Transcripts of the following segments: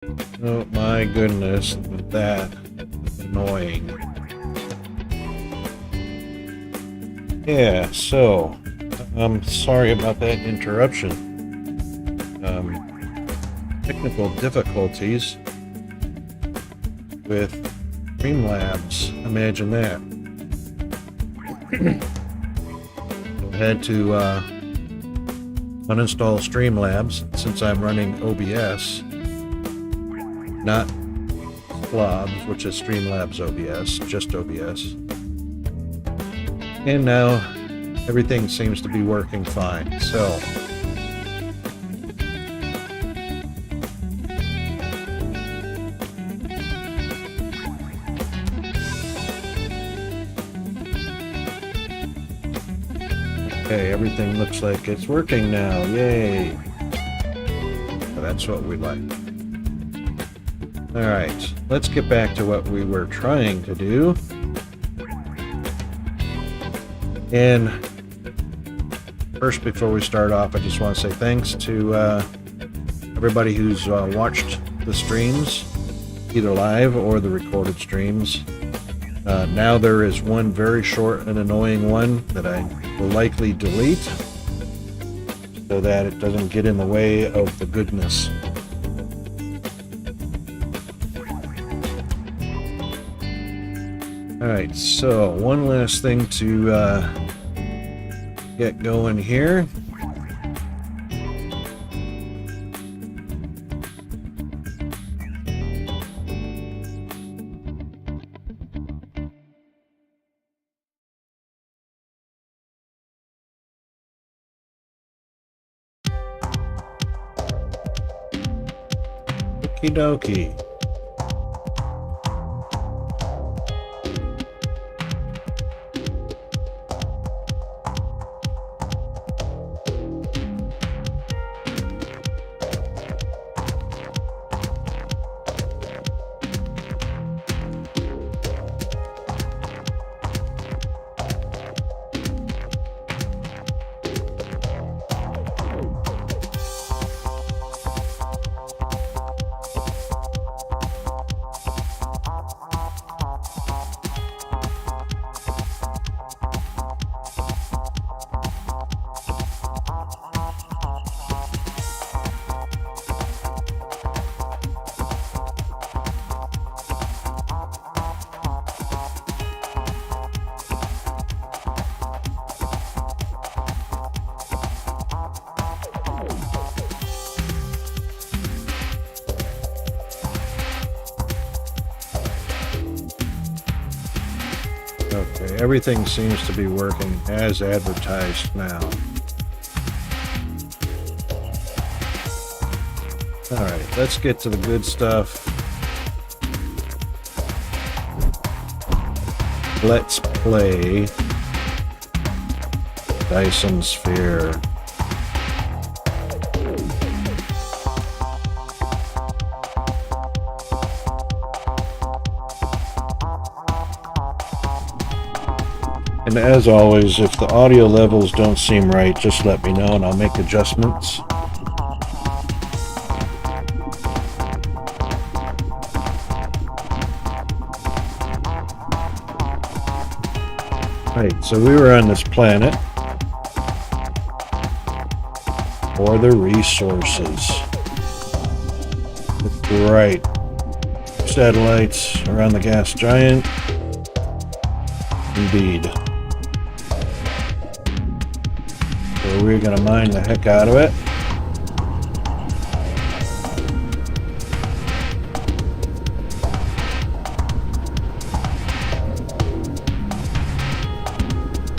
Oh my goodness, that annoying. Yeah, so I'm sorry about that interruption. Technical difficulties with Streamlabs. Imagine that. I had to uninstall Streamlabs since I'm running OBS, not Slobs, which is Streamlabs OBS, just OBS. And now everything seems to be working fine. So okay, everything looks like it's working now. Yay! So that's what we like. Alright, let's get back to what we were trying to do. And first, before we start off, I just want to say thanks to everybody who's watched the streams, either live or the recorded streams. Now there is one very short and annoying one that I will likely delete so that it doesn't get in the way of the goodness. Alright, so one last thing to get going here. Okie dokie. Okay, everything seems to be working as advertised now. Alright, let's get to the good stuff. Let's play Dyson Sphere. And as always, if the audio levels don't seem right, just let me know and I'll make adjustments. Right, so we were on this planet for the resources. Right. Satellites around the gas giant. Indeed. So we're going to mine the heck out of it.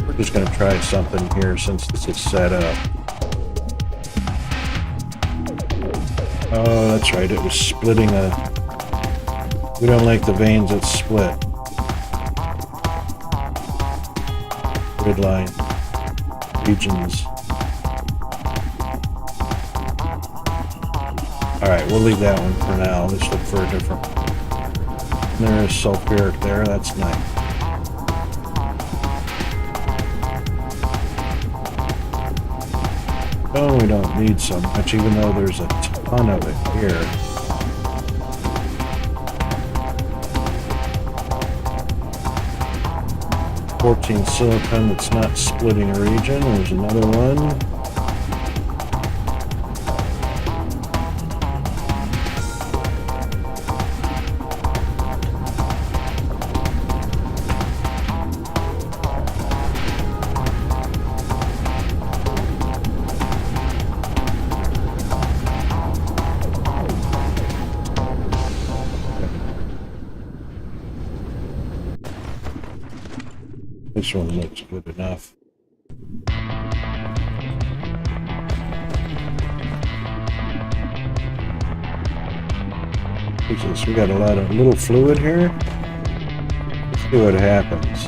We're just going to try something here since this is set up. Oh, that's right. It was splitting a... We don't like the veins that split. Grid line. Regions. Alright, we'll leave that one for now. Let's look for a different one. There's sulfuric there. That's nice. Oh, we don't need so much, even though there's a ton of it here. 14 silicone that's not splitting a region. There's another one. This one looks good enough. Jesus, we got a lot of little fluid here. Let's see what happens.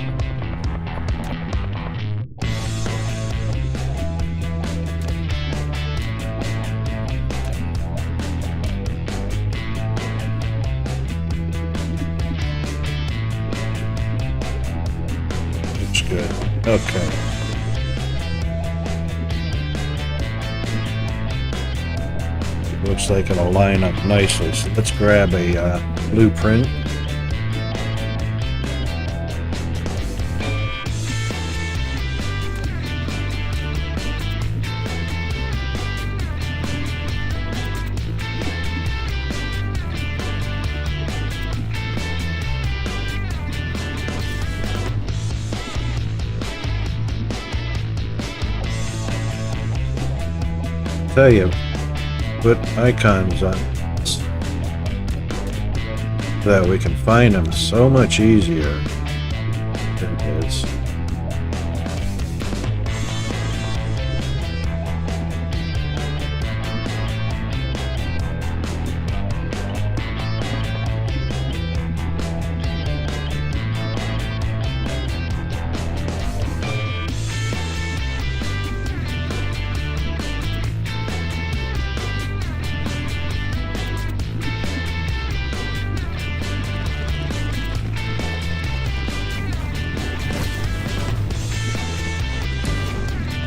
Good. Okay. Looks like it'll line up nicely. So let's grab a blueprint. Tell you, put icons on so that we can find them so much easier. There it is.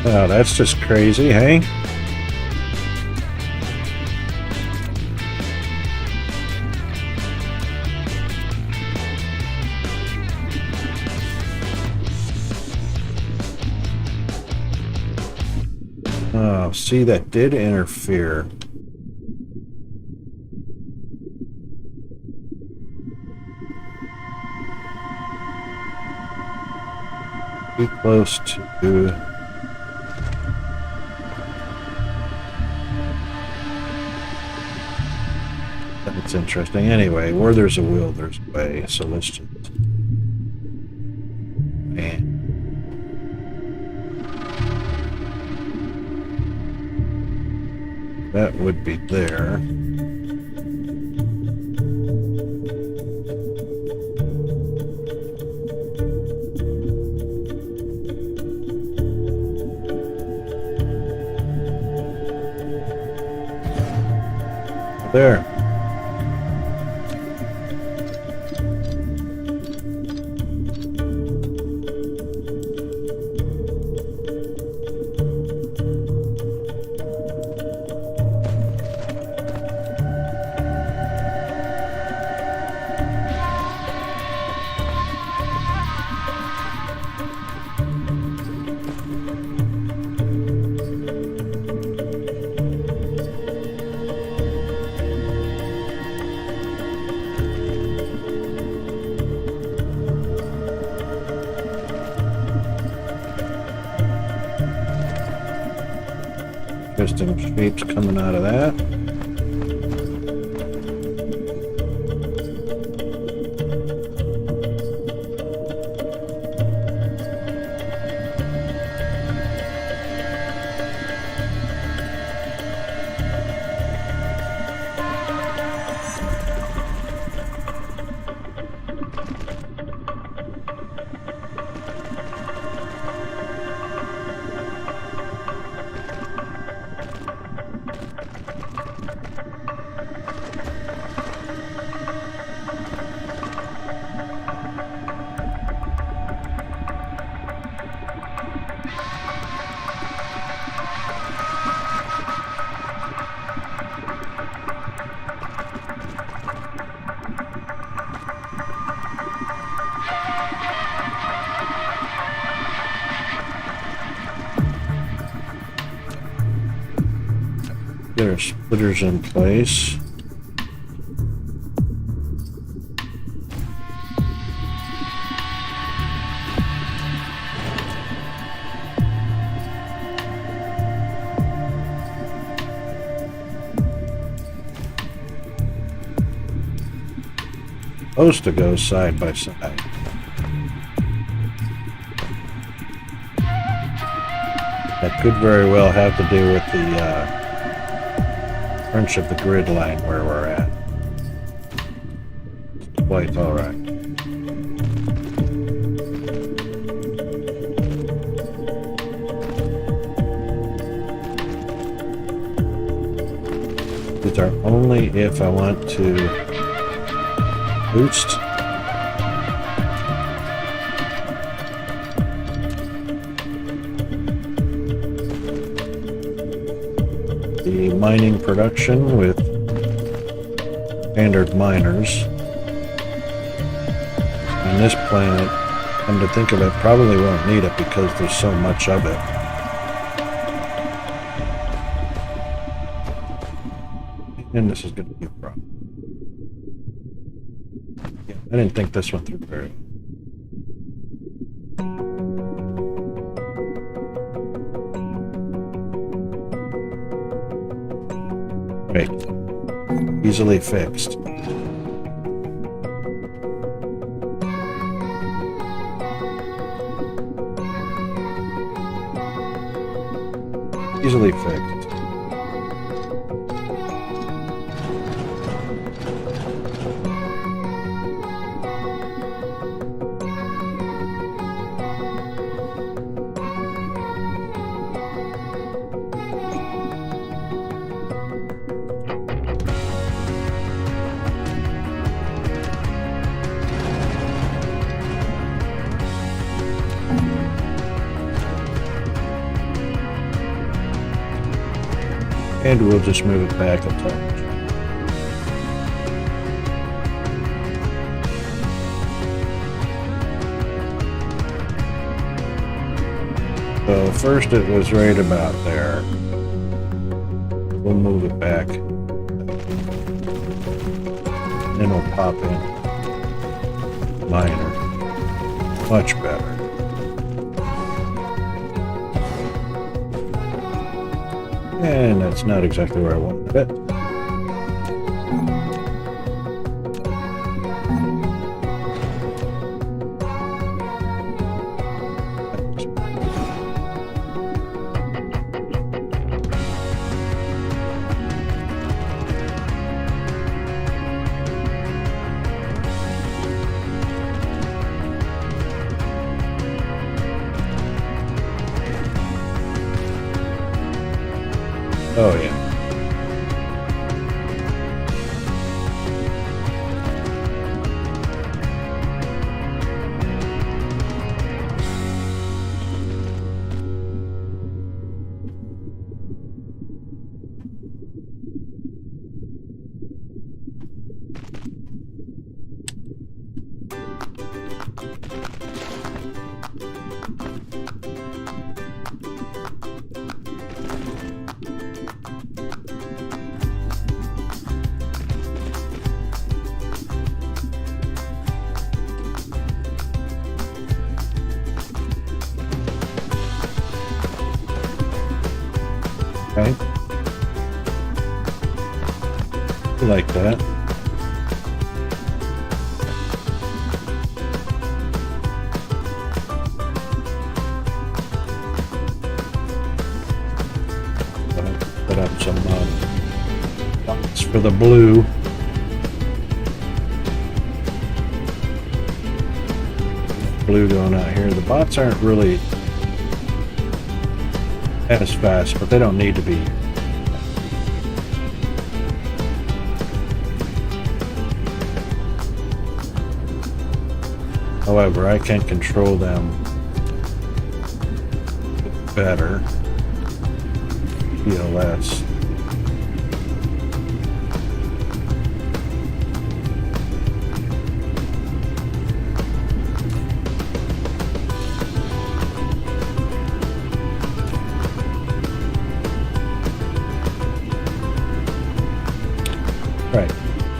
Oh, that's just crazy, hey? Oh, see, that did interfere. Too close to... That's interesting. Anyway, where there's a will, there's a way. So let's just... Man. That would be there. There. Interesting shapes coming out of that. Get our splitters in place. Supposed to go side by side. That could very well have to do with the crunch of the grid line where we're at. It's quite alright. These are only if I want to boost the mining production with standard miners. On this planet, come to think of it, probably won't need it because there's so much of it. And this is going to be a problem. Yeah, I didn't think this went through very well. Right. Easily fixed. Easily fixed. And we'll just move it back a touch. So first it was right about there. We'll move it back. Then we'll pop in minor. Much better. And that's not exactly where I wanted it. Oh yeah. Okay. Like that. Put up some dots for the blue. Blue going out here. The bots aren't really as fast, but they don't need to be. However, I can control them better. Feel less.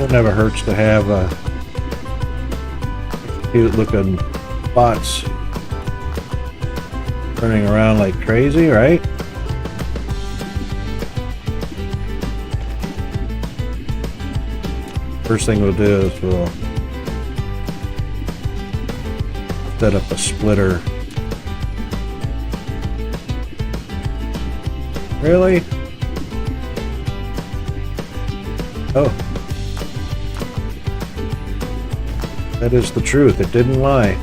It never hurts to have cute looking spots turning around like crazy, right? First thing we'll do is we'll set up a splitter. Really? Oh. That is the truth. It didn't lie.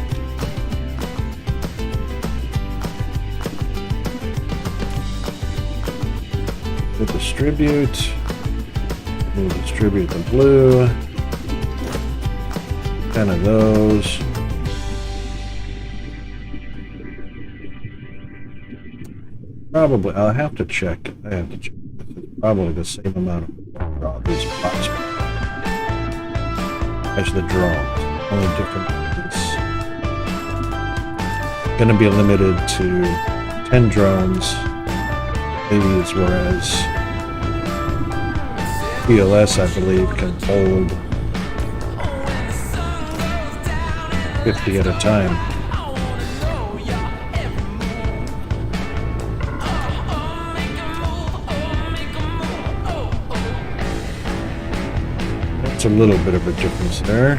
We'll distribute. We'll distribute the blue. 10 of those. Probably, I'll have to check. I have to check. Probably the same amount of draw these spots as the drones. Only different is going to be limited to 10 drones. Maybe as whereas PLS, I believe, can hold 50 at a time. That's a little bit of a difference there.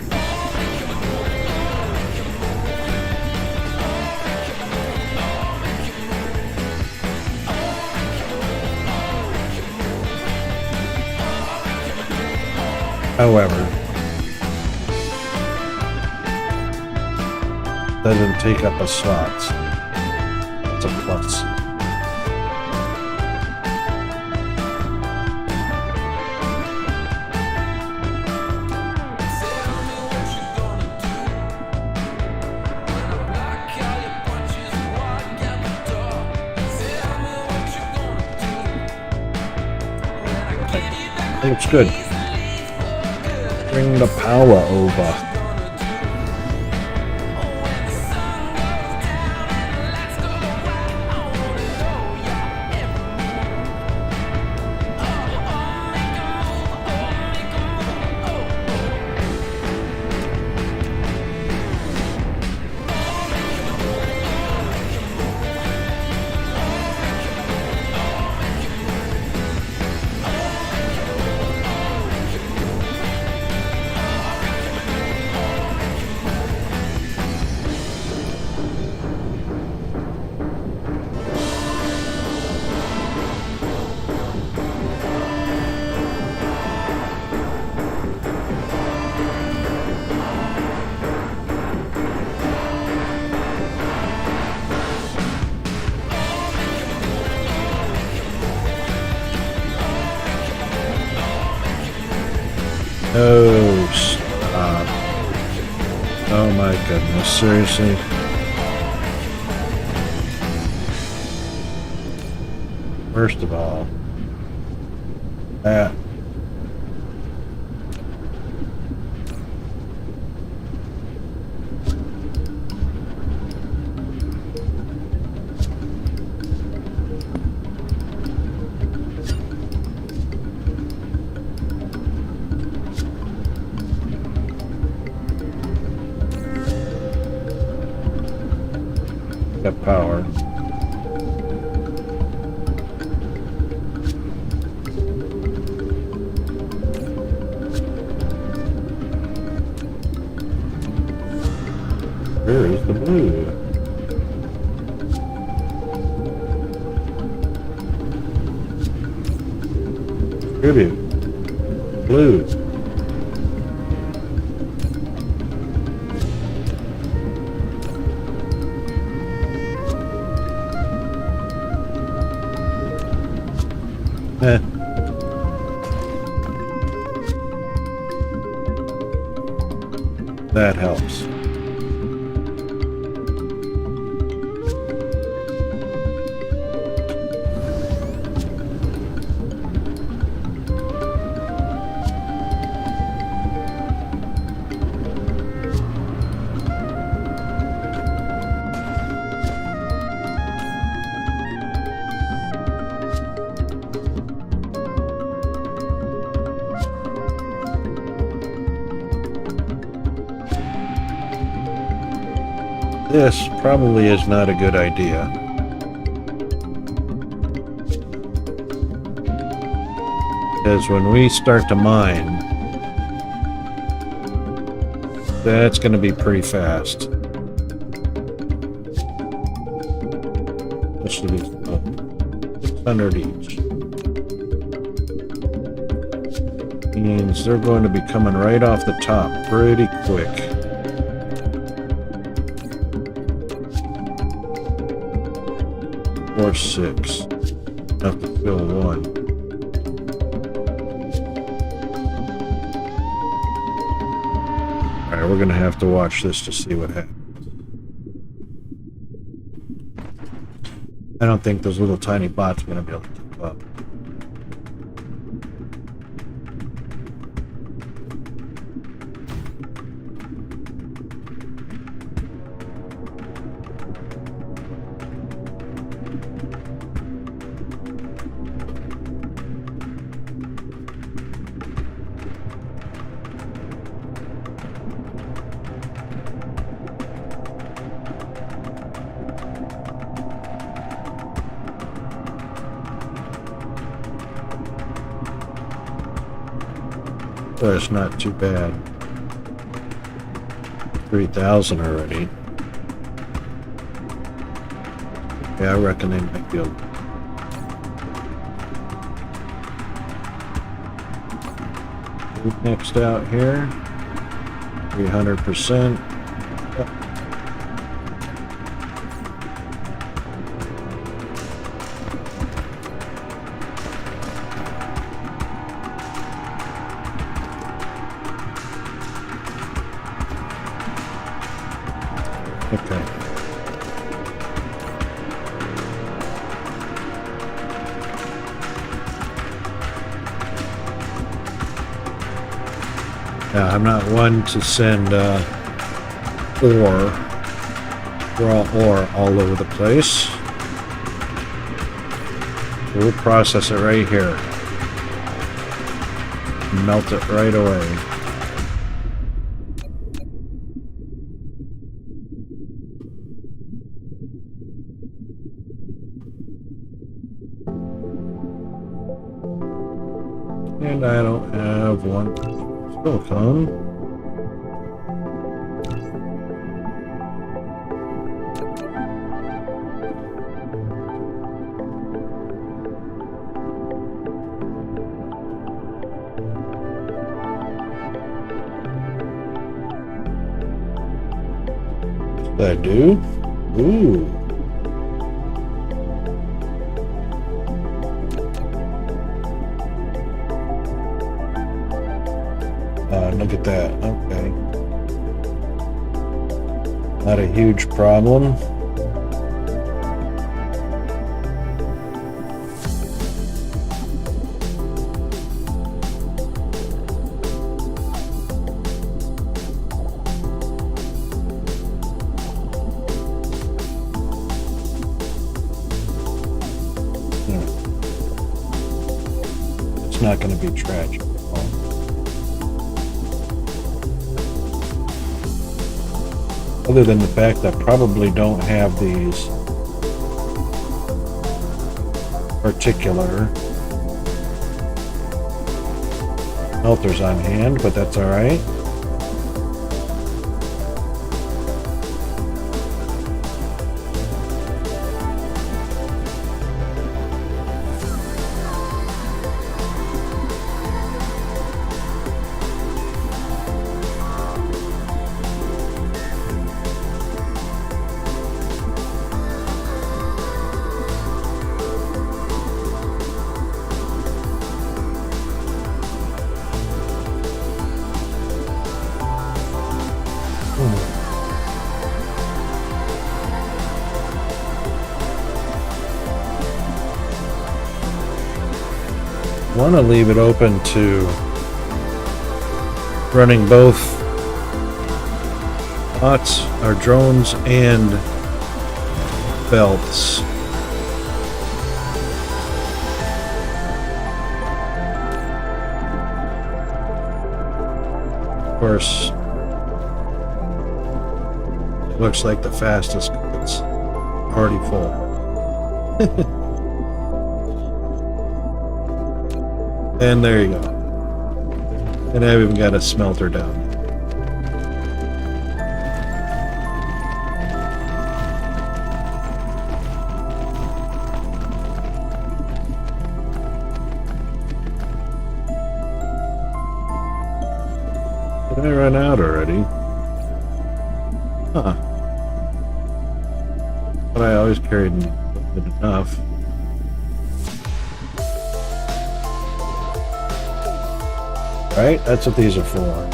However, doesn't take up a slot. It's a plus. Looks good. Bring the power over. Oh, stop. Oh my goodness, seriously? First of all, that. Got power. Where is the blue? Distribute. Blue. That helps. this probably is not a good idea. Because when we start to mine, that's going to be pretty fast. This should be 600 each. Means they're going to be coming right off the top pretty quick. Or 6. Have to fill 1. Alright, we're gonna have to watch this to see what happens. I don't think those little tiny bots are gonna be able to keep up. So it's not too bad. 3,000 already. Yeah, I reckon they might be able to. Next out here, 300%. Okay. Now, I'm not one to send raw ore all over the place. We'll process it right here. Melt it right away. And I don't have one silicone. I do. Ooh. Look at that. Okay. Not a huge problem. It's not going to be tragic. Other than the fact that I probably don't have these particular melters on hand, but that's all right. Want to leave it open to running both bots or drones and belts. Of course, looks like the fastest. It's already full. And there you go. And I've even got a smelter down. Did I run out already? Huh. But I always carried enough. Right? That's what these are for.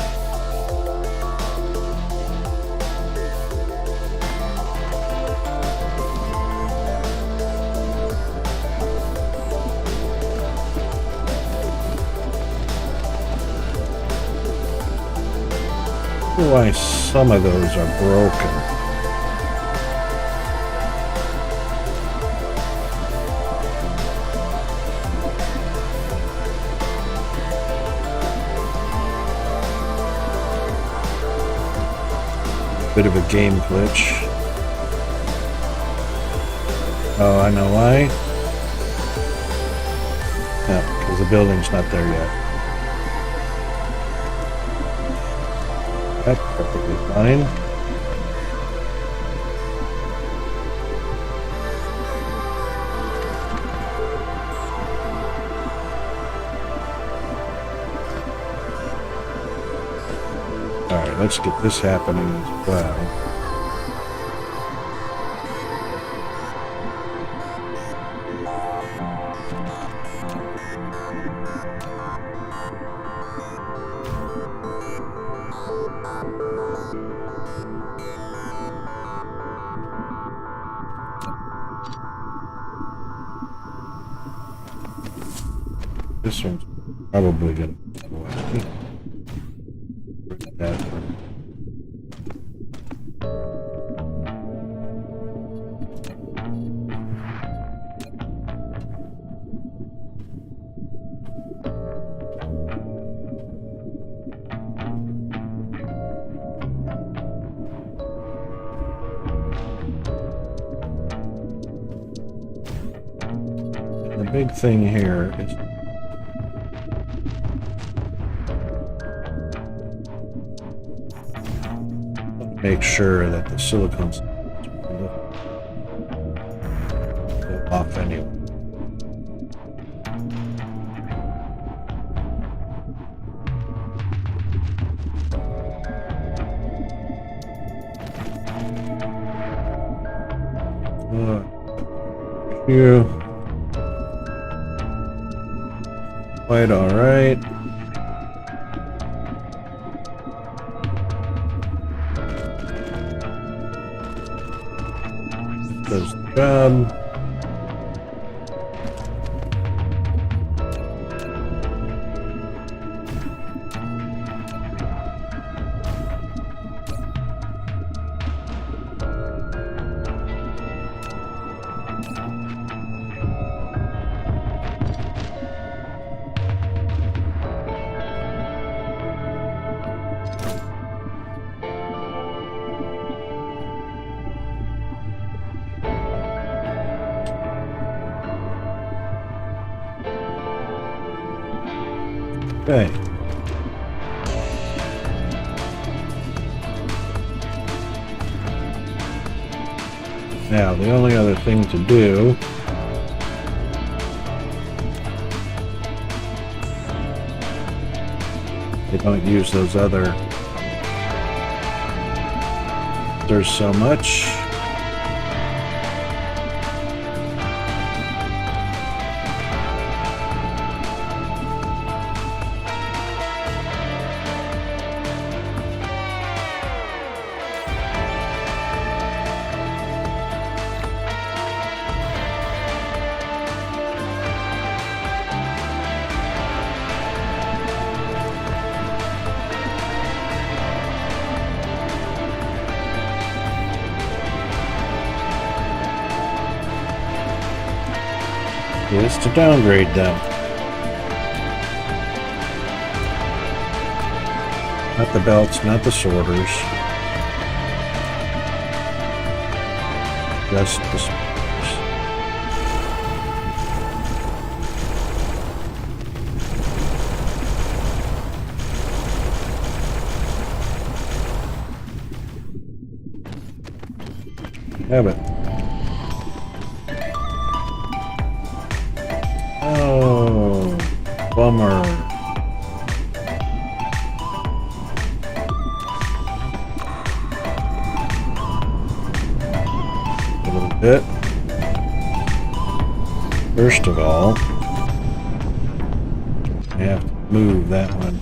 Why some of those are broken. Bit of a game glitch. Oh, I know why. No, because the building's not there yet. That's perfectly fine. Alright, let's get this happening as well. This one's probably going to go away. That one. And the big thing here is make sure that the silicone's off anyway. Here, quite all right. Does the job. Okay. Now, the only other thing to do they don't use those other there's so much. It's to downgrade them. Not the belts, not the sorters. Just this. Have it. Oh, bummer. A little bit. First of all, I have to move that one.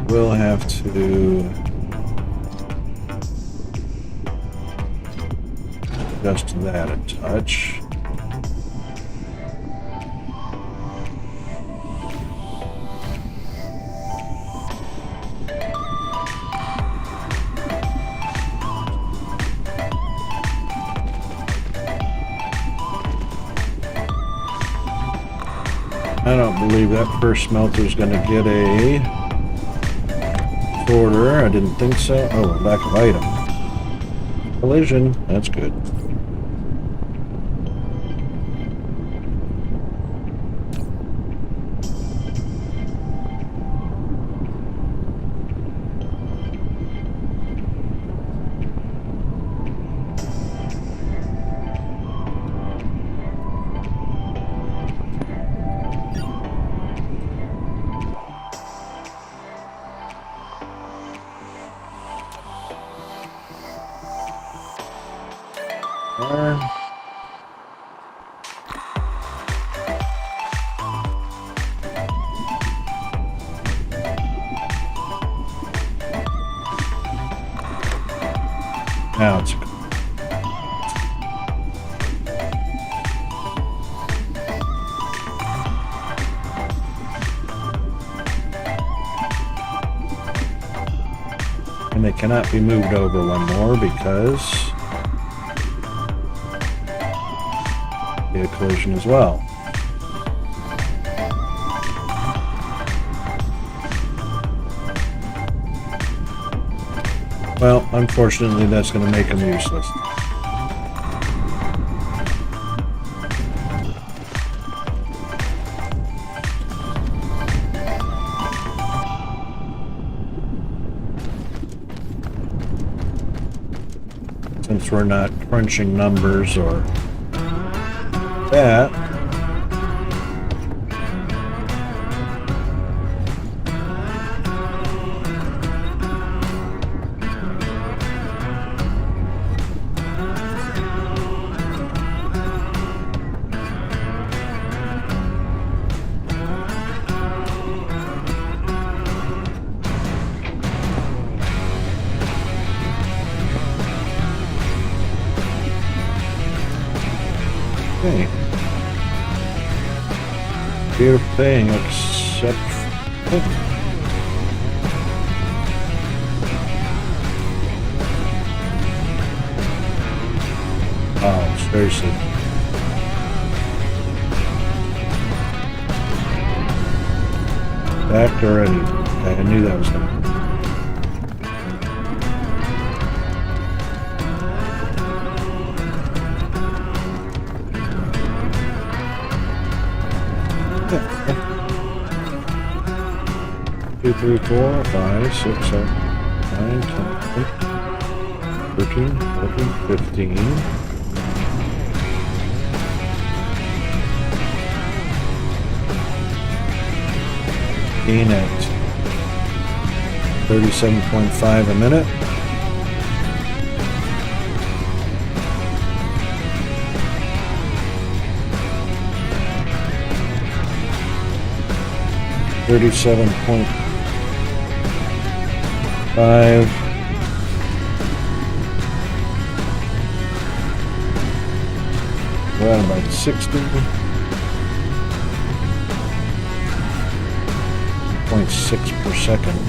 We'll have to adjust that a touch. I don't believe that first smelter is going to get a order. I didn't think so. Oh, lack of item. Collision. That's good. Now it's and they cannot be moved over one more because they had a collision as well. Well, unfortunately, that's going to make them useless. Since we're not crunching numbers or that, okay. We're paying except oh, seriously. Back already. Okay, I knew that was gonna. Two, 3, 4, 5, 6, 7, 9, 10, 13, 14, 15. At 37.5 a minute. $37.5. Well, about 60. 0.6 per second.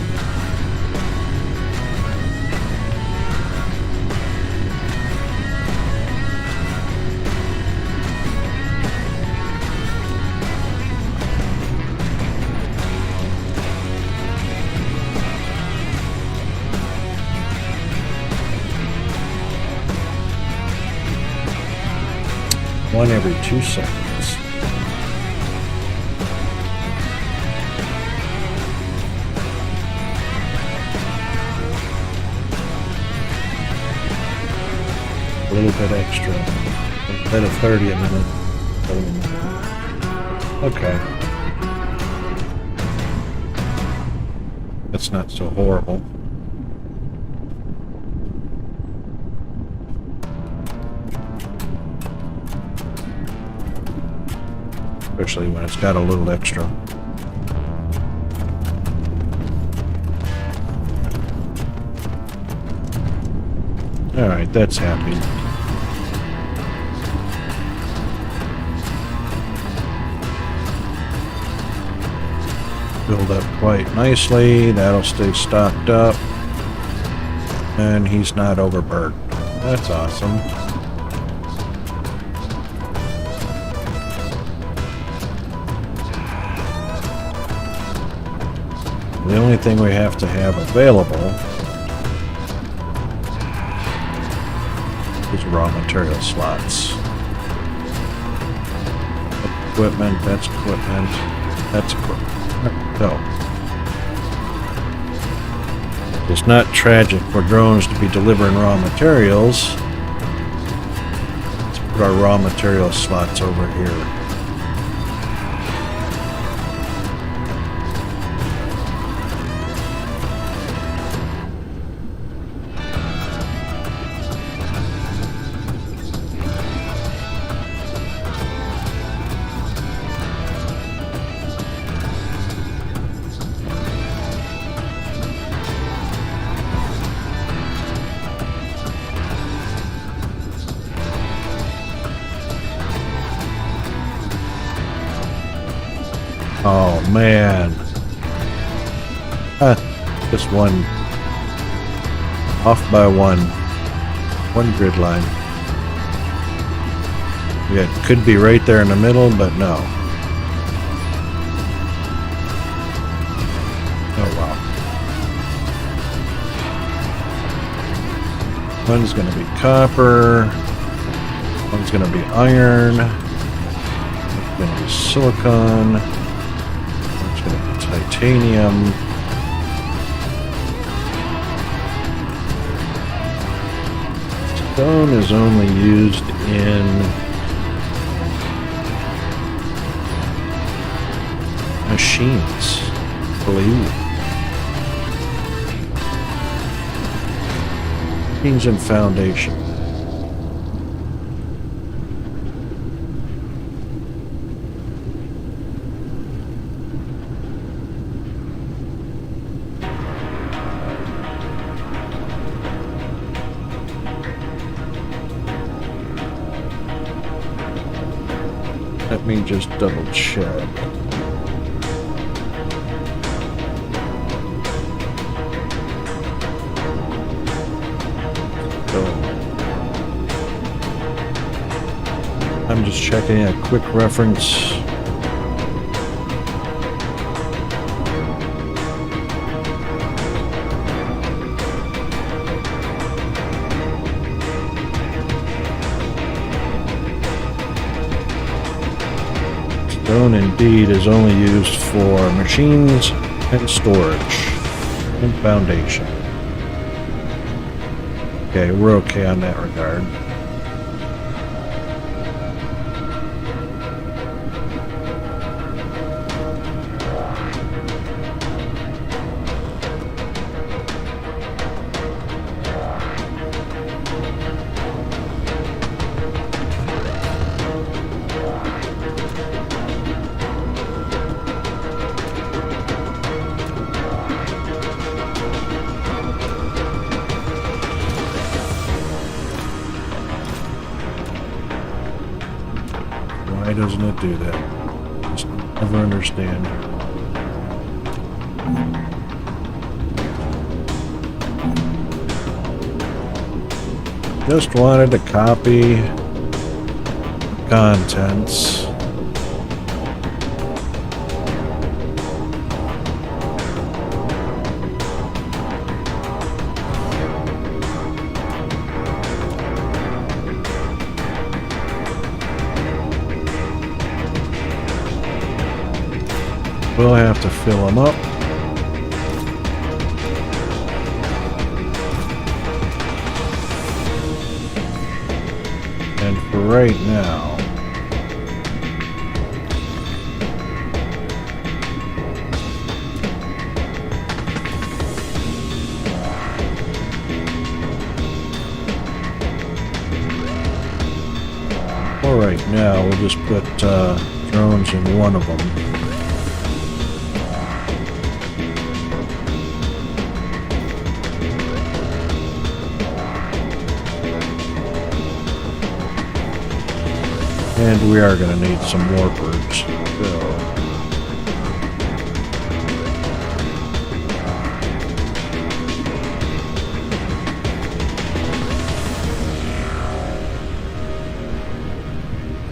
one every 2 seconds. A little bit extra. Instead of 30 a minute. Okay. That's not so horrible. Especially when it's got a little extra. Alright, that's happy. Build up quite nicely. That'll stay stocked up. And he's not overburdened. That's awesome. The only thing we have to have available is raw material slots. Equipment, that's equipment, that's equipment. So, it's not tragic for drones to be delivering raw materials. Let's put our raw material slots over here. Oh man. Just one. Off by one. One grid line. Yeah, it could be right there in the middle, but no. Oh wow. One's gonna be copper. One's gonna be iron. One's gonna be silicon. Titanium. Stone is only used in machines, I believe. Machines and foundation. Let me just double check. So, I'm just checking a quick reference. Stone indeed is only used for machines and storage and foundation. Okay, we're okay on that regard. Why doesn't it do that? Just never understand. Just wanted to copy contents. have to fill them up. And for right now, we'll just put drones in one of them. And we are going to need some more birds.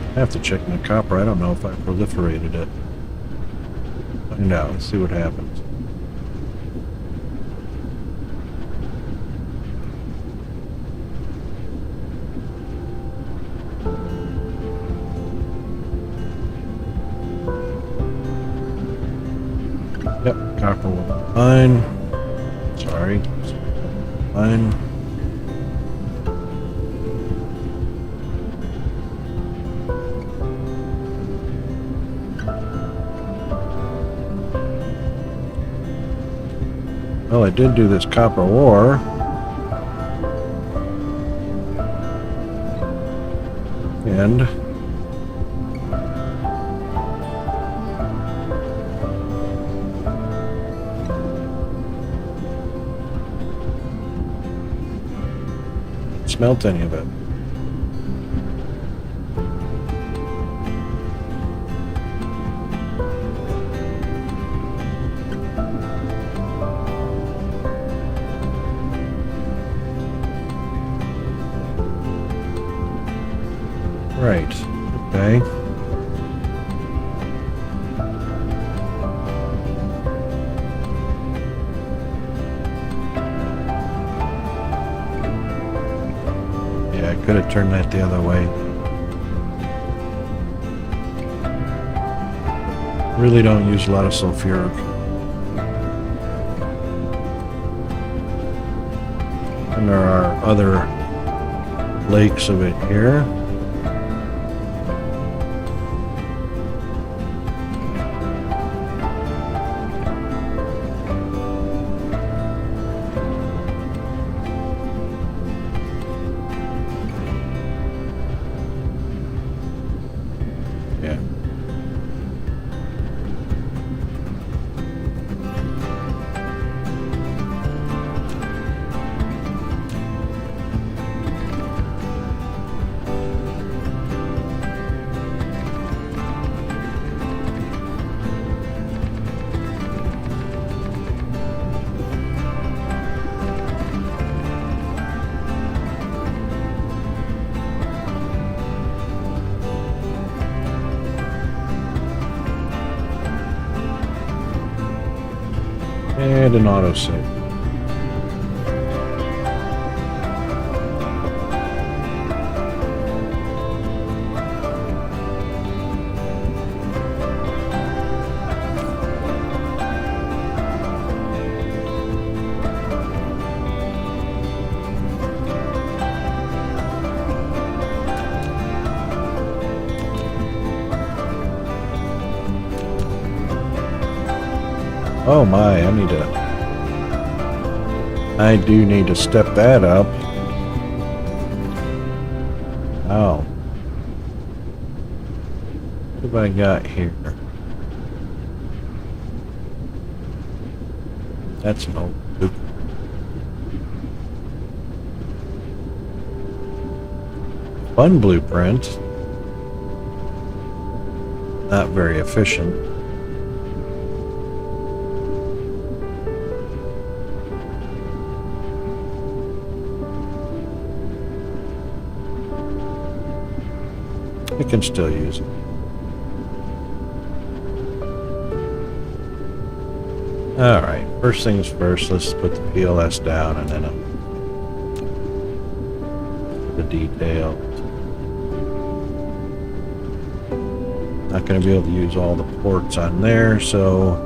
I have to check my copper. I don't know if I proliferated it. Find out. Let's see what happens. Yep, copper will be fine. Sorry. Fine. Well, I did do this copper ore. And smelt any of it. Right, okay. Yeah, I could have turned that the other way. Really don't use a lot of sulfuric. And there are other lakes of it here. And an autosave. Oh my, I do need to step that up. Oh. What have I got here? That's an old loop. Fun blueprint. Not very efficient. I can still use it. Alright, first things first, let's put the PLS down and then the detail. Not going to be able to use all the ports on there, so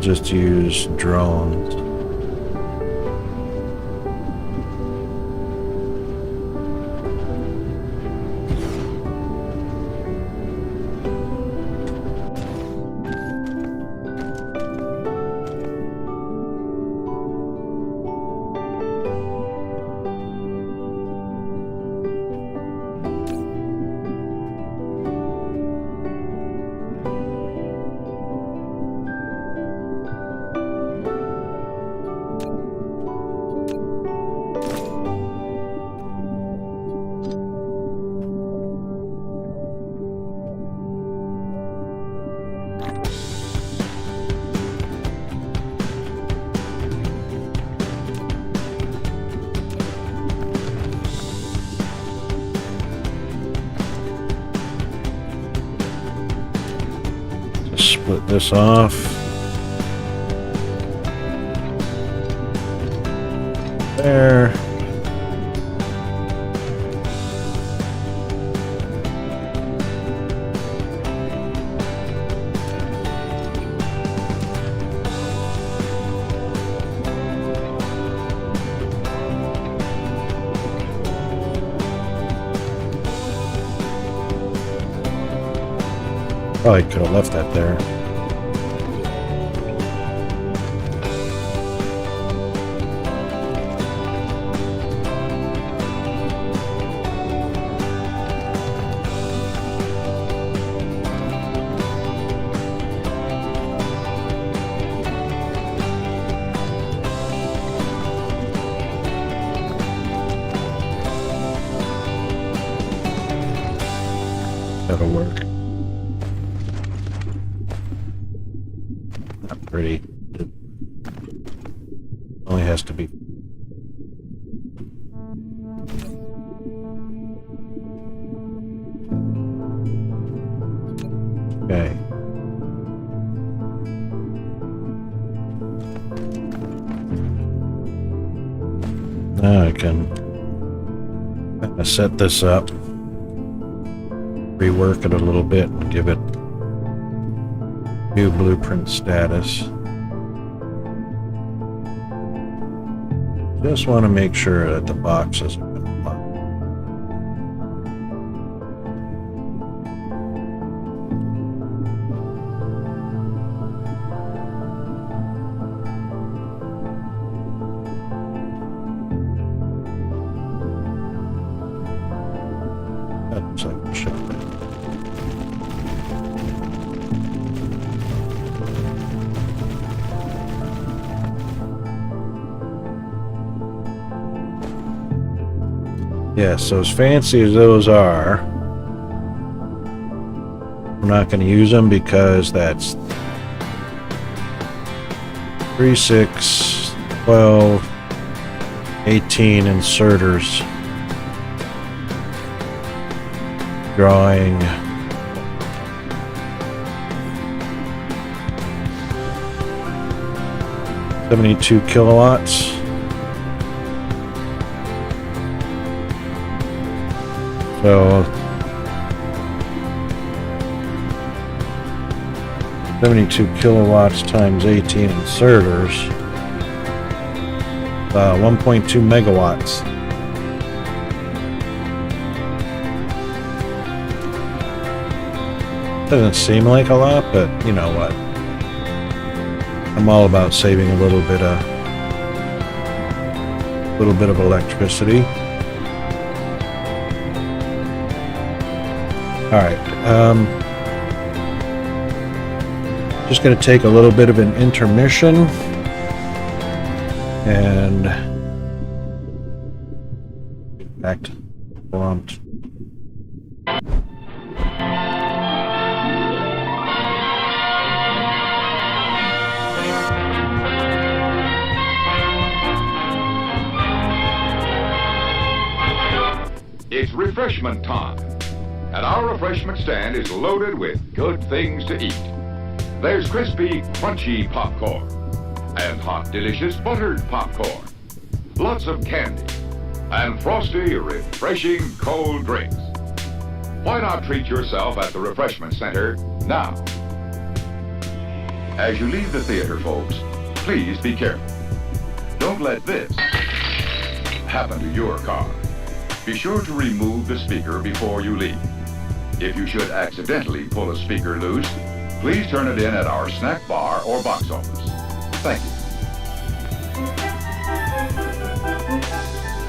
We'll just use drones. Split this off. There. Probably could have left that there. That'll work. Not pretty. It only has to be. Okay. Now I can set this up, rework it a little bit, and give it new blueprint status. Just want to make sure that the box isn't going to pop. That looks like it should be. Yeah, so as fancy as those are, we're not going to use them because that's 3, 6, 12, 18 inserters drawing 72 kilowatts. So 72 kilowatts times 18 inserters, 1.2 megawatts. Doesn't seem like a lot, but you know what? I'm all about saving a little bit of electricity. All right, just going to take a little bit of an intermission and back to prompt. It's refreshment time. And our refreshment stand is loaded with good things to eat. There's crispy, crunchy popcorn and hot, delicious buttered popcorn. Lots of candy and frosty, refreshing cold drinks. Why not treat yourself at the refreshment center now? As you leave the theater, folks, please be careful. Don't let this happen to your car. Be sure to remove the speaker before you leave. If you should accidentally pull a speaker loose, please turn it in at our snack bar or box office. Thank you.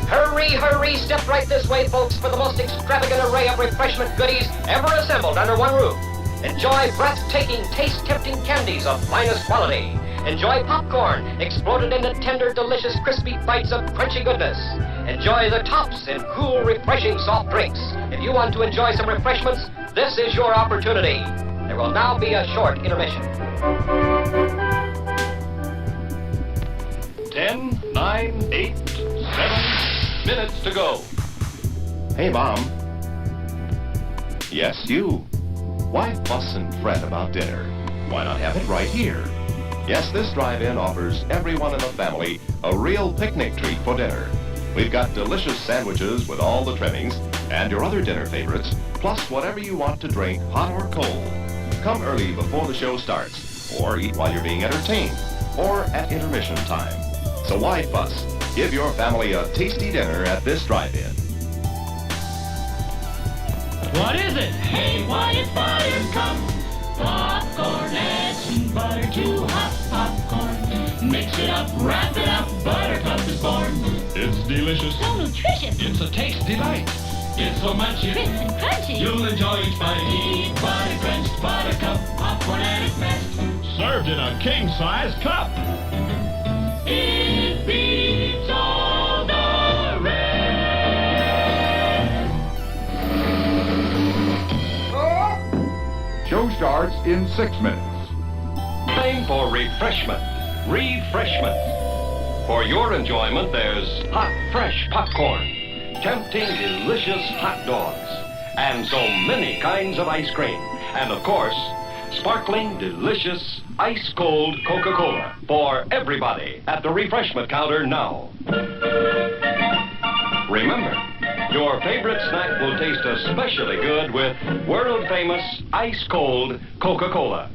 Hurry, hurry, step right this way, folks, for the most extravagant array of refreshment goodies ever assembled under one roof. Enjoy breathtaking, taste-tempting candies of finest quality. Enjoy popcorn, exploded into tender, delicious, crispy bites of crunchy goodness. Enjoy the tops in cool, refreshing soft drinks. If you want to enjoy some refreshments, this is your opportunity. There will now be a short intermission. 10, 9, 8, 7 minutes to go. Hey, Mom. Yes, you. Why fuss and fret about dinner? Why not have it right here? Yes, this drive-in offers everyone in the family a real picnic treat for dinner. We've got delicious sandwiches with all the trimmings and your other dinner favorites, plus whatever you want to drink, hot or cold. Come early before the show starts, or eat while you're being entertained, or at intermission time. So why fuss? Give your family a tasty dinner at this drive-in. What is it? Hey, why it's butter cup. Popcorn, add some butter to hot popcorn. Mix it up, wrap it up, Buttercup is born. It's delicious. So nutritious. It's a taste delight. It's so munchy. Crisp and crunchy. You'll enjoy each bite. Eat butter drenched Buttercup popcorn at its best. Served in a king-size cup. It beats all the rest. Show starts in 6 minutes. Time for refreshment. Refreshment. For your enjoyment, there's hot, fresh popcorn, tempting, delicious hot dogs, and so many kinds of ice cream. And of course, sparkling, delicious, ice-cold Coca-Cola for everybody at the refreshment counter now. Remember, your favorite snack will taste especially good with world-famous ice-cold Coca-Cola.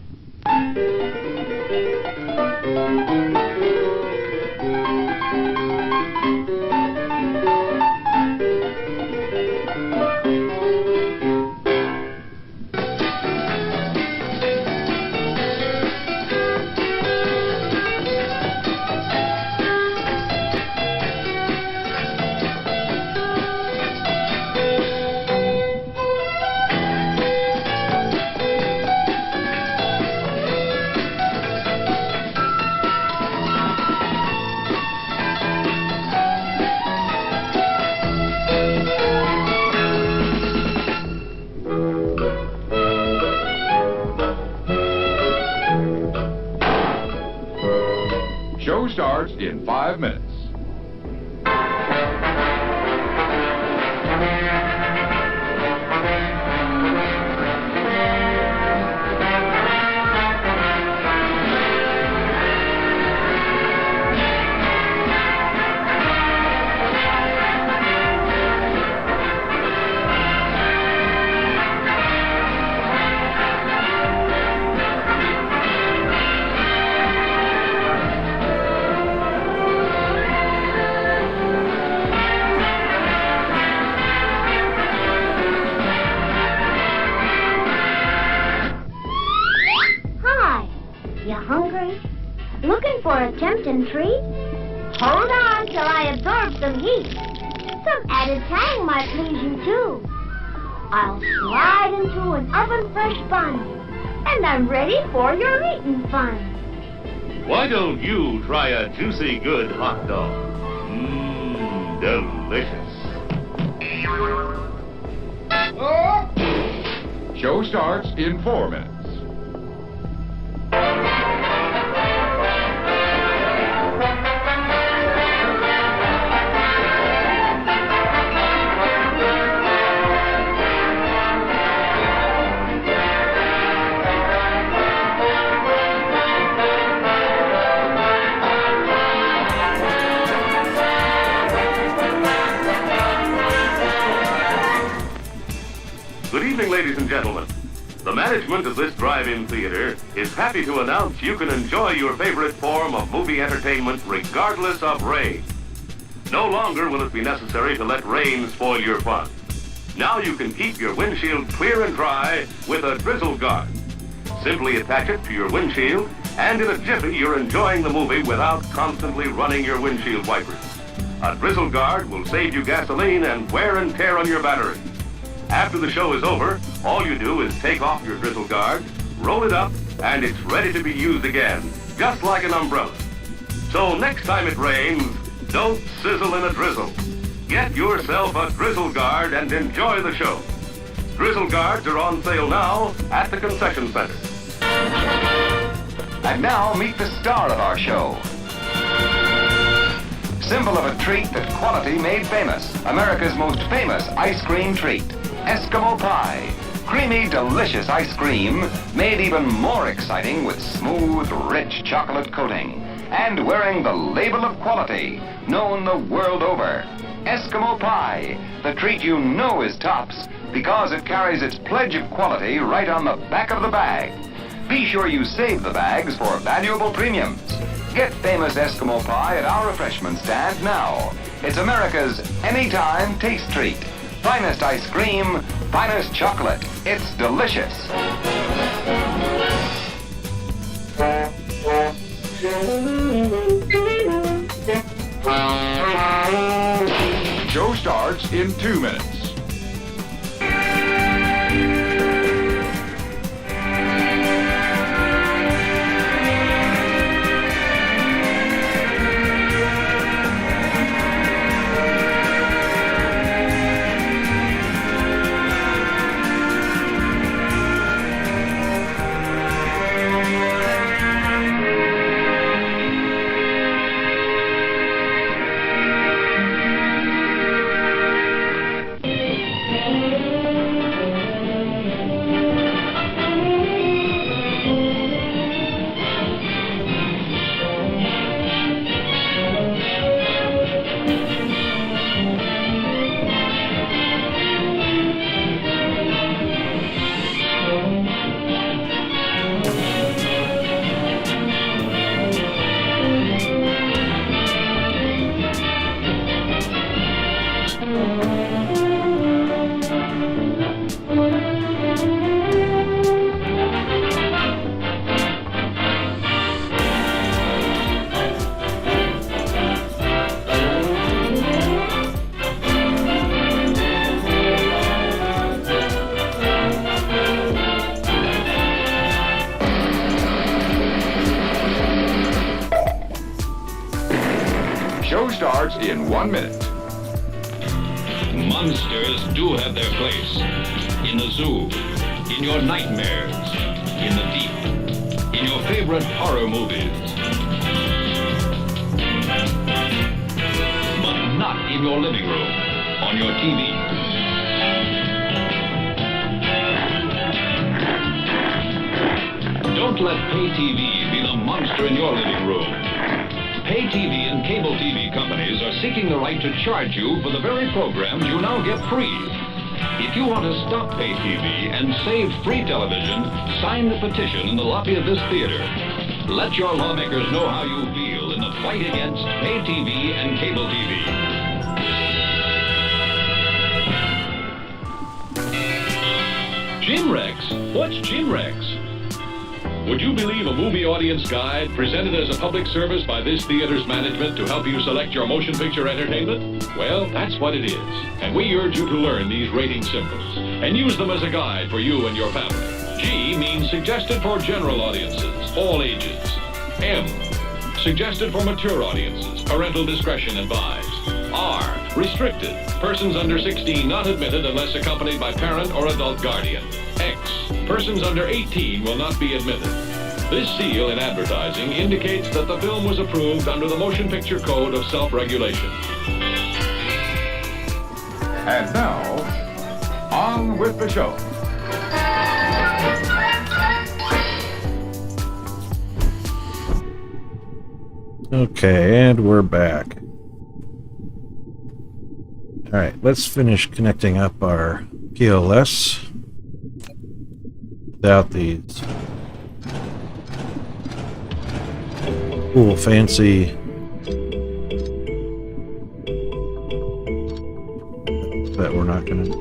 Show starts in 5 minutes. You hungry? Looking for a tempting treat? Hold on till I absorb some heat. Some added tang might please you too. I'll slide into an oven-fresh bun, and I'm ready for your eating fun. Why don't you try a juicy good hot dog? Mmm, delicious. Show starts in 4 minutes. Good evening, ladies and gentlemen. The management of this drive-in theater is happy to announce you can enjoy your favorite form of movie entertainment regardless of rain. No longer will it be necessary to let rain spoil your fun. Now you can keep your windshield clear and dry with a drizzle guard. Simply attach it to your windshield, and in a jiffy you're enjoying the movie without constantly running your windshield wipers. A drizzle guard will save you gasoline and wear and tear on your battery. After the show is over, all you do is take off your drizzle guard, roll it up, and it's ready to be used again, just like an umbrella. So next time it rains, don't sizzle in a drizzle. Get yourself a drizzle guard and enjoy the show. Drizzle guards are on sale now at the concession center. And now meet the star of our show. Symbol of a treat that quality made famous. America's most famous ice cream treat. Eskimo pie. Creamy, delicious ice cream made even more exciting with smooth, rich chocolate coating. And wearing the label of quality, known the world over. Eskimo pie, the treat you know is tops because it carries its pledge of quality right on the back of the bag. Be sure you save the bags for valuable premiums. Get famous Eskimo pie at our refreshment stand now. It's America's anytime taste treat. Finest ice cream, finest chocolate. It's delicious. Show starts in 2 minutes. Show starts in 1 minute. Monsters do have their place. In the zoo, in your nightmares, in the deep, in your favorite horror movies. But not in your living room, on your TV. Don't let pay TV be the monster in your living room. Pay TV and cable TV companies are seeking the right to charge you for the very programs you now get free. If you want to stop pay TV and save free television, sign the petition in the lobby of this theater. Let your lawmakers know how you feel in the fight against pay TV and cable TV. Jim Rex? What's Jim Rex? Would you believe a movie audience guide presented as a public service by this theater's management to help you select your motion picture entertainment? Well, that's what it is. And we urge you to learn these rating symbols and use them as a guide for you and your family. G means suggested for general audiences, all ages. M, suggested for mature audiences, parental discretion advised. R, restricted, persons under 16 not admitted unless accompanied by parent or adult guardian. X, persons under 18 will not be admitted. This seal in advertising indicates that the film was approved under the Motion Picture Code of Self-Regulation. And now, on with the show. Okay, and we're back. All right, let's finish connecting up our PLS. without these cool, fancy that we're not gonna.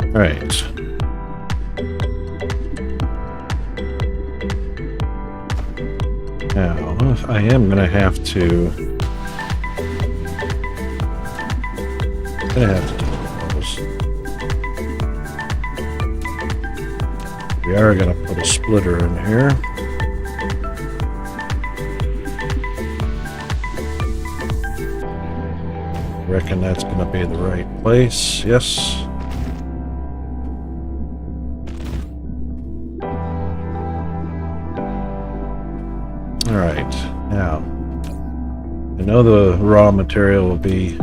All right. Now, I am gonna have to. Do those. We are gonna put a splitter in here. Reckon that's gonna be the right place. Yes. Alright, now, I know the raw material will be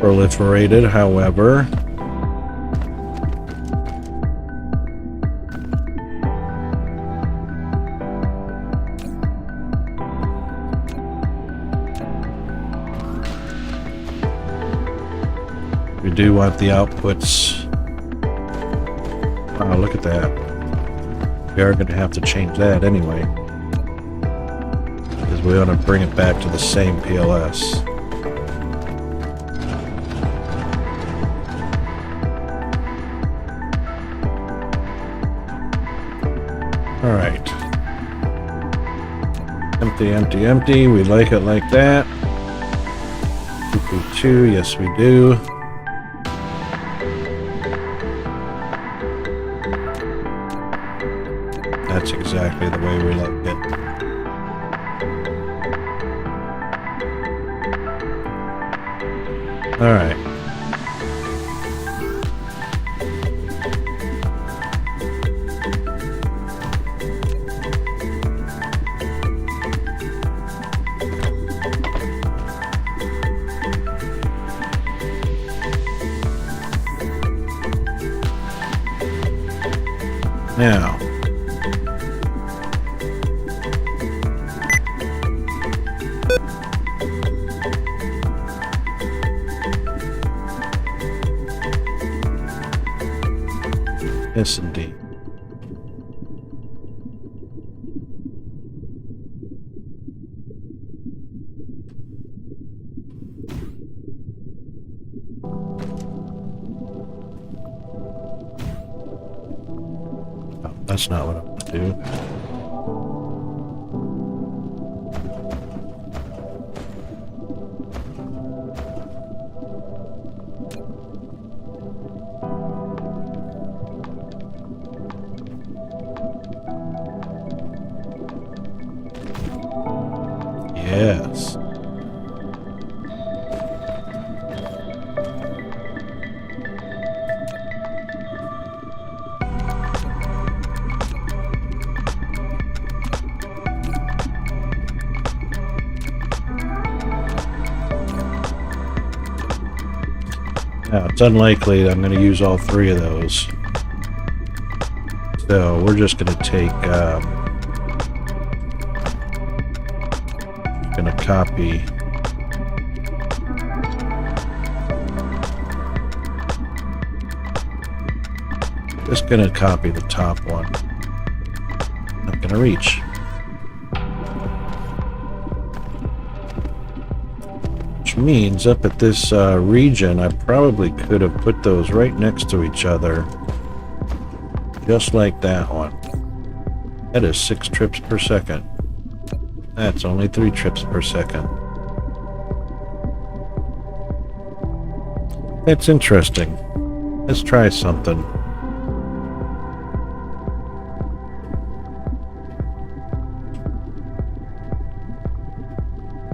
proliferated, however, we do want the outputs. Wow, look at that. We are going to have to change that anyway. We want to bring it back to the same PLS. All right. Empty, empty, empty. We like it like that. 2, yes we do. That's exactly the way we like it. All right. Now, yes, indeed. Oh, that's not what I want to do. Yes. Now, it's unlikely that I'm going to use all three of those. So we're just going to take, going to copy just going to copy the top one. Not going to reach. Which means up at this region, I probably could have put those right next to each other. Just like that one. That is 6 trips per second. That's only 3 trips per second. That's interesting. Let's try something.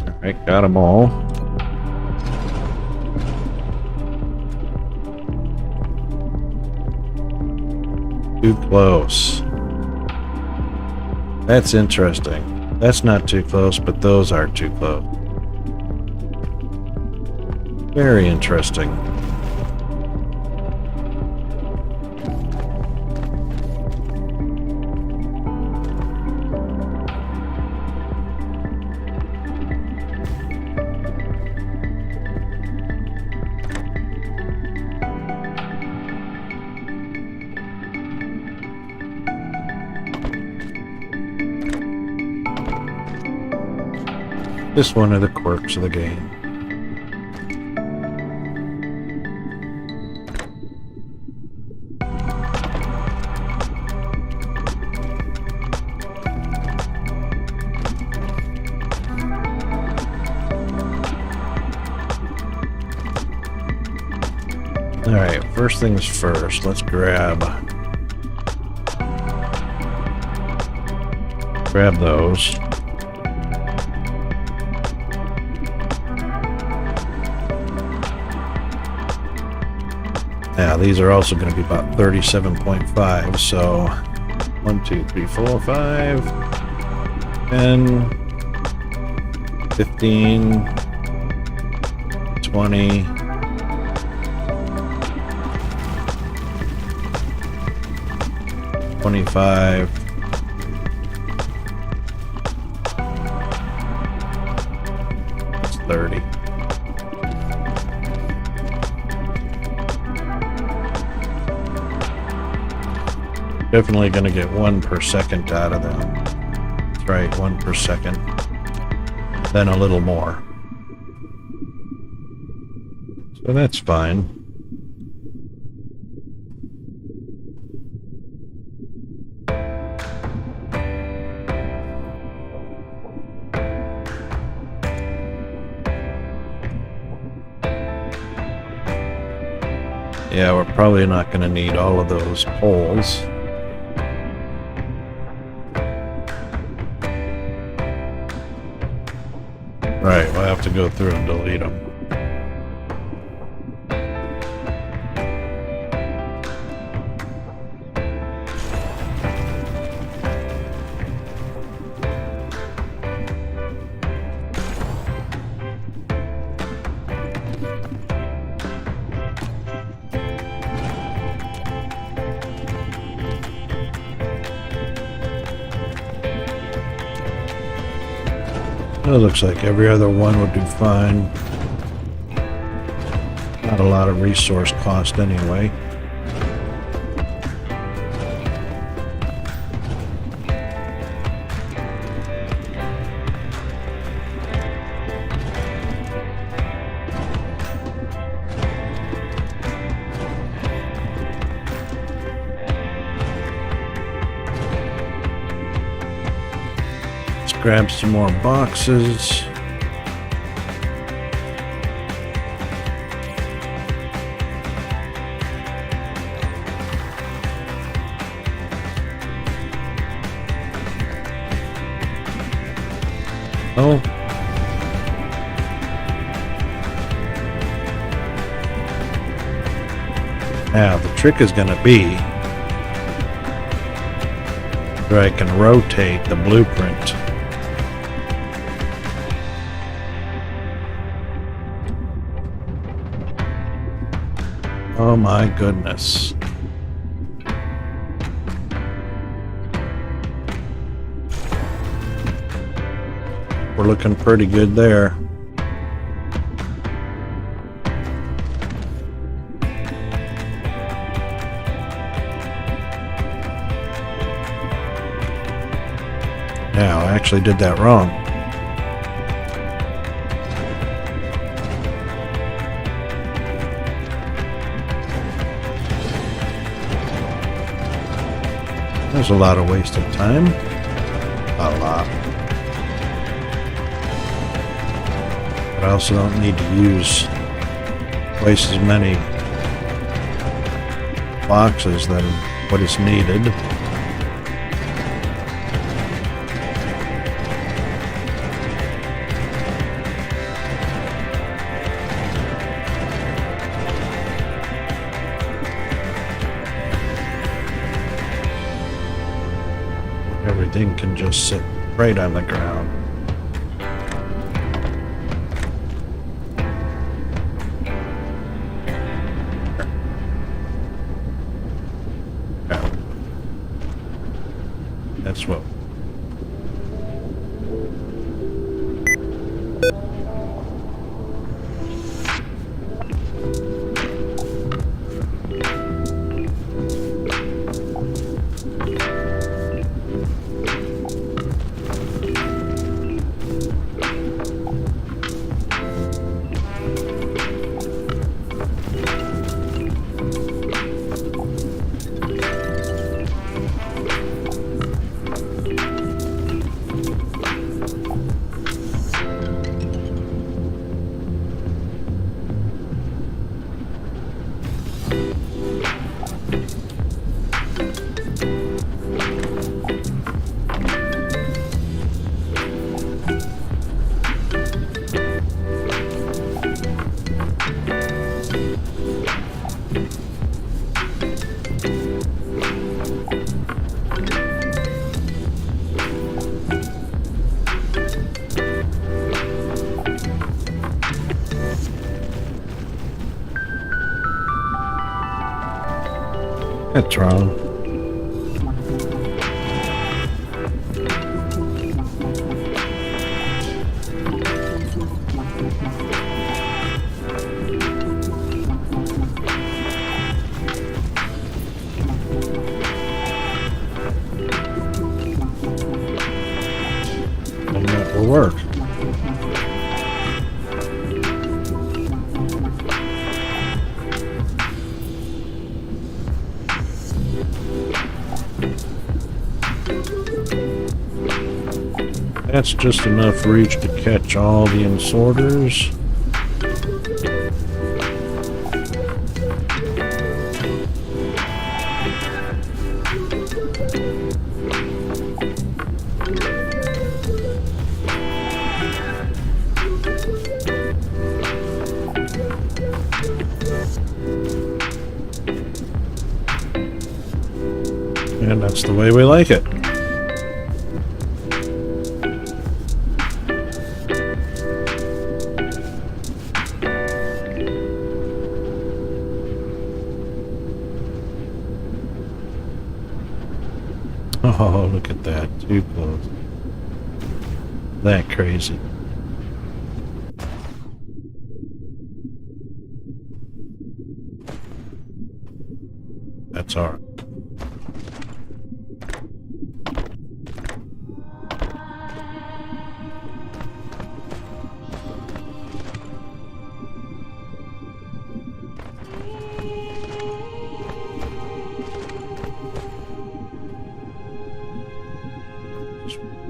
Alright, got them all. Too close. That's interesting. That's not too close, but those are too close. Very interesting. Just one of the quirks of the game. Alright, first things first, let's grab those. Now, these are also going to be about 37.5, so 1, 2, 3, 4, 5, 10, 15, 20, 25, 30. Definitely going to get 1 per second out of them. That's right, 1 per second. Then a little more. So that's fine. Yeah, we're probably not going to need all of those poles. Right, we'll have to go through and delete them. It looks like every other one would do fine. Not a lot of resource cost anyway. Grab some more boxes. Oh. Now the trick is going to be where I can rotate the blueprint. Oh my goodness. We're looking pretty good there. Now, I actually did that wrong. There's a lot of wasted time. A lot. But I also don't need to waste as many boxes than what is needed. Everything can just sit right on the ground. Yeah. That's what. That's wrong. And that will work. That's just enough reach to catch all the insorters. And that's the way we like it. Oh, look at that. Too close. That crazy. That's all right.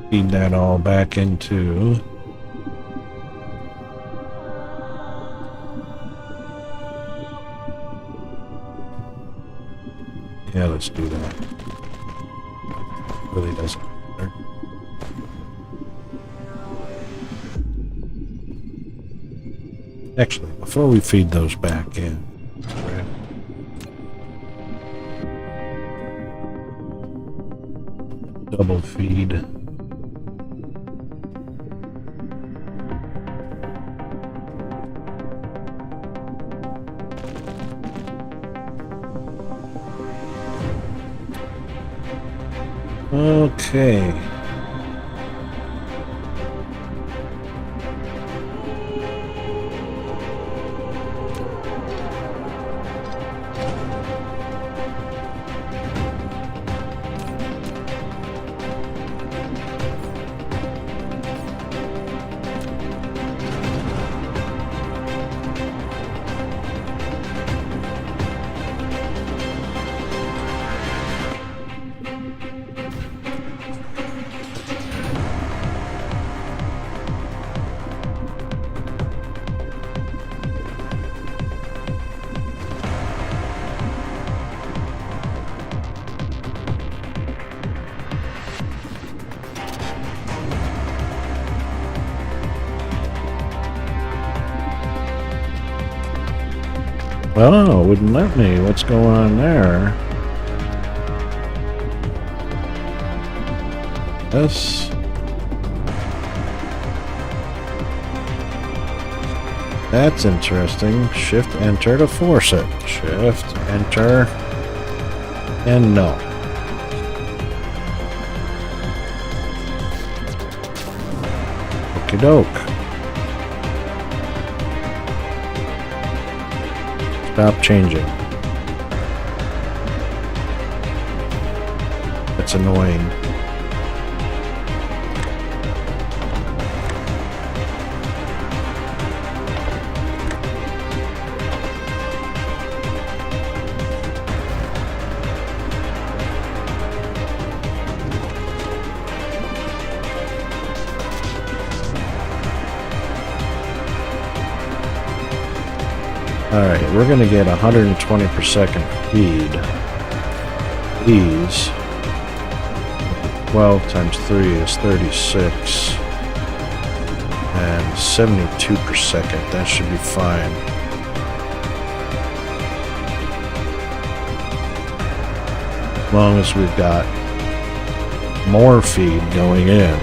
Feed that all back into let's do that. Really doesn't matter. Actually, before we feed those back in, double feed. Okay. Oh, wouldn't let me. What's going on there? This. That's interesting. Shift enter to force it. Shift enter. And no. Okie doke. Stop changing. That's annoying. Alright, we're going to get 120 per second feed. These 12 times 3 is 36. And 72 per second. That should be fine. As long as we've got more feed going in.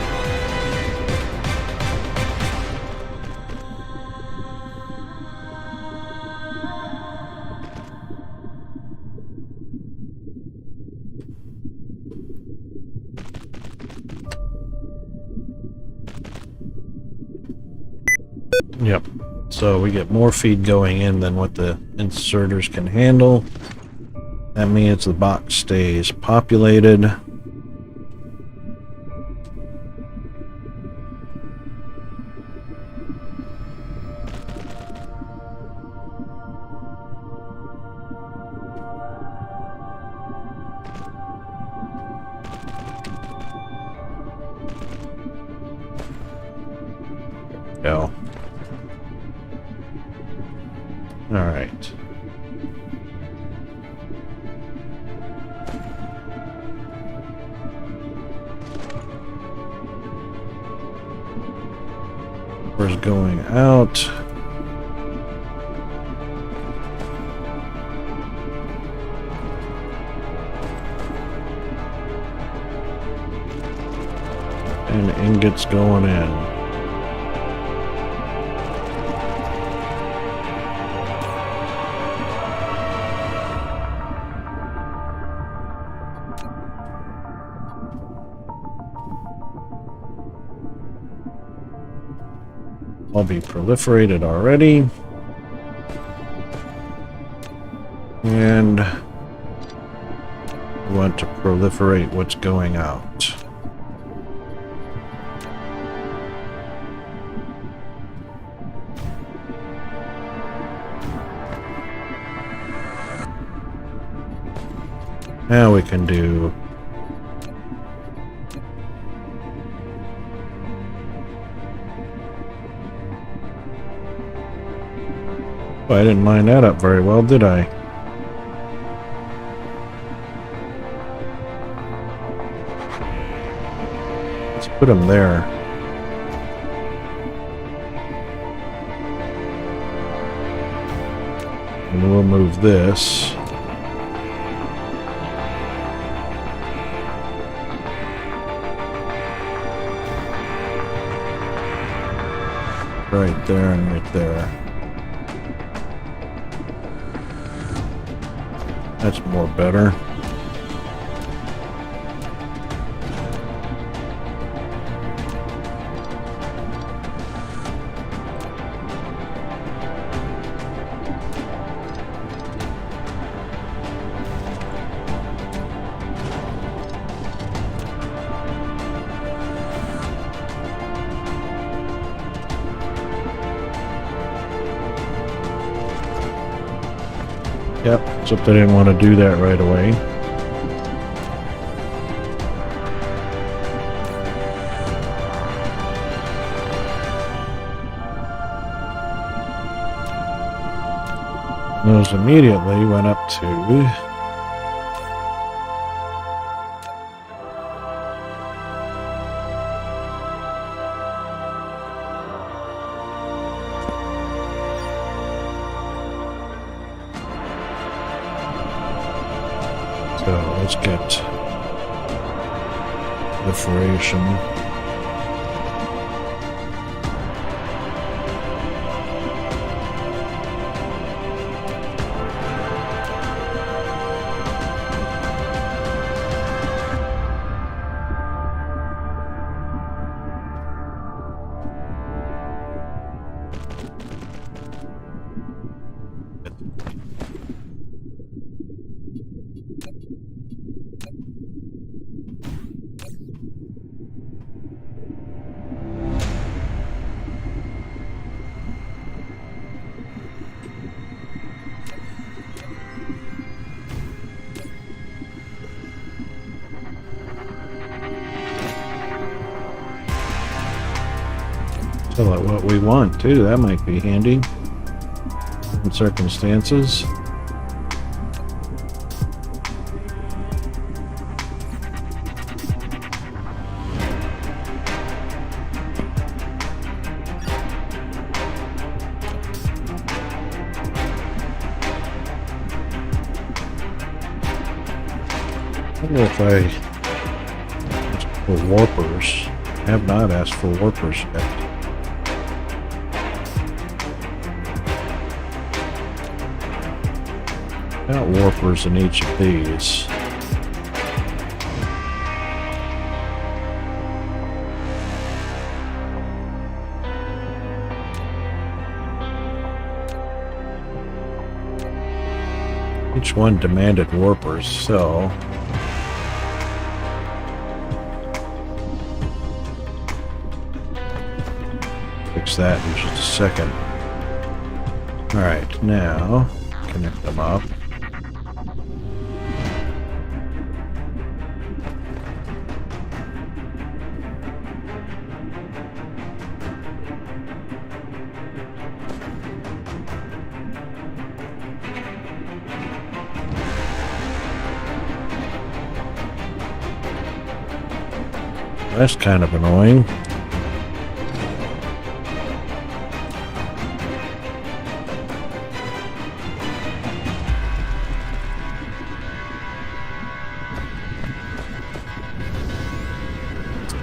Yep. So we get more feed going in than what the inserters can handle. That means the box stays populated. Go. All right. Where's going out? And ingots going in. All be proliferated already. And we want to proliferate what's going out. Now we can do I didn't line that up very well, did I? Let's put them there. And we'll move this. Right there and right there. That's more better. Yep, except I didn't want to do that right away. Those immediately went up to so let's get proliferation. So like what we want too, that might be handy in circumstances. I wonder if I asked for warpers. I have not asked for warpers yet. Got warpers in each of these. Each one demanded warpers, so fix that in just a second. Alright, now connect them up. That's kind of annoying.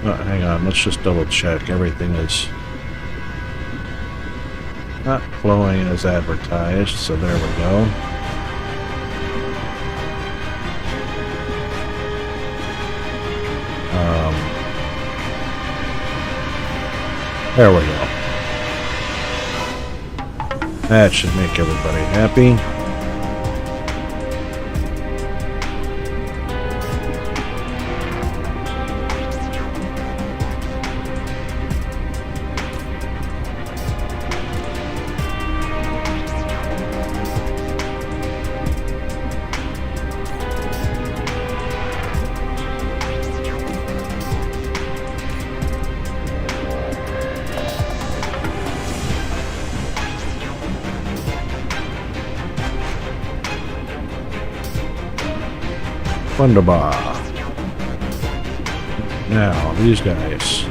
Oh, hang on, let's just double check. Everything is not flowing as advertised, so there we go. There we go. That should make everybody happy. Wunderbar. Now, these guys.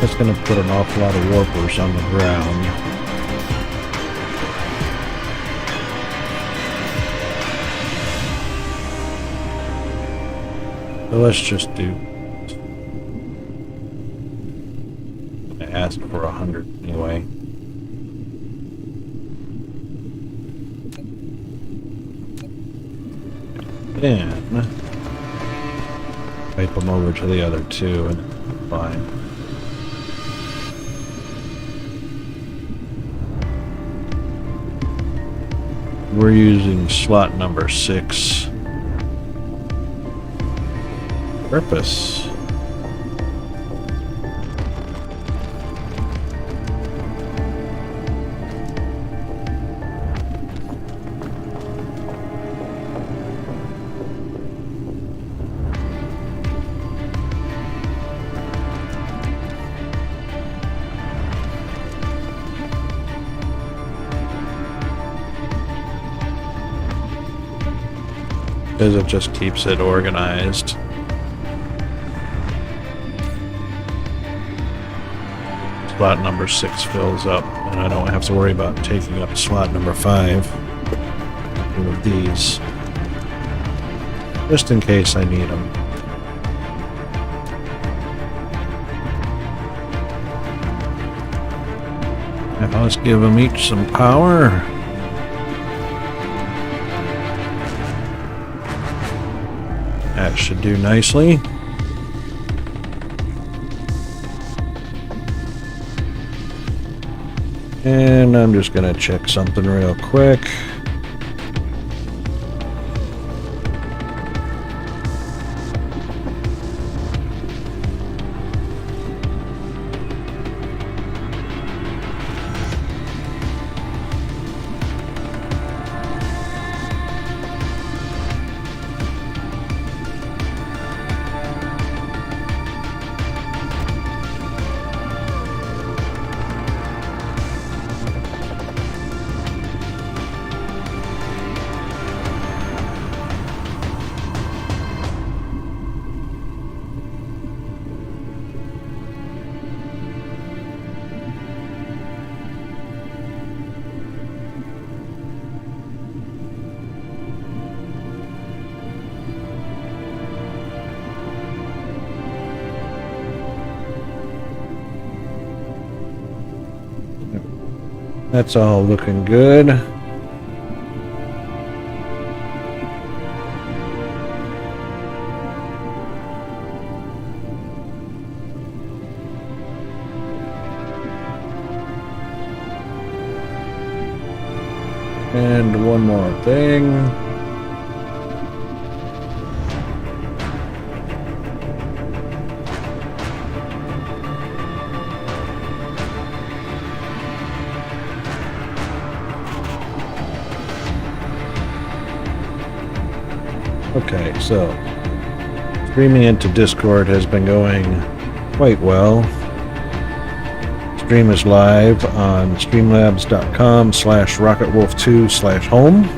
That's going to put an awful lot of warpers on the ground. So let's just do. I asked for 100 anyway. Then pipe them over to the other two and fine. We're using slot number 6. Purpose. Because it just keeps it organized. Slot number 6 fills up, and I don't have to worry about taking up slot number 5 with these. Just in case I need them. Now let's give them each some power. That should do nicely. And I'm just going to check something real quick. That's all looking good. And one more thing. Okay, so streaming into Discord has been going quite well. Stream is live on streamlabs.com/RocketWolf2/home.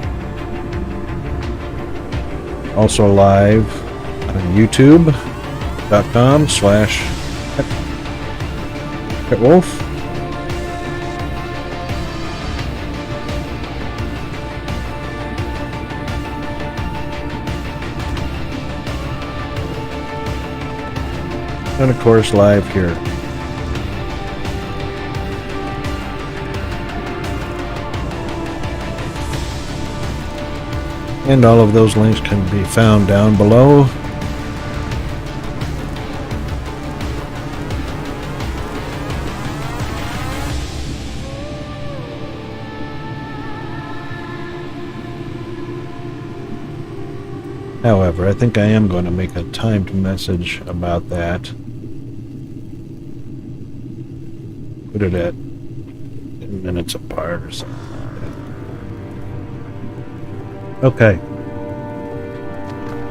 Also live on YouTube.com/RocketWolf. And of course, live here. And all of those links can be found down below. However, I think I am going to make a timed message about that. Put it at 10 minutes apart or something like that. Okay.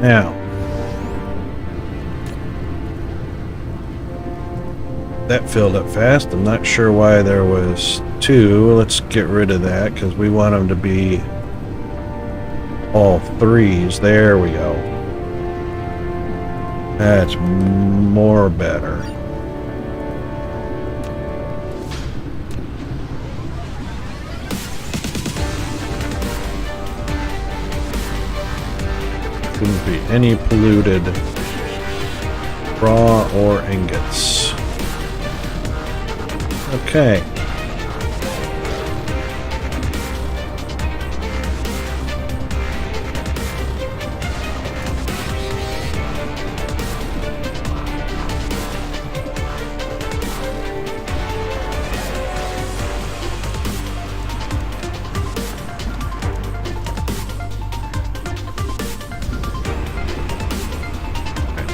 Now, that filled up fast. I'm not sure why there was two. Let's get rid of that because we want them to be all threes. There we go. That's more better. Shouldn't be any polluted raw or ingots. Okay.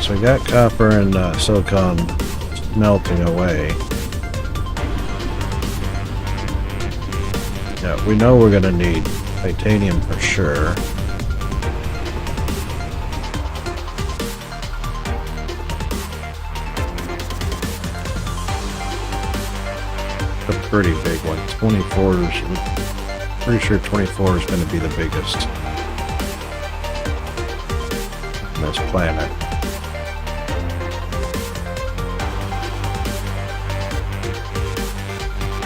So I got copper and silicon melting away. Yeah, we know we're gonna need titanium for sure. A pretty big one. 24's, pretty sure 24 is gonna be the biggest on this planet.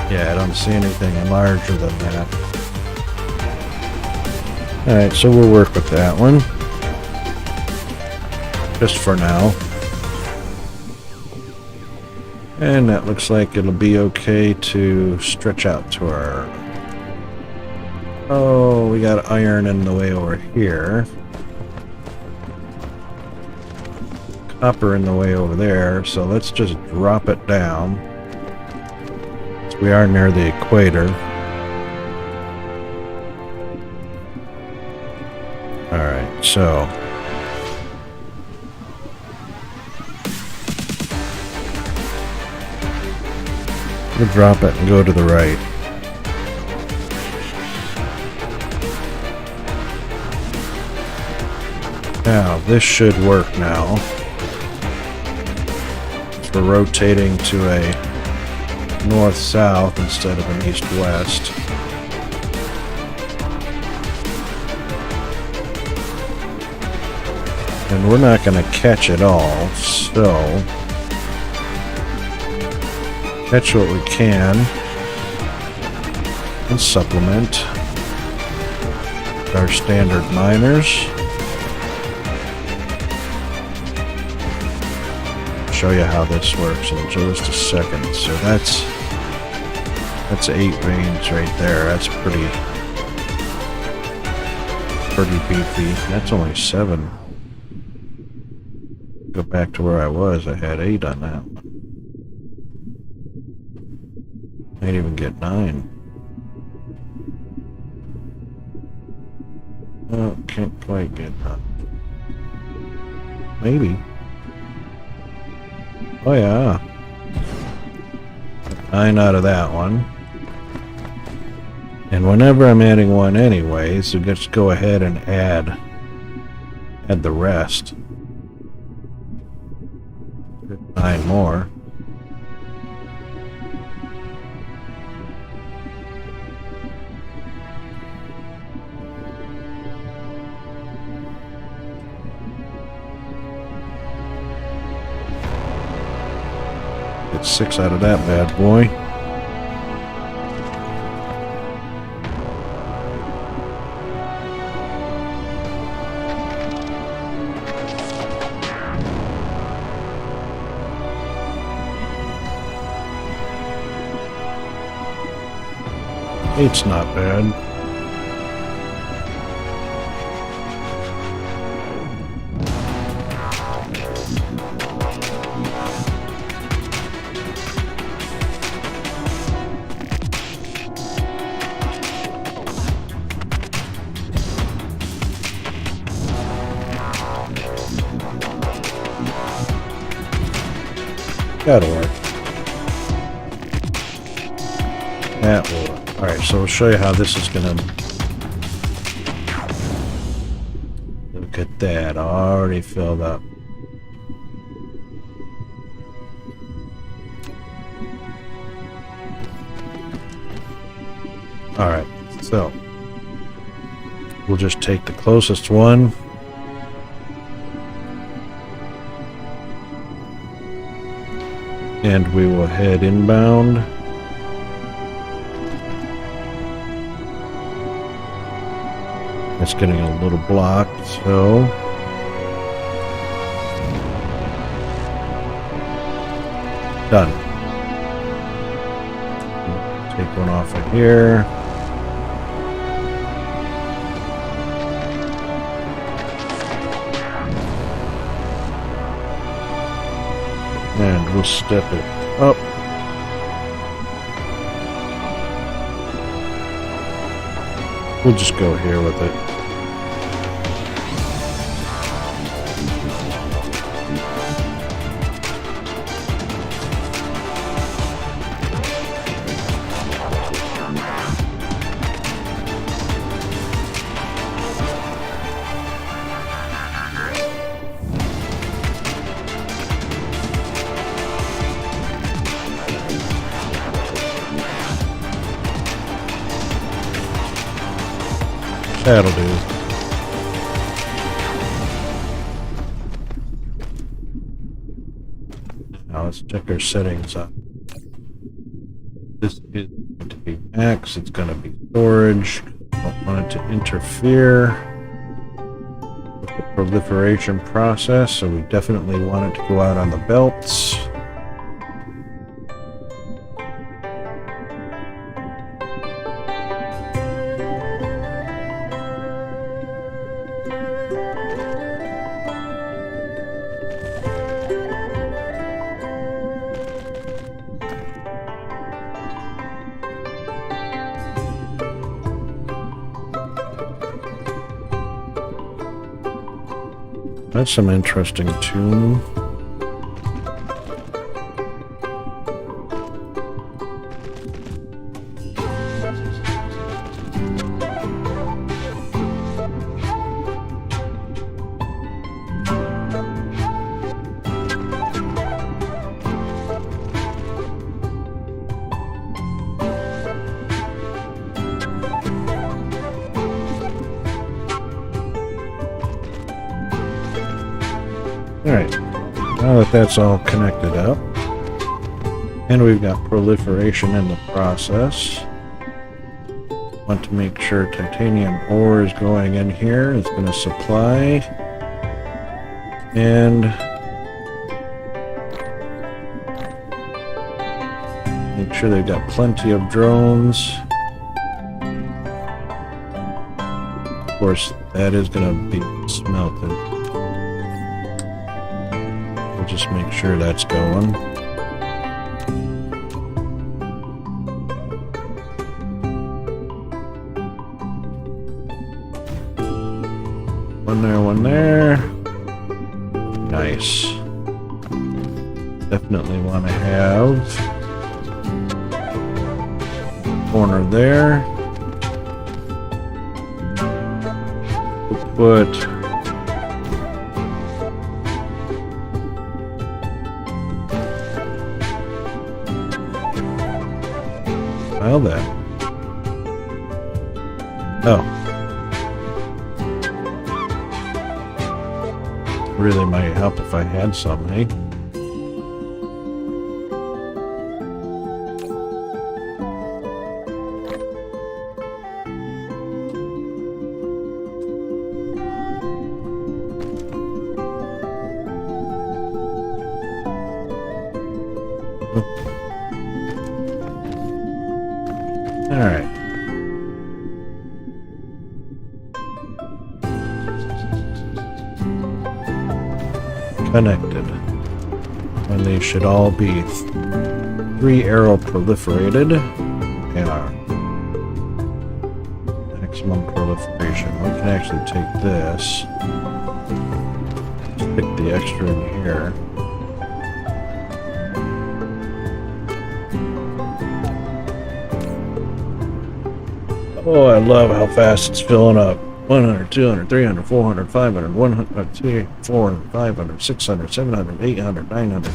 Yeah, I don't see anything larger than that. Alright, so we'll work with that one. Just for now. And that looks like it'll be okay to stretch out to our... Oh, we got iron in the way over here. Copper in the way over there, so let's just drop it down. We are near the equator. Alright, so we'll drop it and go to the right. Now, this should work now. So we're rotating to a north-south instead of an east-west. And we're not going to catch it all, so catch what we can and supplement our standard miners. Show you how this works in just a second. So that's 8 veins right there. That's pretty beefy. That's only 7. Go back to where I was. I had 8 on that one. Might even get 9. can't quite get up. Maybe. Oh yeah. 9 out of that one. And whenever I'm adding one anyway, so just go ahead and add the rest. 9 more. Get 6 out of that bad boy. It's not bad. That'll work. That will work. Alright, so we'll show you how this is gonna... Look at that, already filled up. Alright, so... We'll just take the closest one. And we will head inbound. It's getting a little blocked, so... Done. Take one off of here. And we'll step it up. We'll just go here with it. That'll do. Now let's check our settings up. This is going to be max, it's going to be storage. Don't want it to interfere with the proliferation process, so we definitely want it to go out on the belts. That's some interesting tuning. Alright, now that that's all connected up, and we've got proliferation in the process, want to make sure titanium ore is going in here. It's going to supply, and make sure they've got plenty of drones. Of course, that is going to be smelted. Just make sure that's going. One there, one there. Nice. Definitely want to have corner there. We'll put well then. Oh. Really might help if I had some, eh? All right. Connected. And they should all be 3 arrow proliferated. Yeah. Maximum proliferation. We can actually take this. Stick the extra in here. Oh, I love how fast it's filling up. 100, 200, 300, 400, 500, 100, 200, 400, 500, 600, 700, 800, 900.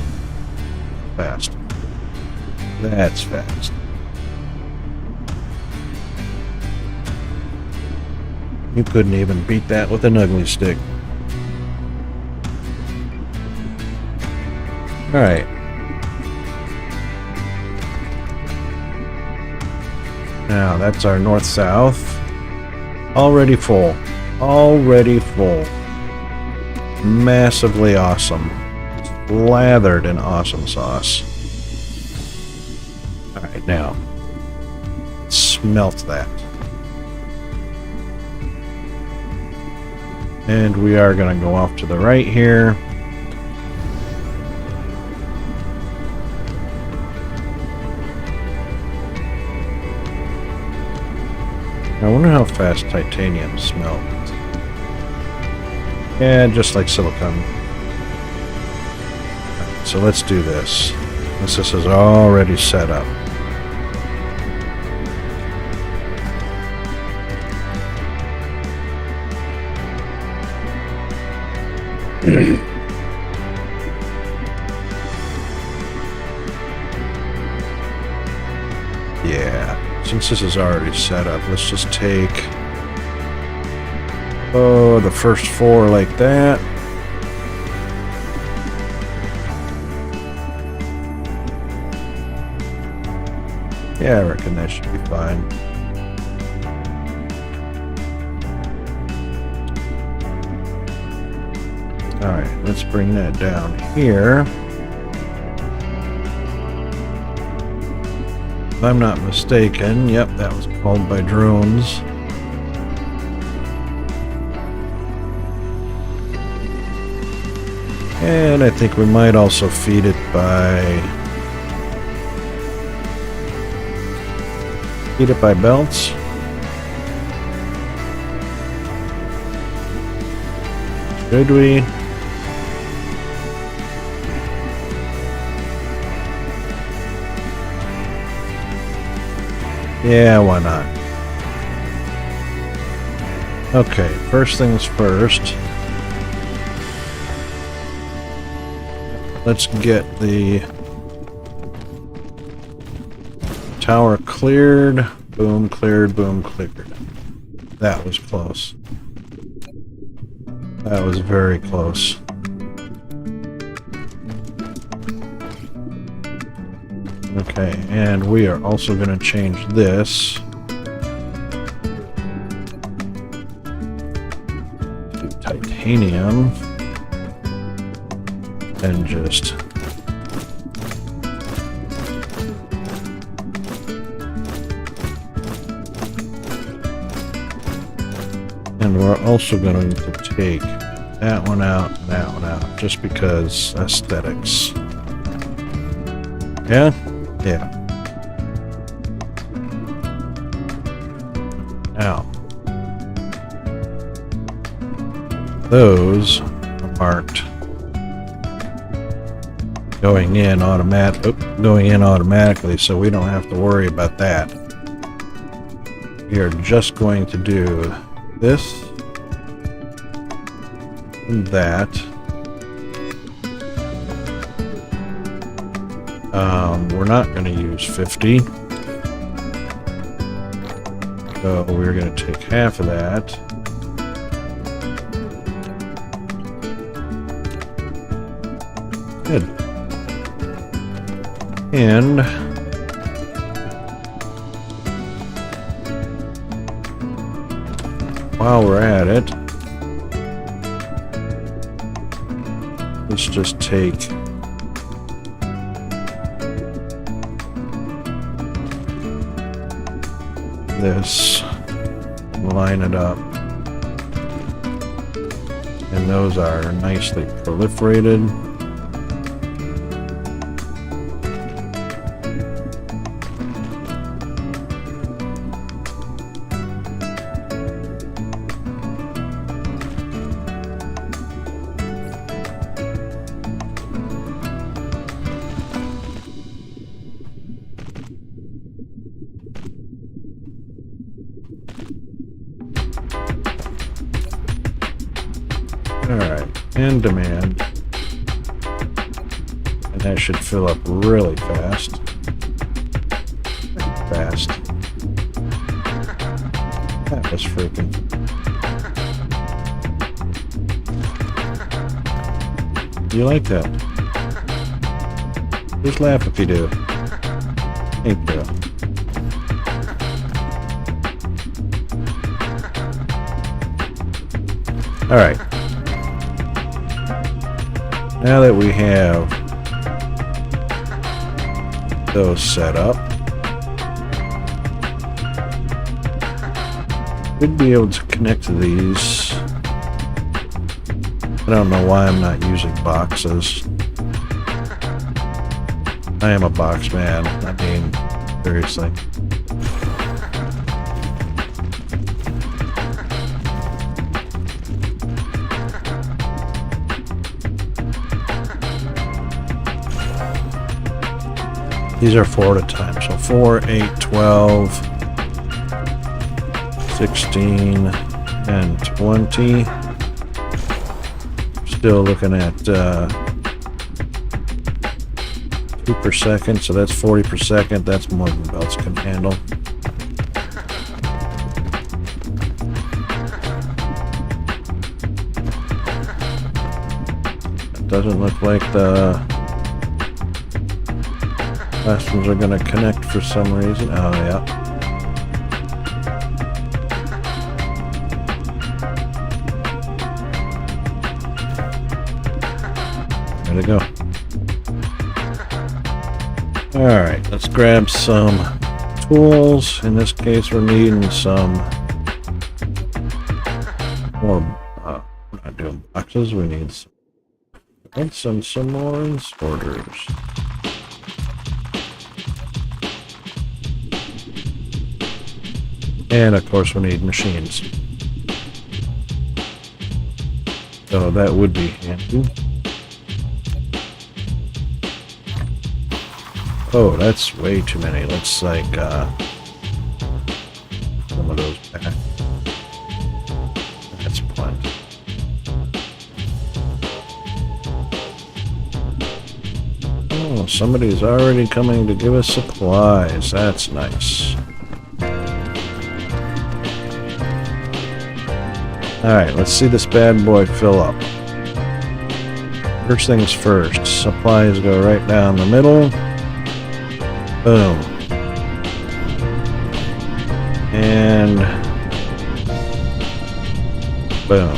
Fast. That's fast. You couldn't even beat that with an ugly stick. Alright. Now, that's our north-south. Already full. Already full. Massively awesome. Slathered in awesome sauce. Alright, now. Smelt that. And we are going to go off to the right here. I wonder how fast titanium smelts. Yeah, just like silicone. Right, so let's do this. This is already set up. Yeah. Since this is already set up, let's just take, the first 4 like that. Yeah, I reckon that should be fine. Alright, let's bring that down here. If I'm not mistaken, yep, that was called by drones. And I think we might also feed it by belts. Should we? Yeah, why not? Okay, first things first. Let's get the tower cleared. Boom, cleared, boom, cleared. That was close. That was very close. Okay, and we are also going to change this to titanium and just and we're also going to take that one out and that one out just because aesthetics. Yeah? Yeah. Now. those are marked going in automatically, so we don't have to worry about that. We are just going to do this and that. We're not going to use 50. So we're going to take half of that. Good. And while we're at it, let's just take this and line it up. And those are nicely proliferated. Alright, and demand. And that should fill up really fast. Fast. That was freaking. You like that? Just laugh if you do. Thank you. Alright. Now that we have those set up, we'd be able to connect to these. I don't know why I'm not using boxes. I am a box man. I mean, seriously. These are 4 at a time. So 4, 8, 12, 16, and 20. Still looking at 2 per second, so that's 40 per second. That's more than belts can handle. It doesn't look like the last ones are going to connect for some reason. Oh, yeah. There they go. Alright, let's grab some tools. In this case, we're needing some more. We're not doing boxes, we need some more sorters. And of course we need machines. So that would be handy. Oh, that's way too many. Let's like some of those back. That's plenty. Oh, somebody's already coming to give us supplies. That's nice. Alright, let's see this bad boy fill up. First things first, supplies go right down the middle. Boom. And boom.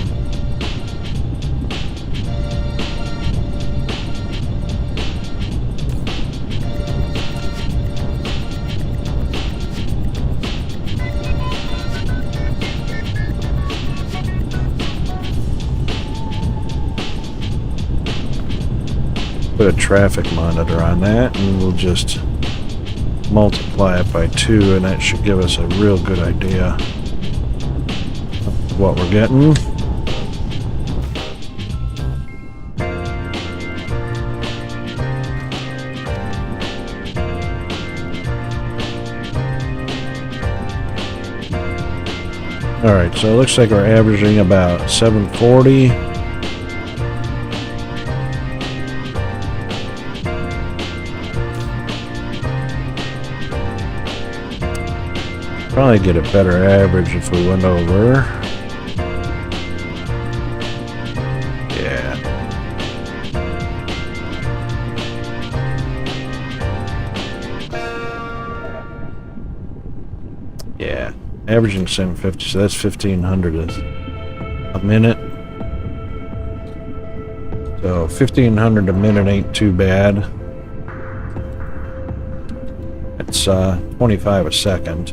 Put a traffic monitor on that and we'll just multiply it by 2 and that should give us a real good idea of what we're getting. Alright, so it looks like we're averaging about 740. Probably get a better average if we went over. Yeah. Yeah. Averaging 750, so that's 1500 a minute. So 1500 a minute ain't too bad. It's 25 a second.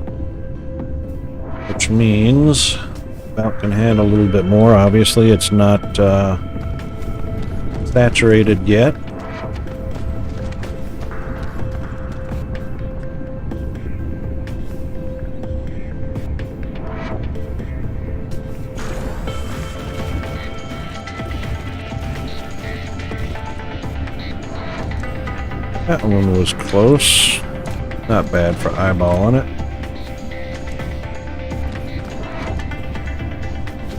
Which means about can handle a little bit more. Obviously, it's not saturated yet. That one was close. Not bad for eyeballing it.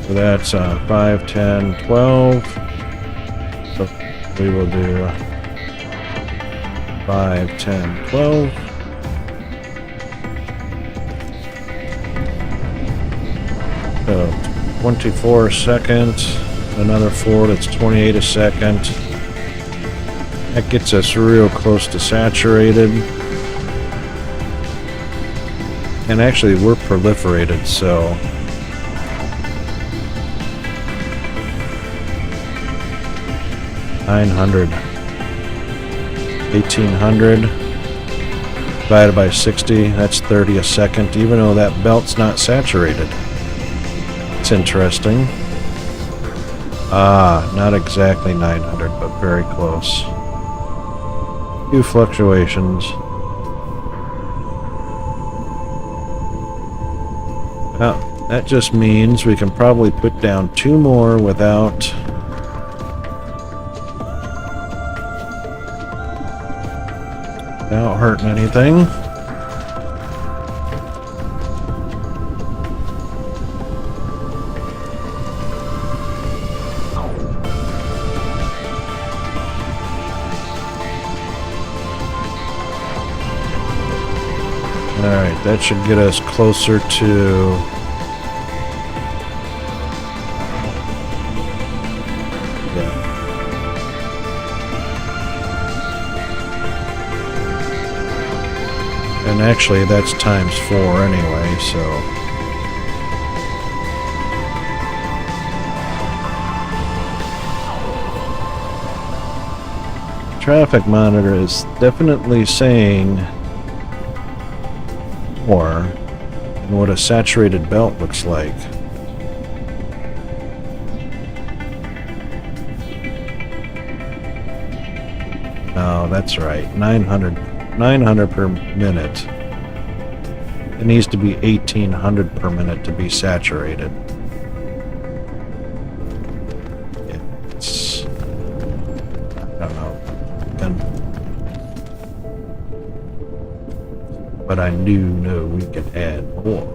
So that's 5, 10, 12. So we will do 5, 10, 12. So 24 a second. Another 4, that's 28 a second. That gets us real close to saturated. And actually, we're proliferated, so... $900, 1800 divided by 60, that's 30 a second, even though that belt's not saturated. It's interesting. Not exactly 900, but very close. Few fluctuations. Well, that just means we can probably put down 2 more without hurting anything. Alright, that should get us closer to... And actually, that's times 4 anyway, so... Traffic monitor is definitely saying more than what a saturated belt looks like. Oh, that's right. 900 per minute. It needs to be 1800 per minute to be saturated. Yeah, it's... I don't know. But I do know we can add more.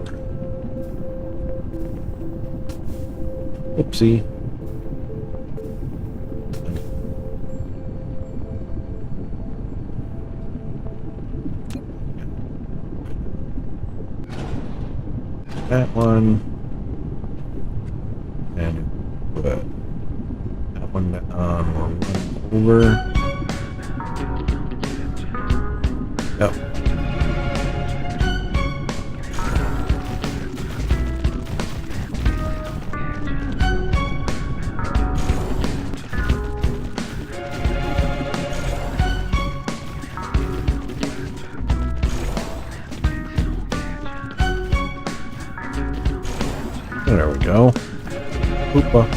Oopsie. That one, and put that one on over. Yep. There we go. Hoopa.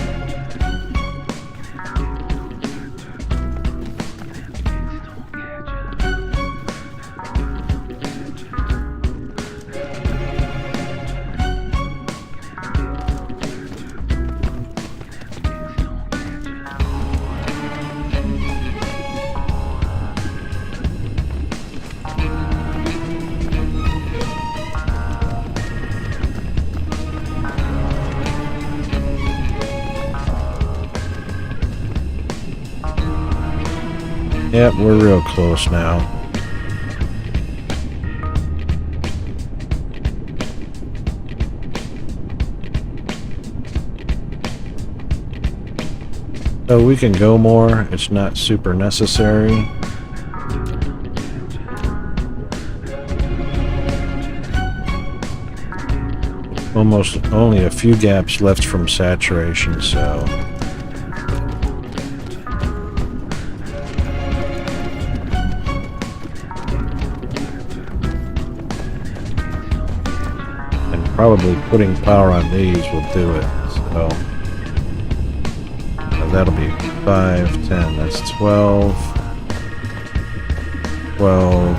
Yep, we're real close now. So we can go more. It's not super necessary. Almost only a few gaps left from saturation, so and probably putting power on these will do it. So that'll be 5, 10, that's 12, 12.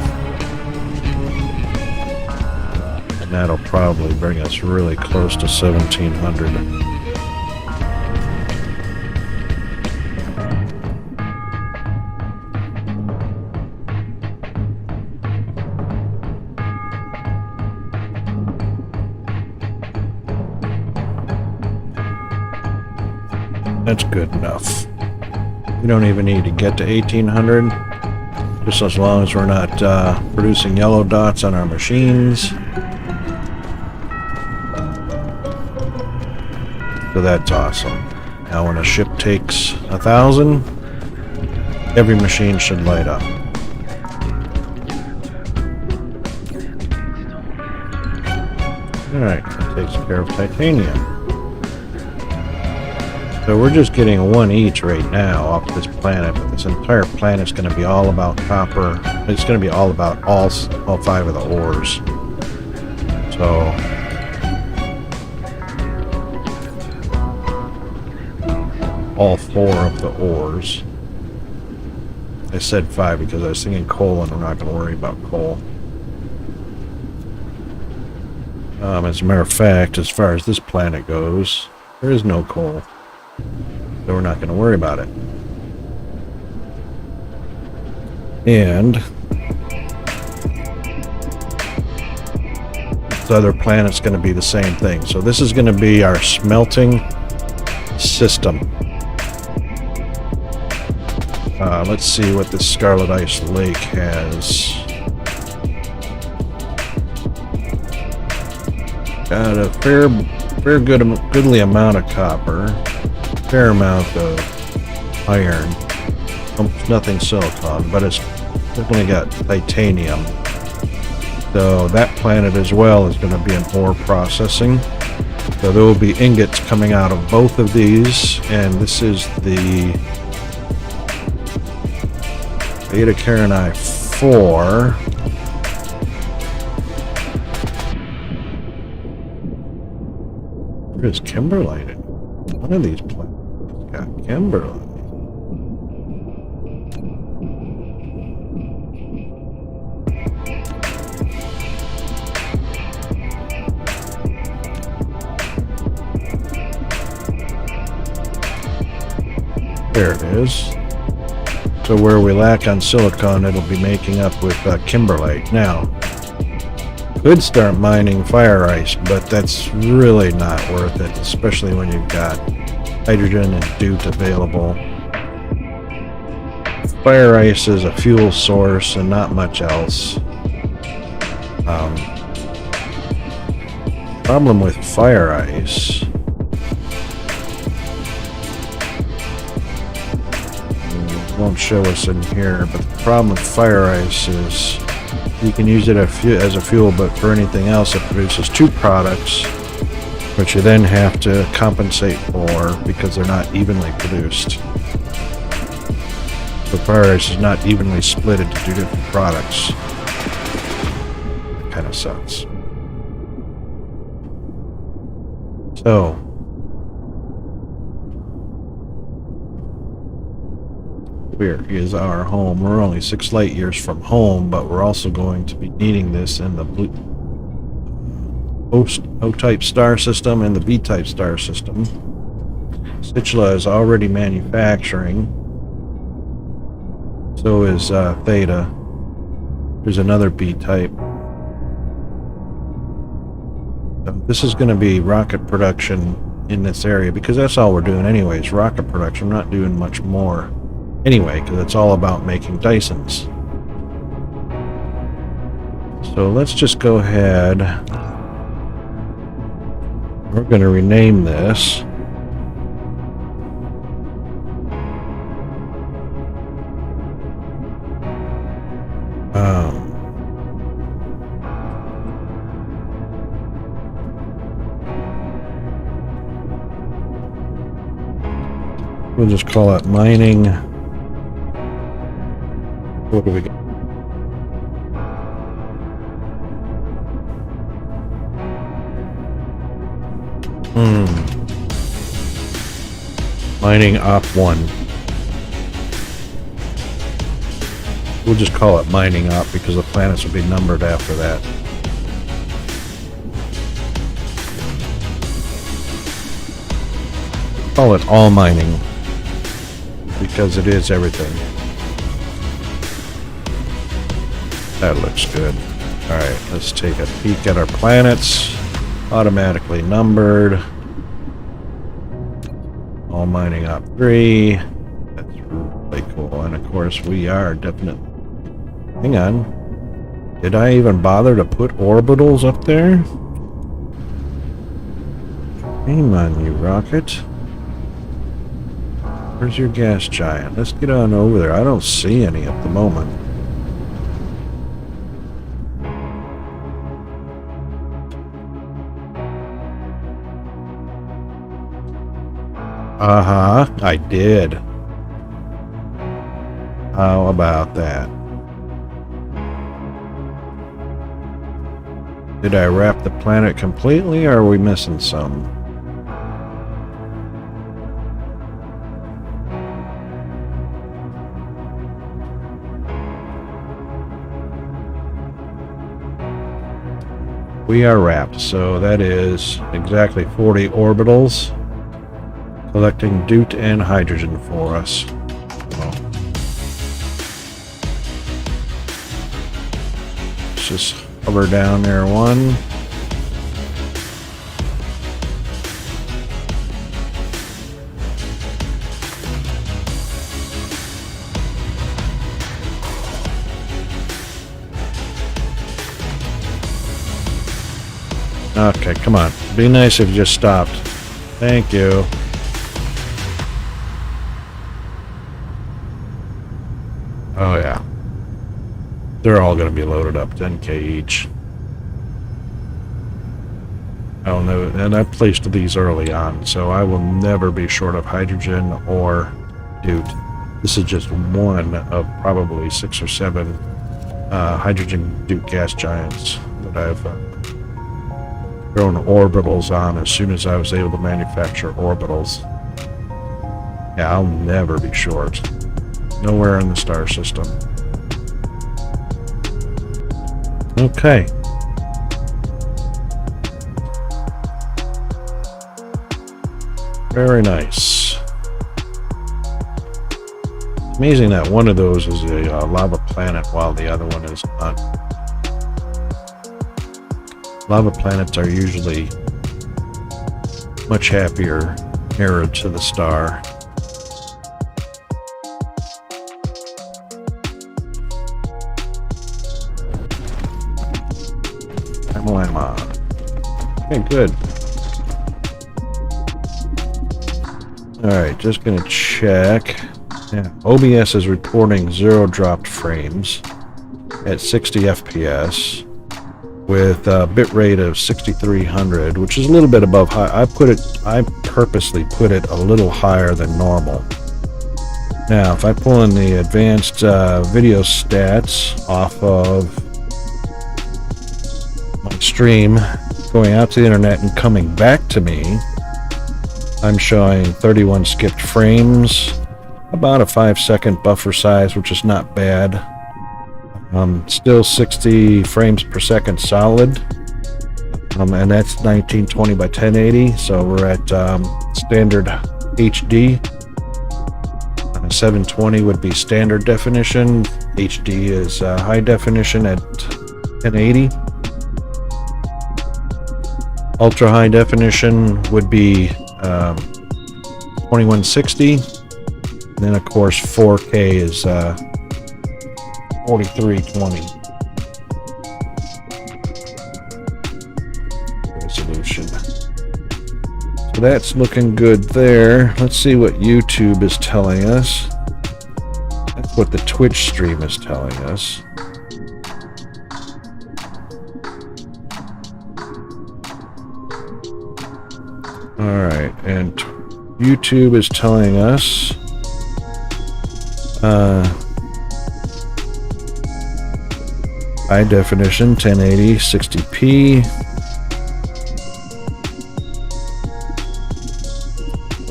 That'll probably bring us really close to 1700. That's good enough. We don't even need to get to 1800, just as long as we're not producing yellow dots on our machines. So that's awesome. Now when a ship takes 1,000, every machine should light up. Alright, that takes care of titanium. So we're just getting one each right now off this planet, but this entire planet's going to be all about copper. It's going to be all about all 5 of the ores. So all 4 of the ores. I said 5 because I was thinking coal, and we're not going to worry about coal. As a matter of fact, as far as this planet goes, there is no coal. So we're not going to worry about it. And this other planet's going to be the same thing. So this is going to be our smelting system. Let's see what this Scarlet Ice Lake has. Got a goodly amount of copper, fair amount of iron, almost nothing silicon, but it's definitely got titanium. So that planet as well is going to be in ore processing. So there will be ingots coming out of both of these, and this is the Beta Carinae 4. Where is kimberlite in? One of these planets got kimberlite. There it is. So where we lack on silicon, it'll be making up with kimberlite. Now, could start mining fire ice, but that's really not worth it, especially when you've got hydrogen and DOOT available. Fire ice is a fuel source and not much else. Problem with fire ice, won't show us in here, but the problem with fire ice is you can use it as a fuel, but for anything else it produces 2 products, which you then have to compensate for because they're not evenly produced. So fire ice is not evenly split into 2 different products. That kind of sucks. So where is our home? We're only 6 light years from home, but we're also going to be needing this in the blue O-type star system and the B-type star system. Situla is already manufacturing. So is Theta. There's another B-type. This is going to be rocket production in this area because that's all we're doing anyways. Rocket production. We're not doing much more. Anyway, because it's all about making Dysons. So let's just go ahead. We're going to rename this. We'll just call it mining. What do we get? Mining Op 1. We'll just call it Mining Op because the planets will be numbered after that. Call it all mining because it is everything. That looks good. Alright, let's take a peek at our planets. Automatically numbered. All mining Op 3. That's really cool. And of course we are definitely... Hang on. Did I even bother to put orbitals up there? Shame on you, Rocket. Where's your gas giant? Let's get on over there. I don't see any at the moment. I did. How about that? Did I wrap the planet completely, or are we missing some? We are wrapped, so that is exactly 40 orbitals. Collecting deuterium and hydrogen for us. Let's just hover down there one. Okay, come on. Be nice if you just stopped. Thank you. Oh yeah. They're all going to be loaded up, 10k each. I don't know, and I placed these early on, so I will never be short of hydrogen or deuterium. This is just one of probably 6 or 7 hydrogen deuterium gas giants that I've thrown orbitals on as soon as I was able to manufacture orbitals. Yeah, I'll never be short. Nowhere in the star system. Okay. Very nice. Amazing that one of those is a lava planet while the other one is not. Lava planets are usually much happier nearer to the star. Okay, good. Alright, just gonna check. Yeah, OBS is reporting 0 dropped frames at 60 FPS with a bit rate of 6300, which is a little bit above high. I purposely put it a little higher than normal. Now, if I pull in the advanced video stats off of my stream, going out to the internet and coming back to me, I'm showing 31 skipped frames, about a 5-second buffer size, which is not bad. Still 60 frames per second solid, and that's 1920 by 1080, so we're at standard HD. 720 would be standard definition. HD is high definition at 1080. Ultra high definition would be 2160, And then of course 4K is 4320 resolution. So that's looking good there. Let's see what YouTube is telling us. That's what the Twitch stream is telling us. Alright, and YouTube is telling us high definition 1080 60p,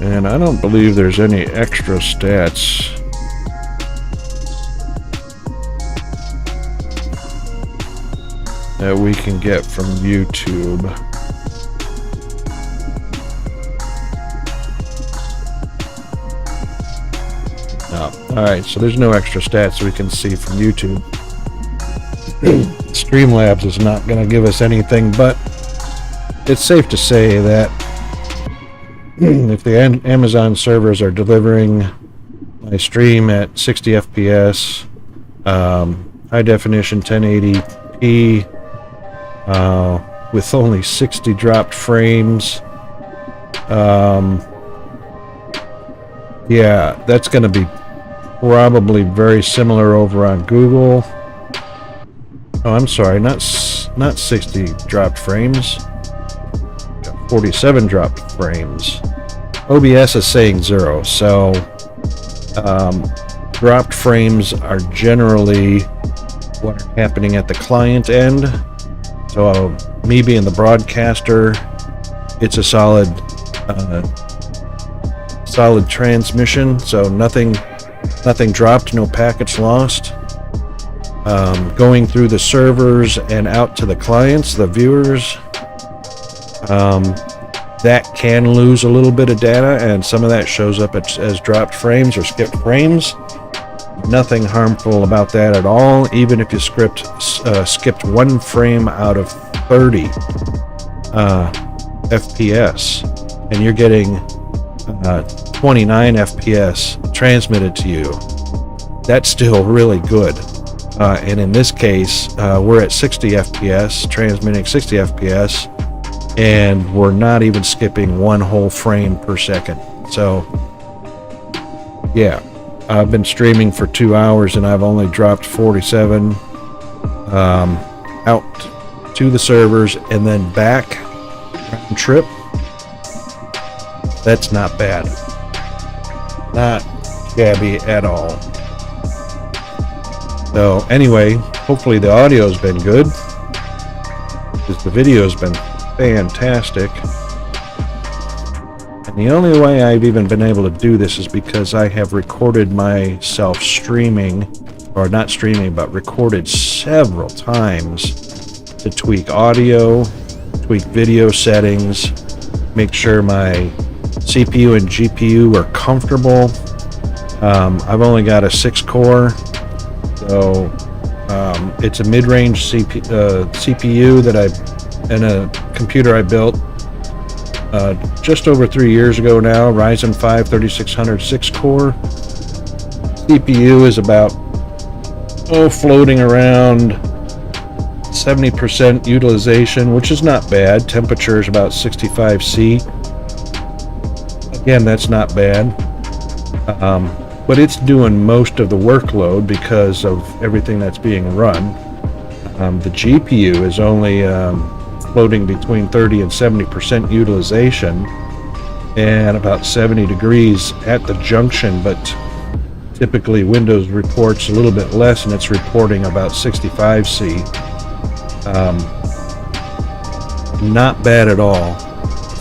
and I don't believe there's any extra stats. That we can get from YouTube. Alright, so there's no extra stats we can see from YouTube. Streamlabs is not going to give us anything, but it's safe to say that if the Amazon servers are delivering my stream at 60 FPS, high definition 1080p, with only 60 dropped frames, yeah, that's going to be probably very similar over on Google. Oh, I'm sorry, not 60 dropped frames. 47 dropped frames. OBS is saying 0, so dropped frames are generally what are happening at the client end. So me being the broadcaster, it's a solid transmission, so nothing dropped, no packets lost. Going through the servers and out to the clients, the viewers, that can lose a little bit of data, and some of that shows up as dropped frames or skipped frames. Nothing harmful about that at all, even if you skipped one frame out of 30 FPS, and you're getting 29 FPS transmitted to you. That's still really good. And in this case, we're at 60 FPS, transmitting 60 FPS, and we're not even skipping one whole frame per second. So, yeah, I've been streaming for 2 hours and I've only dropped 47 out to the servers and then back round trip. That's not bad. Not shabby at all. So anyway, hopefully the audio's been good, because the video's been fantastic. And the only way I've even been able to do this is because I have recorded myself streaming, or not streaming, but recorded several times to tweak audio, tweak video settings, make sure my CPU and GPU are comfortable. I've only got a 6-core, so it's a mid-range CPU that and a computer I built just over 3 years ago now, Ryzen 5 3600 6-core. CPU is about floating around 70% utilization, which is not bad. Temperature is about 65 C. Again, that's not bad. But it's doing most of the workload because of everything that's being run. The GPU is only floating between 30 and 70% utilization and about 70 degrees at the junction, but typically Windows reports a little bit less and it's reporting about 65 C. Not bad at all.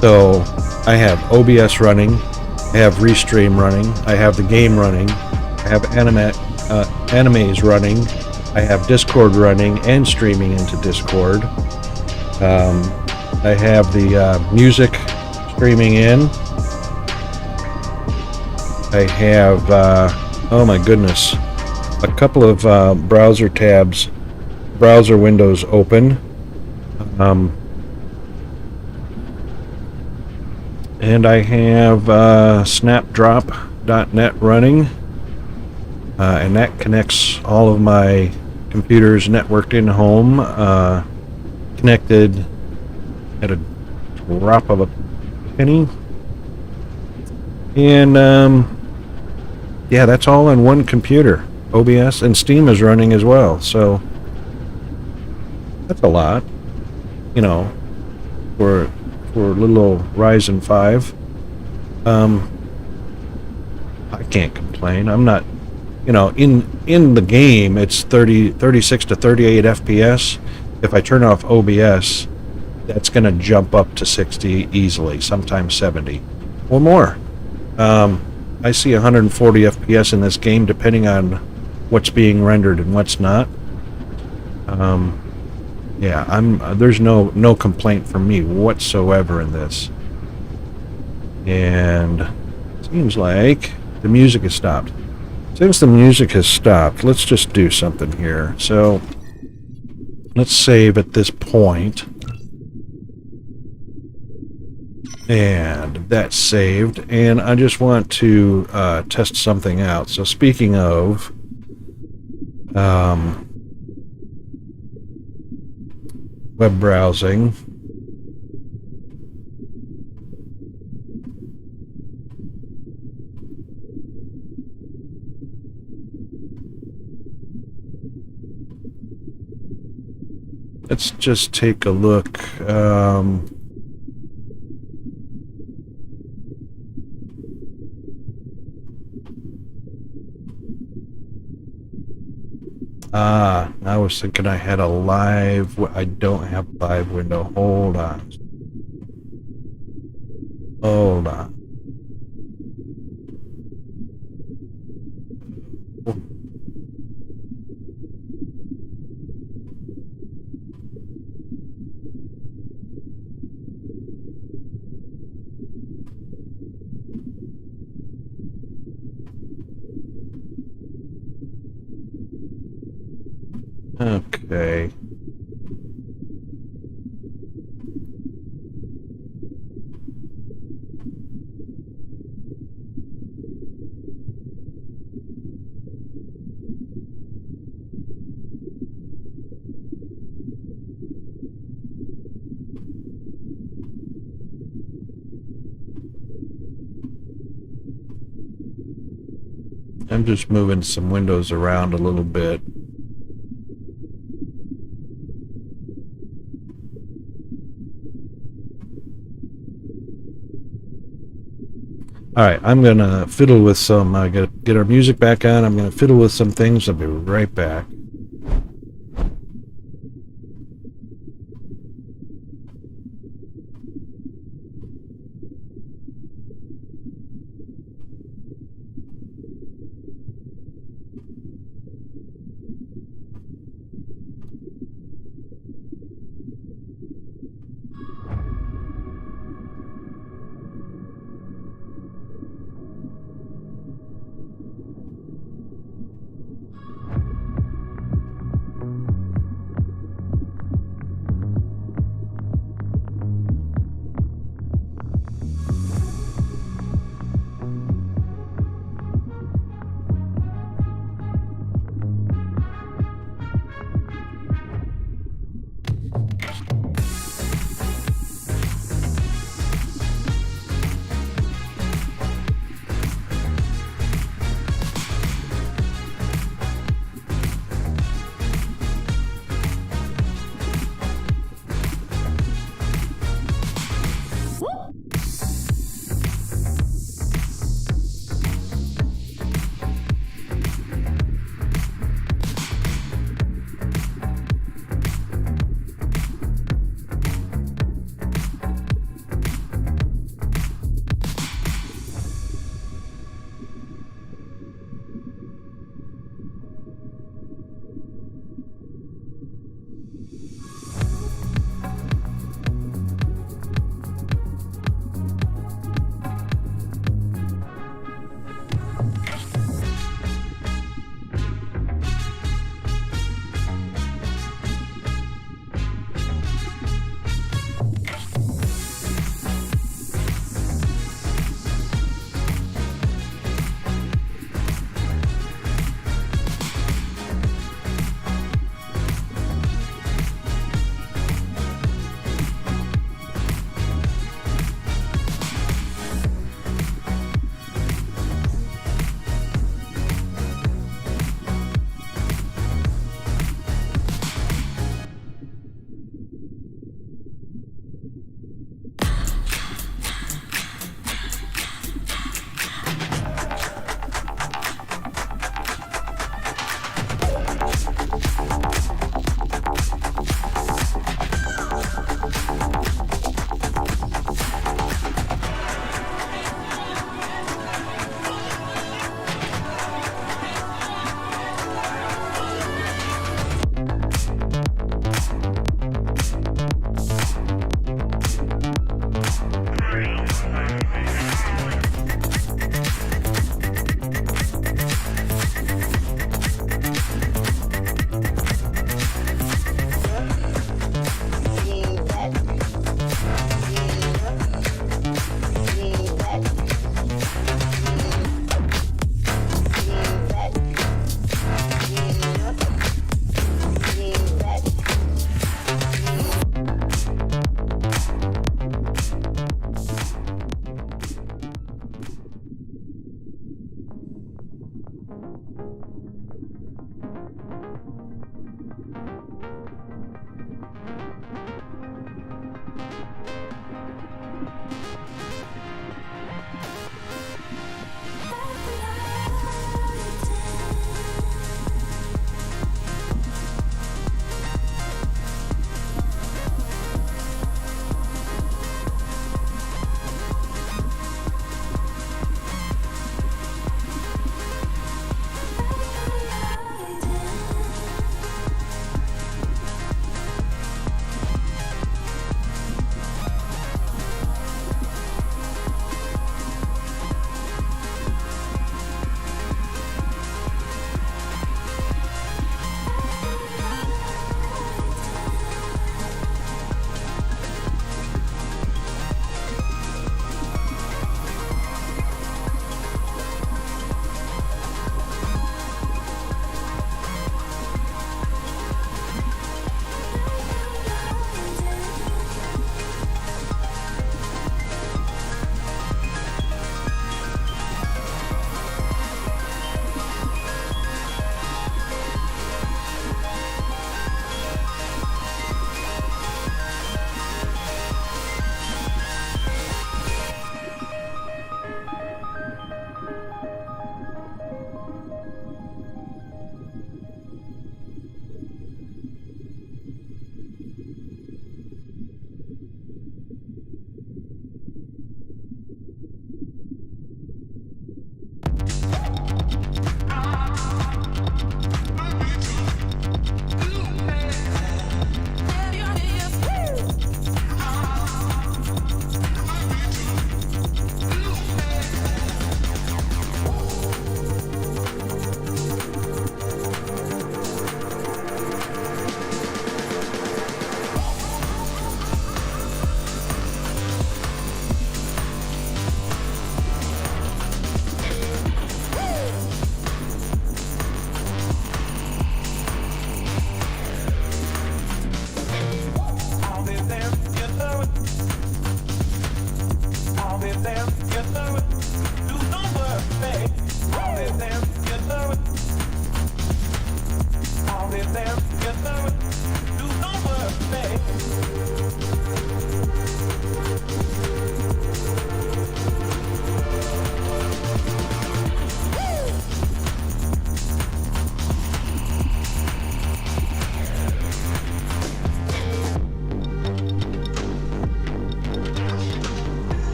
So I have OBS running, I have Restream running, I have the game running, I have animes running, I have Discord running and streaming into Discord. I have the music streaming in. I have, oh my goodness, a couple of browser windows open. And I have Snapdrop .NET running, and that connects all of my computers networked in home, connected at a drop of a penny. And yeah, that's all on one computer. OBS and Steam is running as well, so that's a lot, you know, for little old Ryzen 5. I can't complain. I'm not, you know, in the game it's 36 to 38 FPS. If I turn off OBS, that's going to jump up to 60 easily, sometimes 70 or more. I see 140 FPS in this game depending on what's being rendered and what's not. Yeah, there's no complaint from me whatsoever in this. And it seems like the music has stopped. Since the music has stopped, let's just do something here. So let's save at this point. And that's saved. And I just want to test something out. So speaking of web browsing, let's just take a look. I was thinking I had a live. I don't have live window. Hold on. Hold on. Okay. I'm just moving some windows around a little bit. Alright, I'm gonna fiddle with some, get our music back on. I'm gonna fiddle with some things. I'll be right back.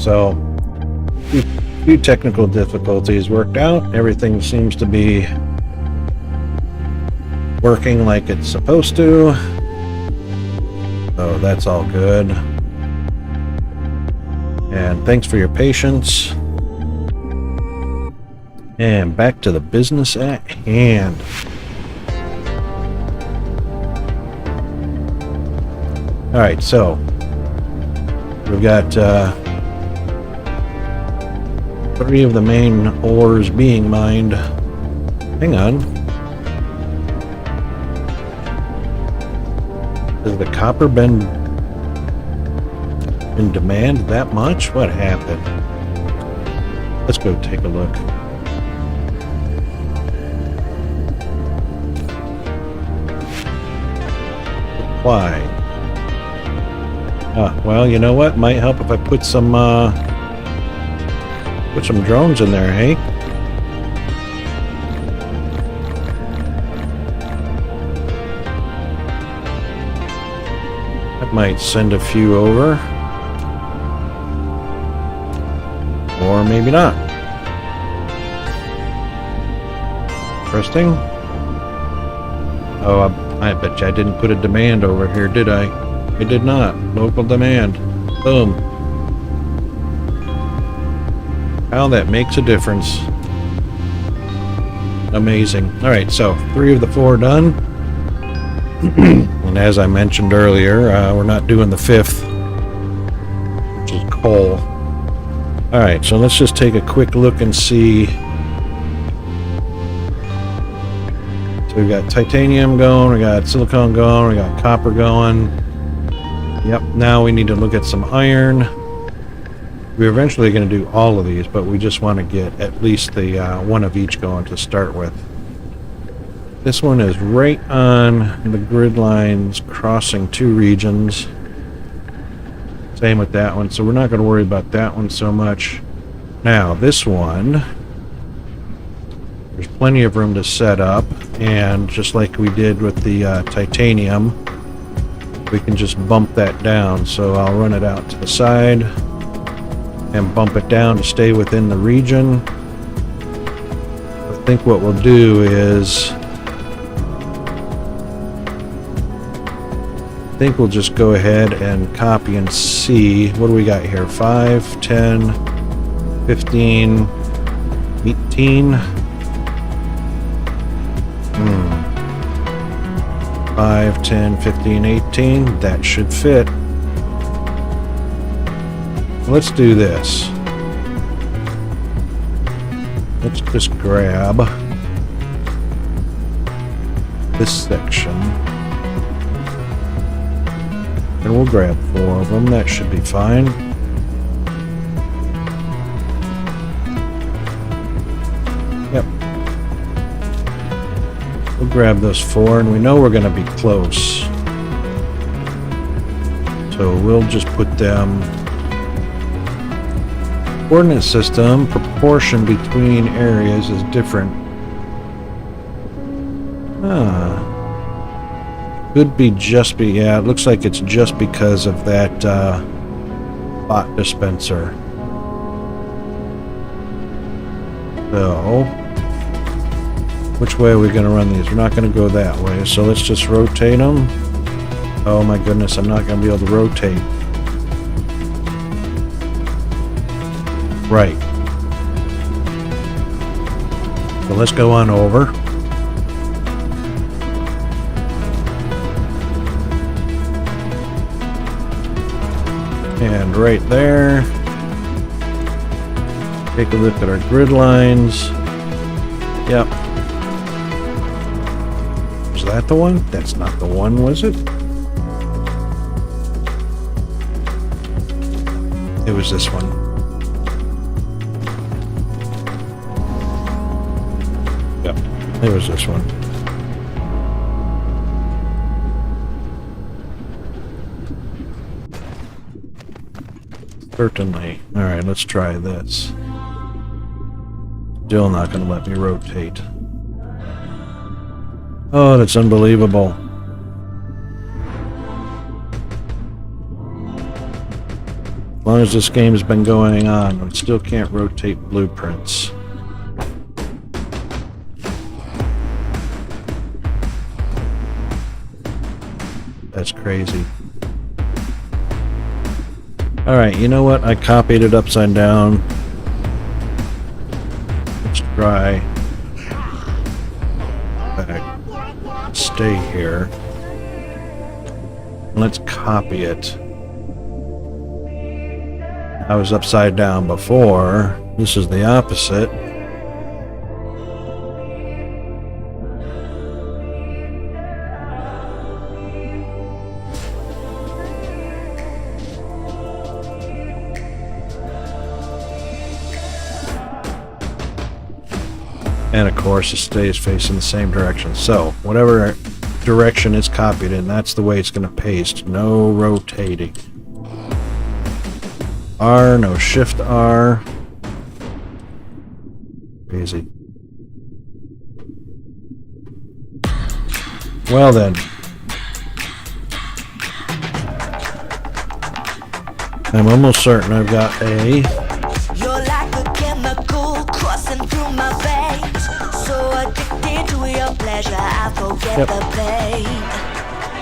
so few technical difficulties worked out. Everything seems to be working like it's supposed to. So that's all good. And thanks for your patience. And back to the business at hand. Alright, so we've got 3 of the main ores being mined. Hang on. Has the copper been in demand that much? What happened? Let's go take a look. Why? Well, you know what? Might help if I put some drones in there, hey? That might send a few over. Or maybe not. Interesting. Oh, I bet you I didn't put a demand over here, did I? I did not. Local demand. Boom. How that makes a difference. Amazing. Alright, so 3 of the 4 done. And as I mentioned earlier, we're not doing the 5th, which is coal. Alright, so let's just take a quick look and see. So we've got titanium going, we got silicon going, we got copper going. Yep, now we need to look at some iron. We're eventually going to do all of these, but we just want to get at least the one of each going to start with. This one is right on the grid lines, crossing 2 regions. Same with that one, so we're not going to worry about that one so much. Now, this one, there's plenty of room to set up, and just like we did with the titanium, we can just bump that down. So I'll run it out to the side and bump it down to stay within the region. I think what we'll do is, I think we'll just go ahead and copy and see. What do we got here? 5, 10, 15, 18. 5, 10, 15, 18. That should fit. Let's do this. Let's just grab this section. And we'll grab 4 of them. That should be fine. Yep. We'll grab those 4, and we know we're going to be close. So we'll just put them. Coordinate system, proportion between areas is different. Could be yeah, it looks like it's just because of that bot dispenser. So, which way are we going to run these? We're not going to go that way, so let's just rotate them. Oh my goodness, I'm not going to be able to rotate. Right. So let's go on over. And right there. Take a look at our grid lines. Yep. Was that the one? That's not the one, was it? It was this one. It was this one. Certainly. Alright, let's try this. Still not going to let me rotate. Oh, that's unbelievable. As long as this game's been going on, we still can't rotate blueprints. That's crazy. Alright, you know what? I copied it upside down. Let's try. Stay here. Let's copy it. I was upside down before. This is the opposite. And of course it stays facing the same direction. So whatever direction it's copied in, that's the way it's going to paste. No rotating. R, no shift R. Crazy. Well then. I'm almost certain I've got A. You're like a chemical coursing through my veins. So addicted to your pleasure, I forget the pain.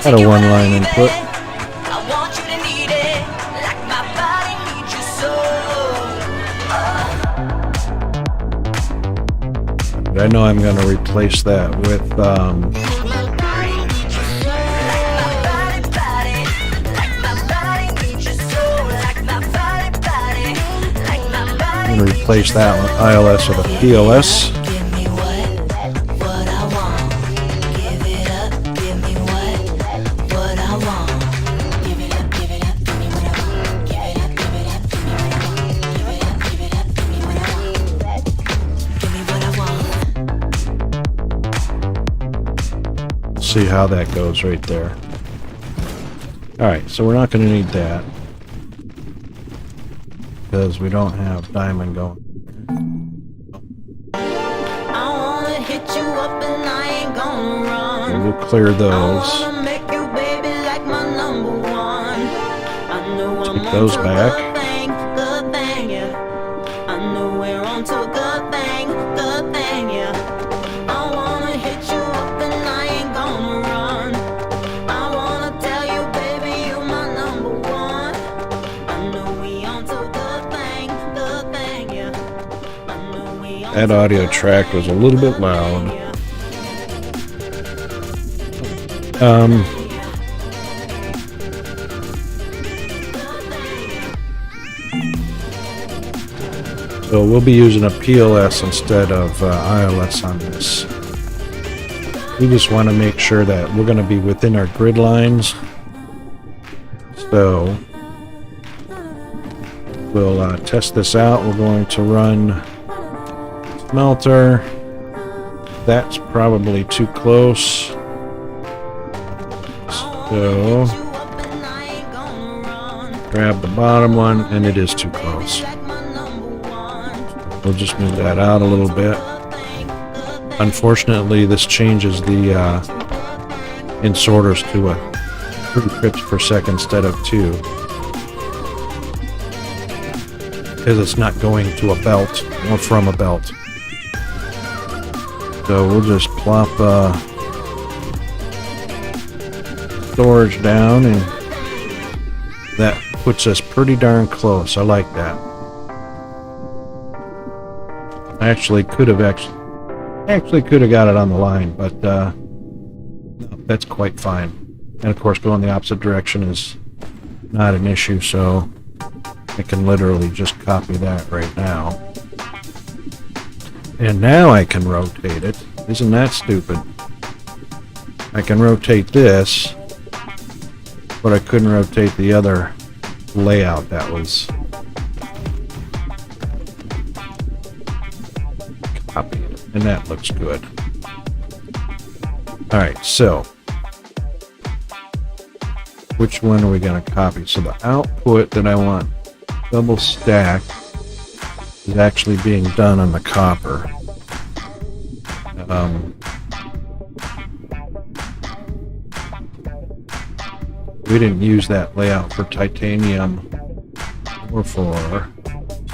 Had a one-line input. I want you to need it, like my body needs you so. But I know I'm going to replace that with I'm going to replace that one, ILS with a PLS. See how that goes right there. Alright, so we're not going to need that. Because we don't have diamond going. And we'll clear those. Take those back. That audio track was a little bit loud. So we'll be using a PLS instead of ILS on this. We just want to make sure that we're going to be within our grid lines. So we'll test this out. We're going to run smelter. That's probably too close. So grab the bottom one, and it is too close. We'll just move that out a little bit. Unfortunately, this changes the insorters to a 3 trips per second instead of 2. Because it's not going to a belt or from a belt. So we'll just plop storage down, and that puts us pretty darn close. I like that. I actually could have got it on the line, but no, that's quite fine. And of course, going the opposite direction is not an issue, so I can literally just copy that right now. And now I can rotate it. Isn't that stupid? I can rotate this, but I couldn't rotate the other layout that was copied. And that looks good. Alright, so which one are we going to copy? So the output that I want double stack is actually being done on the copper. We didn't use that layout for titanium or for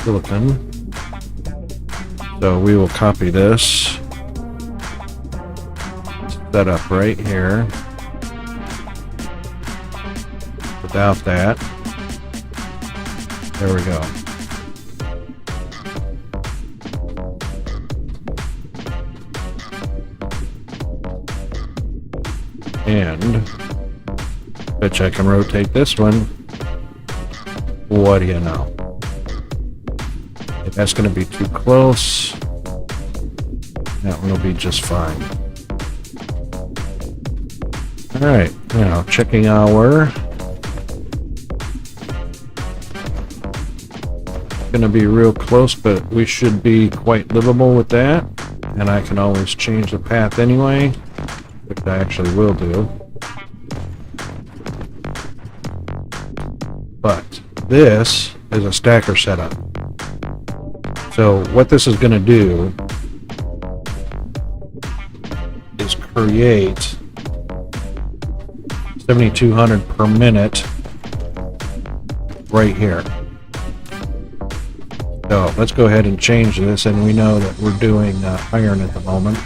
silicon. So we will copy this, set up right here. Without that, there we go. And bet you I can rotate this one. What do you know? If that's going to be too close, that one will be just fine. Alright, now checking our... Going to be real close, but we should be quite livable with that. And I can always change the path anyway, which I actually will do. But this is a stacker setup. So what this is going to do is create 7,200 per minute right here. So let's go ahead and change this, and we know that we're doing iron at the moment.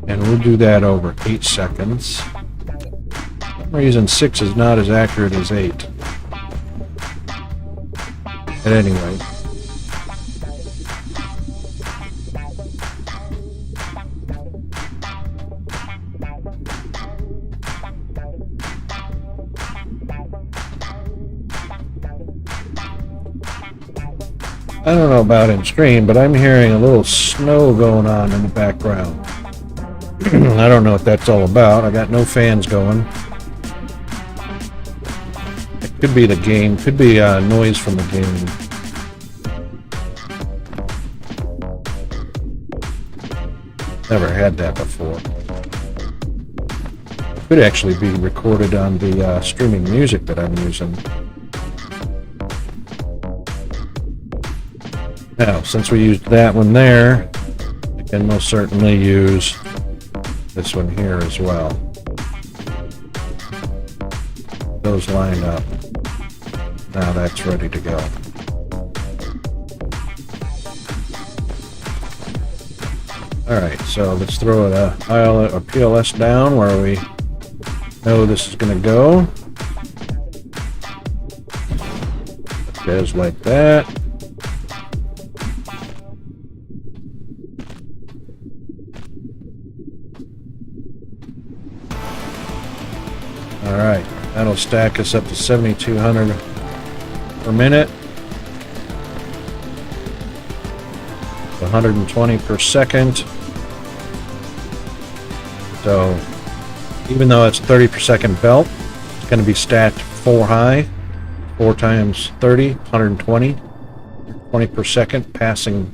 And we'll do that over 8 seconds. For some reason 6 is not as accurate as 8. At any rate. I don't know about in stream, but I'm hearing a little snow going on in the background. I don't know what that's all about. I got no fans going. It could be the game. Could be noise from the game. Never had that before. Could actually be recorded on the streaming music that I'm using. Now, since we used that one there, we can most certainly use this one here as well. Those line up. Now that's ready to go. Alright, so let's throw a PLS down where we know this is going to go. It goes like that. Alright, that'll stack us up to 7,200 per minute. 120 per second. So, even though it's a 30 per second belt, it's going to be stacked 4 high. 4 times 30, 120. 20 per second, passing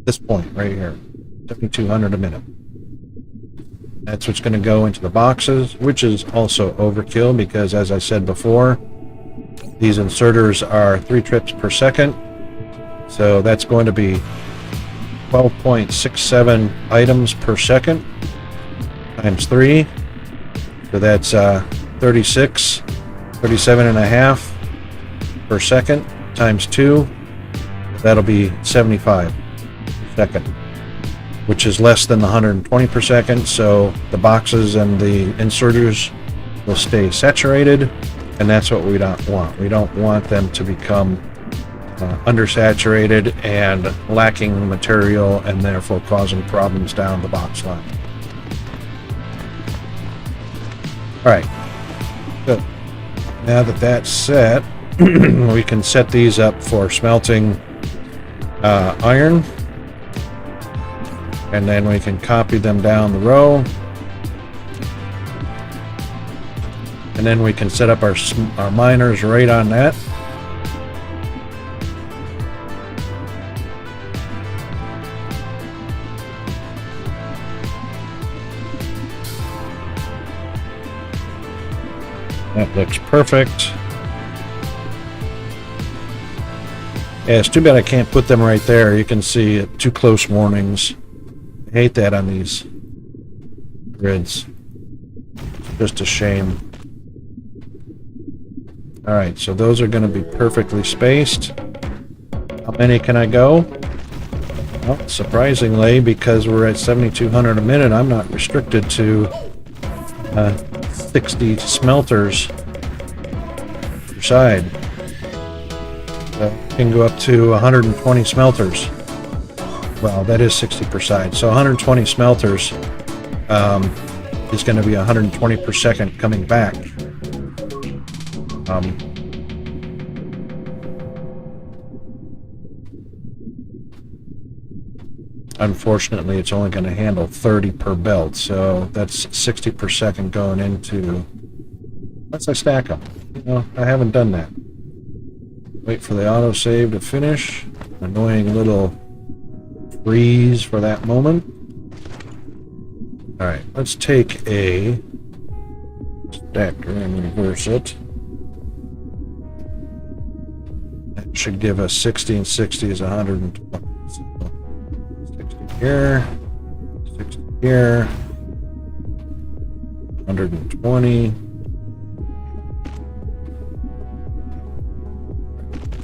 this point right here. 7,200 a minute. That's what's going to go into the boxes, which is also overkill because, as I said before, these inserters are 3 trips per second. So that's going to be 12.67 items per second times 3. So that's 37 and a half per second times 2. That'll be 75 per second, which is less than the 120 per second, so the boxes and the inserters will stay saturated, and that's what we don't want. We don't want them to become undersaturated and lacking material and therefore causing problems down the box line. Alright, good. Now that that's set, we can set these up for smelting iron. And then we can copy them down the row. And then we can set up our miners right on that. That looks perfect. Yeah, it's too bad I can't put them right there. You can see too close warnings. I hate that on these grids. Just a shame. Alright, so those are going to be perfectly spaced. How many can I go? Well, surprisingly, because we're at 7,200 a minute, I'm not restricted to 60 smelters per side. Can go up to 120 smelters. Well, that is 60 per side. So 120 smelters is going to be 120 per second coming back. Unfortunately, it's only going to handle 30 per belt, so that's 60 per second going into... Once I stack them. You know, I haven't done that. Wait for the autosave to finish. Annoying little freeze for that moment. Alright, let's take a stacker and reverse it. That should give us 60, and 60 is 120. So 60 here, 60 here, 120.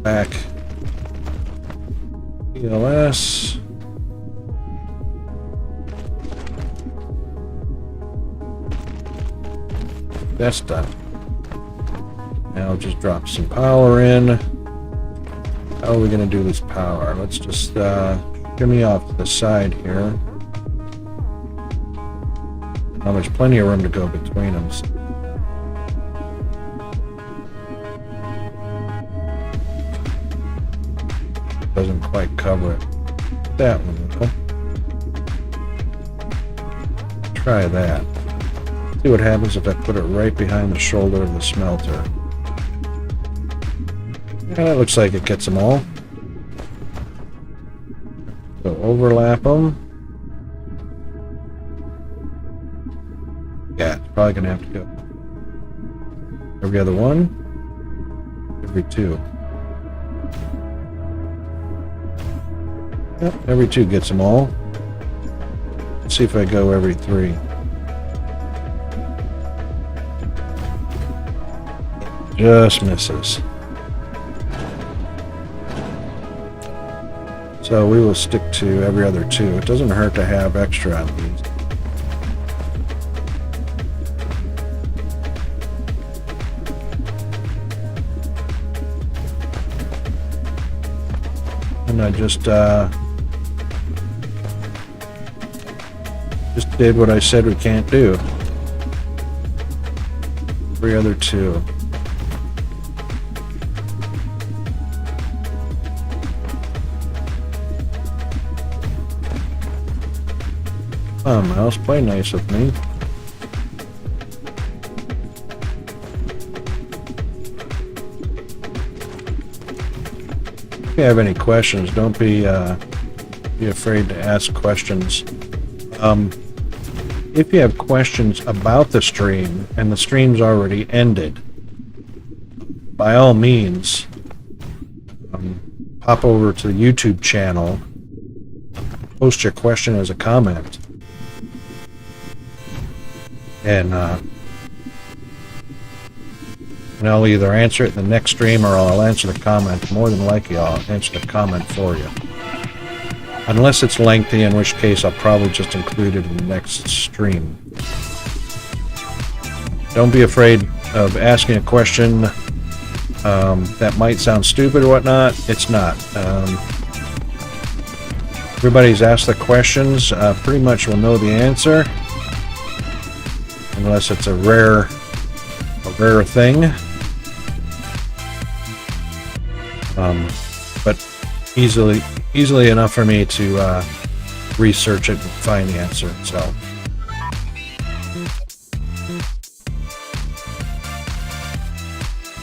Back. ELS. That's done. Now just drop some power in. How are we going to do this power? Let's just shimmy off to the side here. Now there's plenty of room to go between them. Doesn't quite cover it. That one will. Try that. See what happens if I put it right behind the shoulder of the smelter. Yeah, that looks like it gets them all. So overlap them. Yeah, it's probably going to have to go every other one, every two. Yep, every two gets them all. Let's see if I go every three. Just misses. So we will stick to every other two. It doesn't hurt to have extra on these. And I just did what I said we can't do. Every other two. Come on, mouse, play nice with me. If you have any questions, don't be afraid to ask questions. If you have questions about the stream and the stream's already ended, by all means, pop over to the YouTube channel, post your question as a comment, and I'll either answer it in the next stream or I'll answer the comment. More than likely, I'll answer the comment for you. Unless it's lengthy, in which case I'll probably just include it in the next stream. Don't be afraid of asking a question that might sound stupid or whatnot. It's not. Everybody's asked the questions, pretty much will know the answer. Unless it's a rare thing. But easily enough for me to research it and find the answer itself.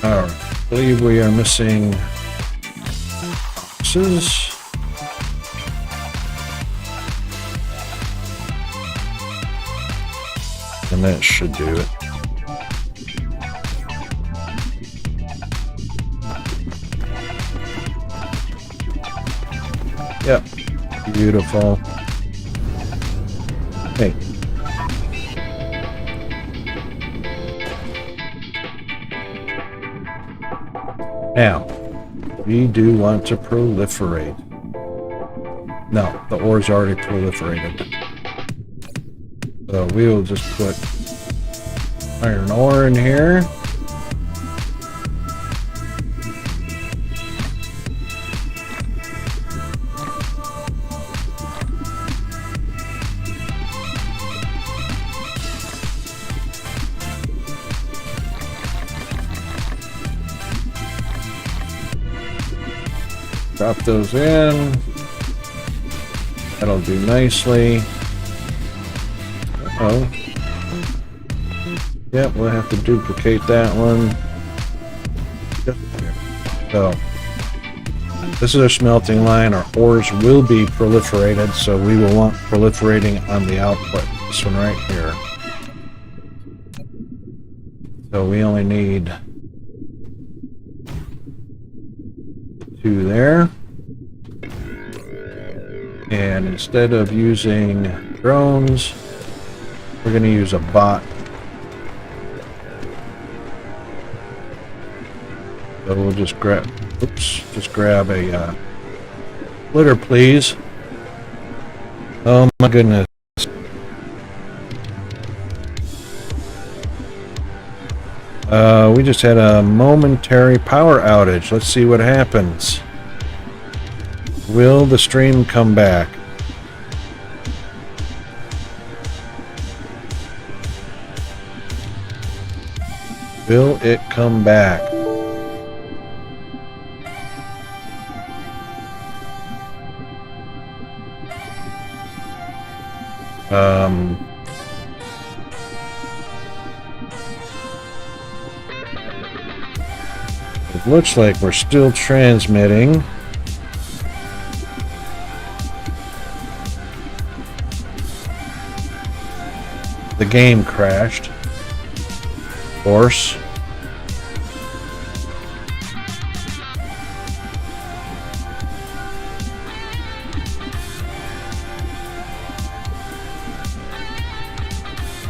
Alright, I believe we are missing boxes. And that should do it. Yep. Beautiful. Hey. Now, we do want to proliferate. No, the ore's already proliferated. So we will just put iron ore in here. Drop those in. That'll do nicely. Uh-oh. Yep, we'll have to duplicate that one. So, this is our smelting line. Our ores will be proliferated, so we will want proliferating on the output. This one right here. So we only need 2 there. And instead of using drones, we're going to use a bot. So we'll just grab, grab a splitter, please. Oh my goodness. We just had a momentary power outage. Let's see what happens. Will the stream come back? Will it come back? It looks like we're still transmitting. The game crashed. Of course.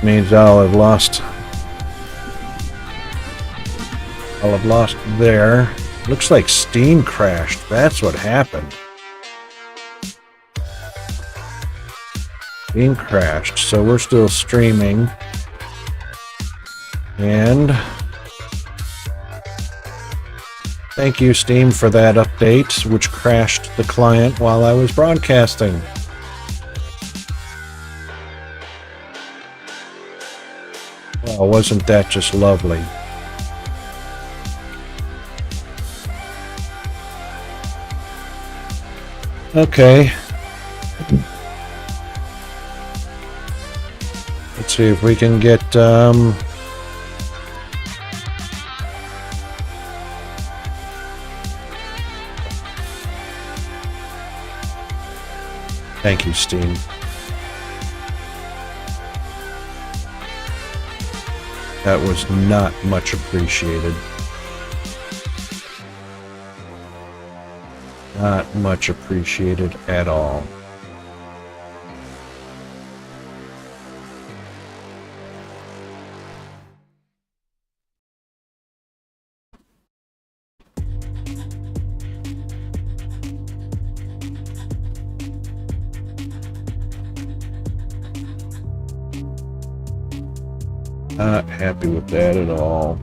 Means I'll have lost there. Looks like Steam crashed. That's what happened. Steam crashed, so we're still streaming. And thank you, Steam, for that update, which crashed the client while I was broadcasting. Well, wasn't that just lovely? Okay. Let's see if we can get thank you, Steam. That was not much appreciated. Not much appreciated at all. Not happy with that at all.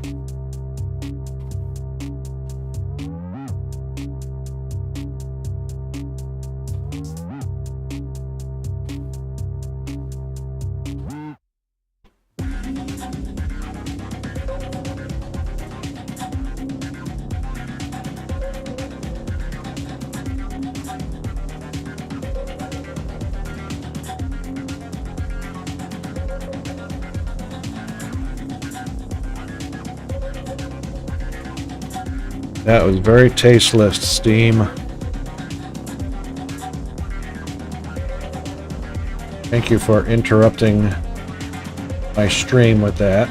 That was very tasteless, Steam. Thank you for interrupting my stream with that.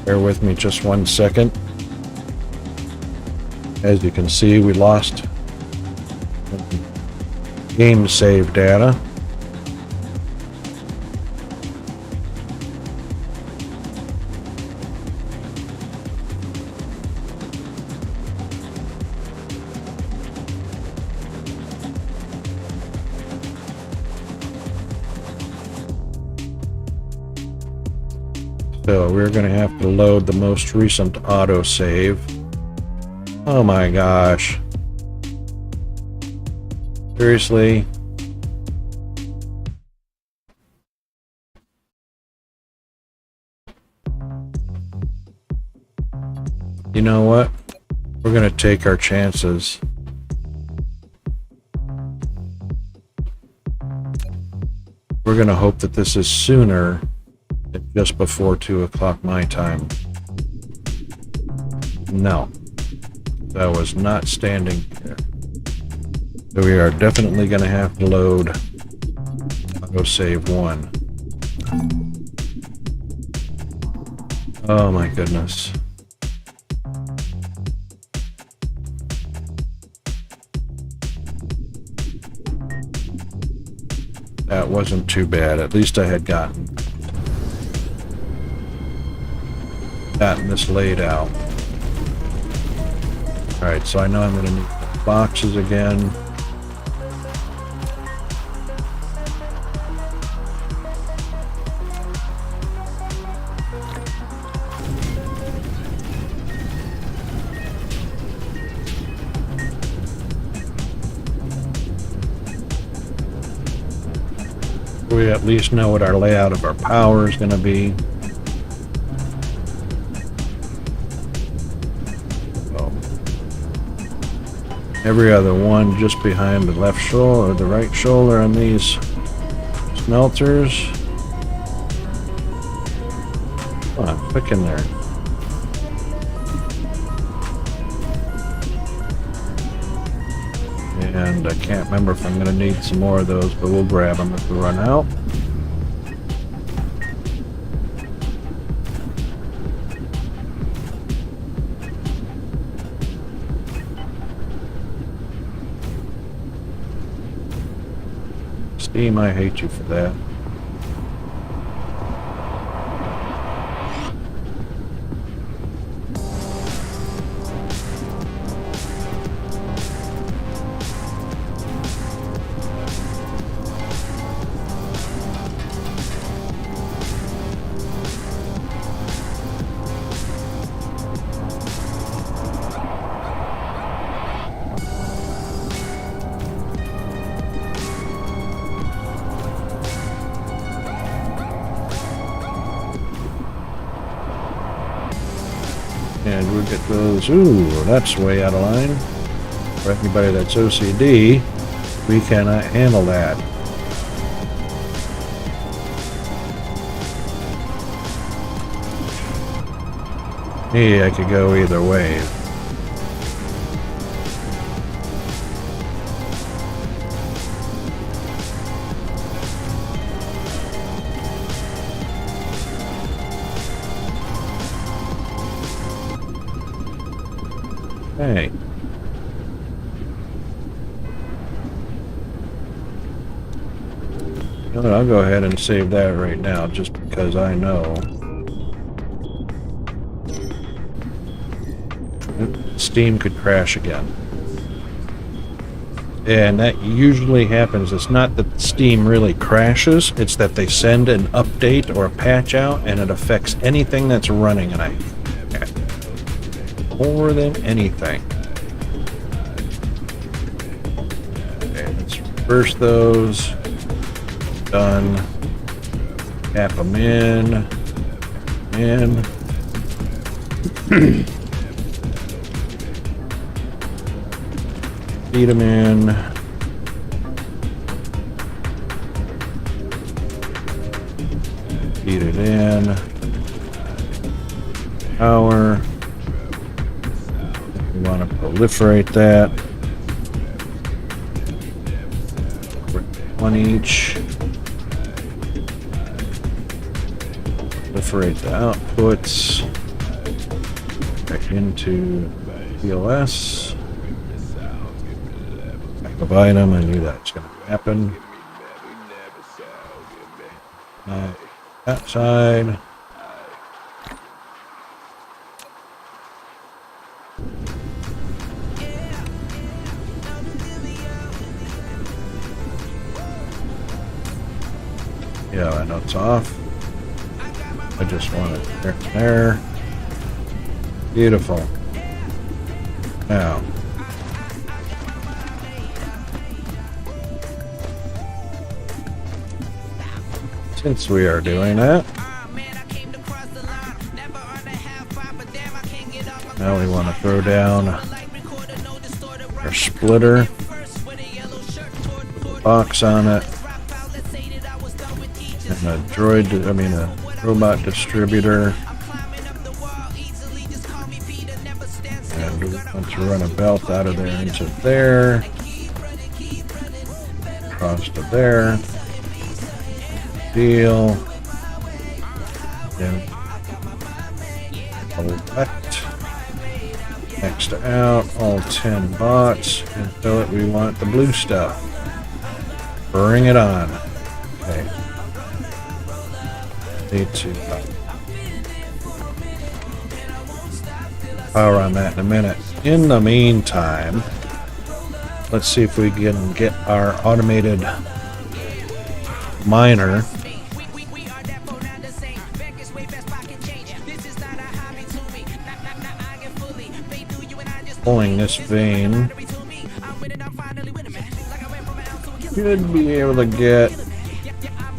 Bear with me just 1 second. As you can see, we lost game save data. So we're going to have to load the most recent autosave. Oh my gosh. Seriously? You know what? We're going to take our chances. We're going to hope that this is sooner than just before 2 o'clock my time. No. That was not standing here. So we are definitely going to have to load autosave 1. Oh my goodness. That wasn't too bad. At least I had gotten this laid out. Alright, so I know I'm going to need the boxes again. We at least know what our layout of our power is going to be. So, every other one just behind the left shoulder or the right shoulder on these smelters. Come on, click in there. And I can't remember if I'm going to need some more of those, but we'll grab them if we run out. Steam, I hate you for that. And we'll get those. Ooh, that's way out of line. For anybody that's OCD, we cannot handle that. Yeah, I could go either way. Hey. You know what, I'll go ahead and save that right now just because I know Steam could crash again. And that usually happens. It's not that Steam really crashes, it's that they send an update or a patch out and it affects anything that's running, and more than anything. Okay, let's reverse those. Done. Tap them in. Feed them in. Feed it in. Power. We want to proliferate that. One each. Proliferate the outputs back into PLS. Backup item. I knew that was going to happen. That side. Yeah, I know it's off. I just want it there. Beautiful. Now, since we are doing that, now we want to throw down our splitter, box on it, and a robot distributor. And we want to run a belt out of there into there, across to there. Deal. Then collect. Next out, all 10 bots, and fill it. We want the blue stuff. Bring it on. Okay. Need to power on that in a minute. In the meantime, let's see if we can get our automated miner pulling this vein. Should be able to get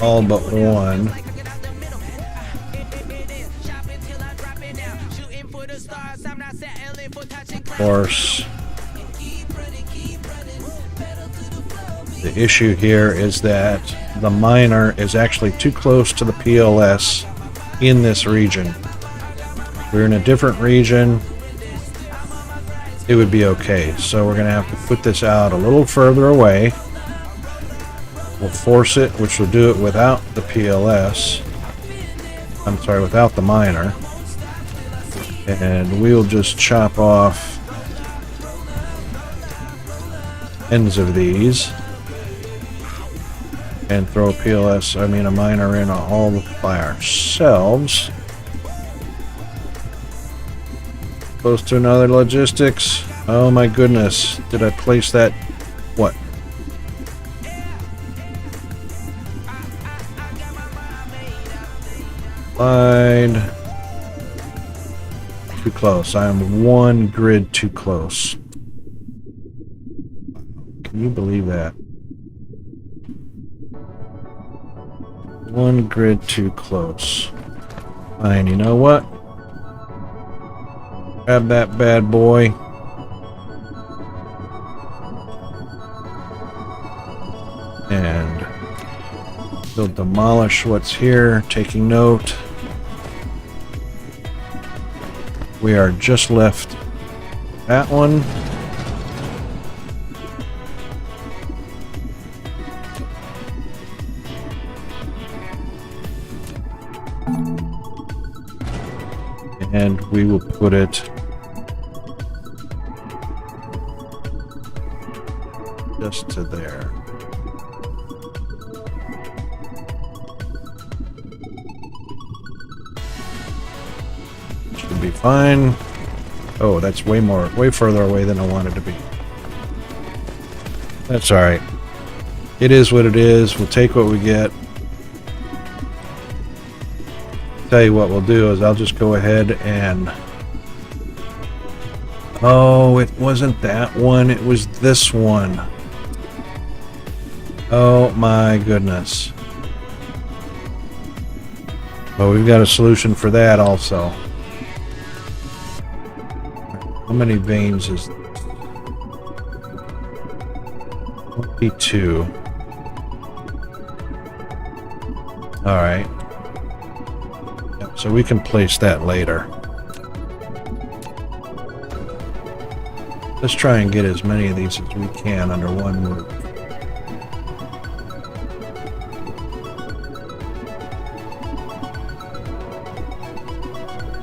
all but one. Of course, the issue here is that the miner is actually too close to the PLS in this region. If we're in a different region, it would be okay. So we're going to have to put this out a little further away. We'll force it, which will do it without the PLS. I'm sorry, without the miner. And we'll just chop off ends of these and throw a miner in all by ourselves. Close to another logistics. Oh my goodness. Did I place that? What? Slide. Too close. I am one grid too close. Can you believe that? One grid too close. Fine, you know what? Grab that bad boy. And we'll demolish what's here. Taking note. We are just left that one. And we will put it just to there. Should be fine. Oh, that's way further away than I wanted to be. That's alright. It is what it is. We'll take what we get. Tell you what we'll do is I'll just go ahead and... Oh, it wasn't that one. It was this one. Oh my goodness. Well, we've got a solution for that also. How many veins is this? 22. Alright. So we can place that later. Let's try and get as many of these as we can under one roof.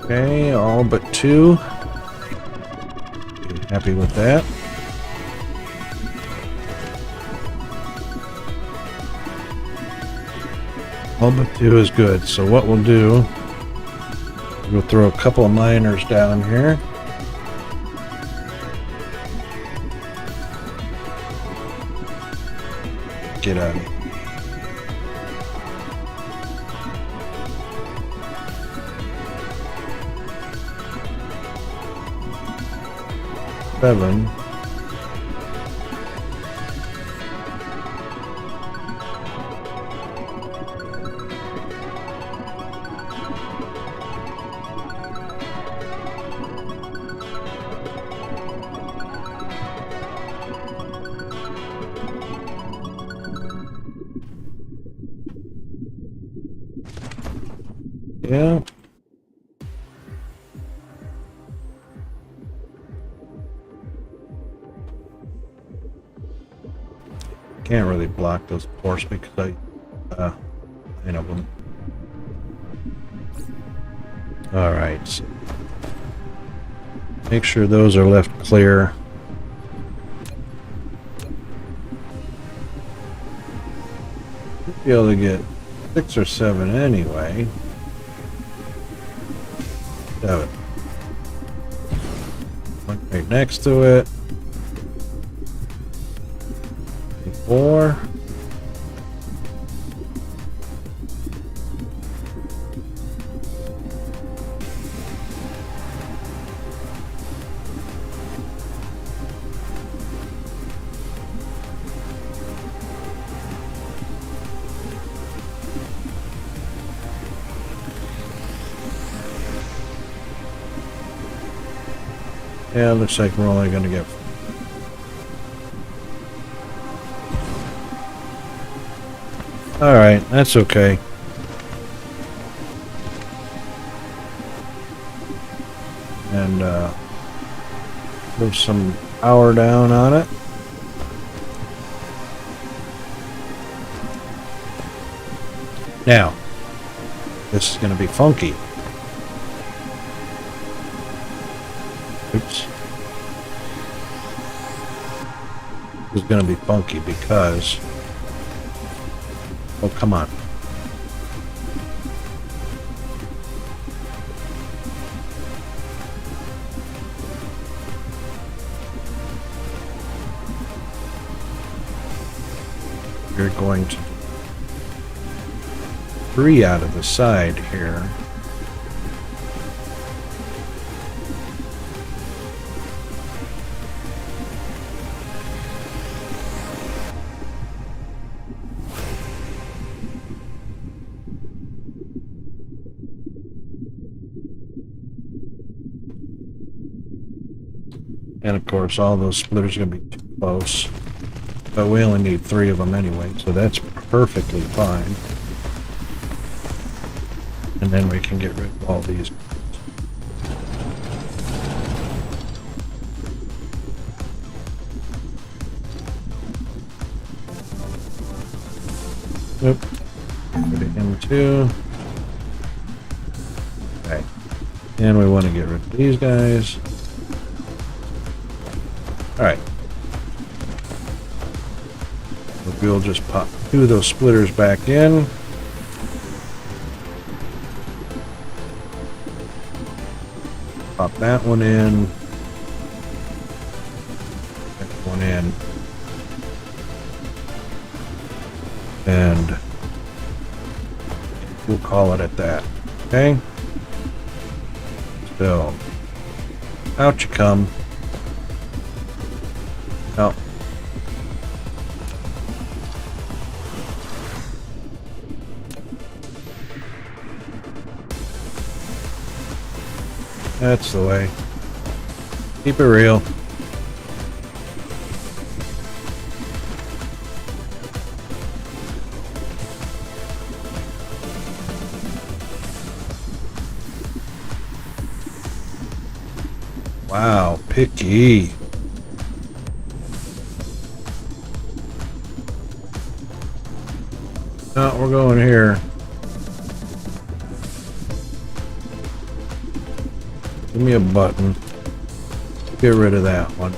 Okay, all but 2. Happy with that. All but 2 is good. So what we'll do, we'll throw a couple of miners down here. Get out of here. 7. Yeah. Can't really block those ports because I, you know them. All right. So make sure those are left clear. Should be able to get 6 or 7 anyway. 7. One right next to it. 4. Yeah, looks like we're only going to get. All right, that's okay. And move some power down on it. Now, this is going to be funky. Oops. This is going to be funky because... Oh, come on. You're going to 3 out of the side here. And of course, all those splitters are going to be too close. But we only need 3 of them anyway, so that's perfectly fine. And then we can get rid of all these. Oop. Put it in too. Okay. And we want to get rid of these guys. Alright. We'll just pop 2 of those splitters back in. Pop that one in. That one in. And we'll call it at that. Okay? So, out you come. Oh. That's the way. Keep it real. Wow, picky. No, we're going here. Give me a button. Get rid of that one.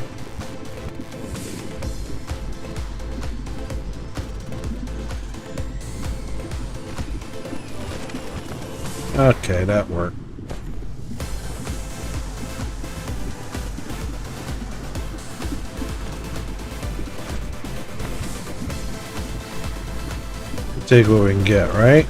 Okay, that worked. Take what we can get, right?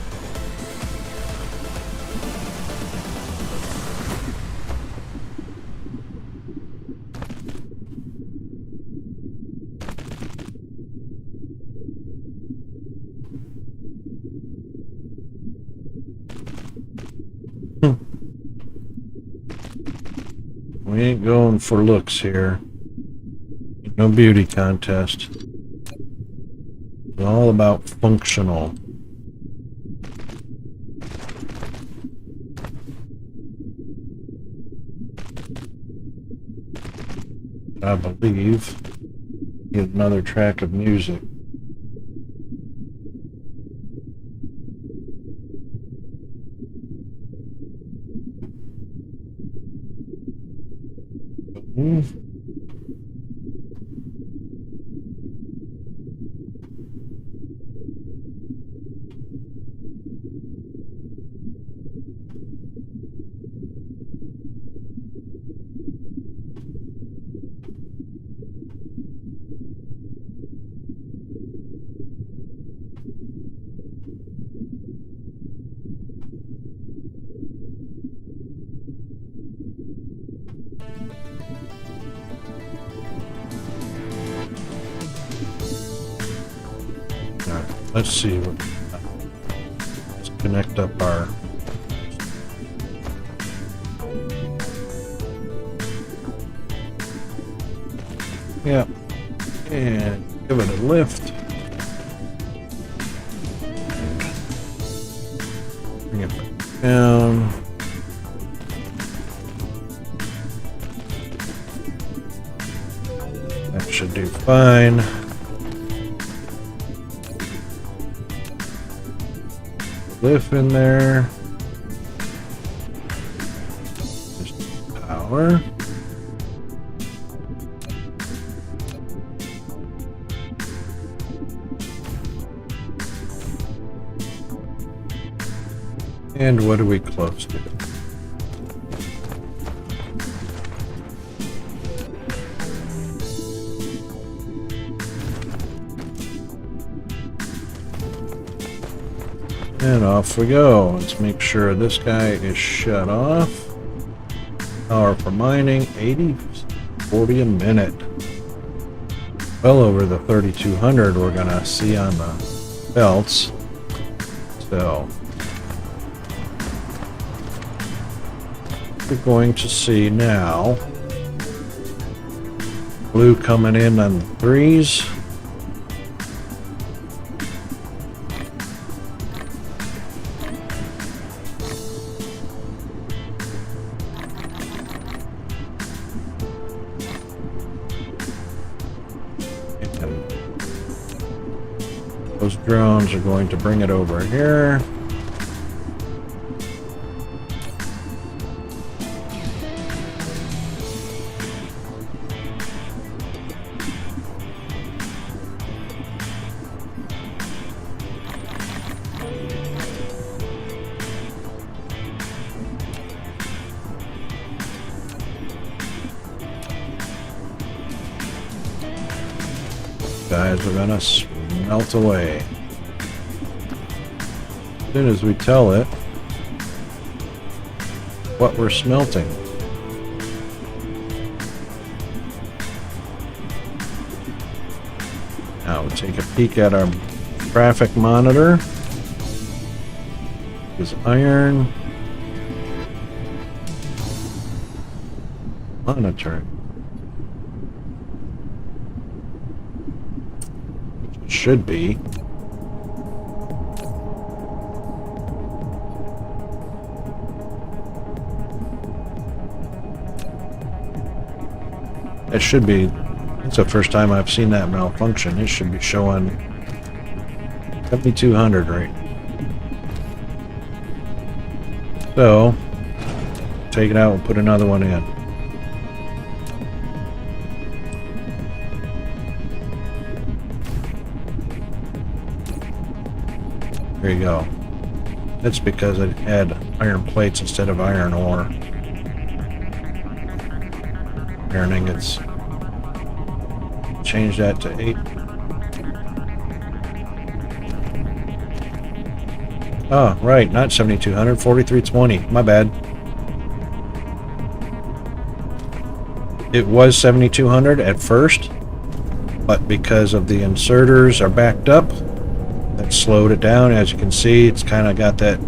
We ain't going for looks here. No beauty contest. It's all about functional. I believe get another track of music. Let's see. Let's connect up our. Yeah. And give it a lift. Bring it back down. That should do fine. Lift in there. Just power. And what are we close to? And off we go. Let's make sure this guy is shut off. Power for mining, 40 a minute. Well over the 3200 we're gonna see on the belts. So we're going to see now blue coming in on 3s. Those drones are going to bring it over here. Guys, we're gonna melt away. As soon as we tell it what we're smelting. Now we'll take a peek at our traffic monitor. Is iron monitoring. Should be. It should be. It's the first time I've seen that malfunction. It should be showing 7200 right. So take it out and put another one in. There you go. That's because it had iron plates instead of iron ore. Iron ingots. Change that to 8. Oh, right, not 7200, 4320. My bad. It was 7200 at first, but because of the inserters are backed up, that slowed it down. As you can see, it's kind of got that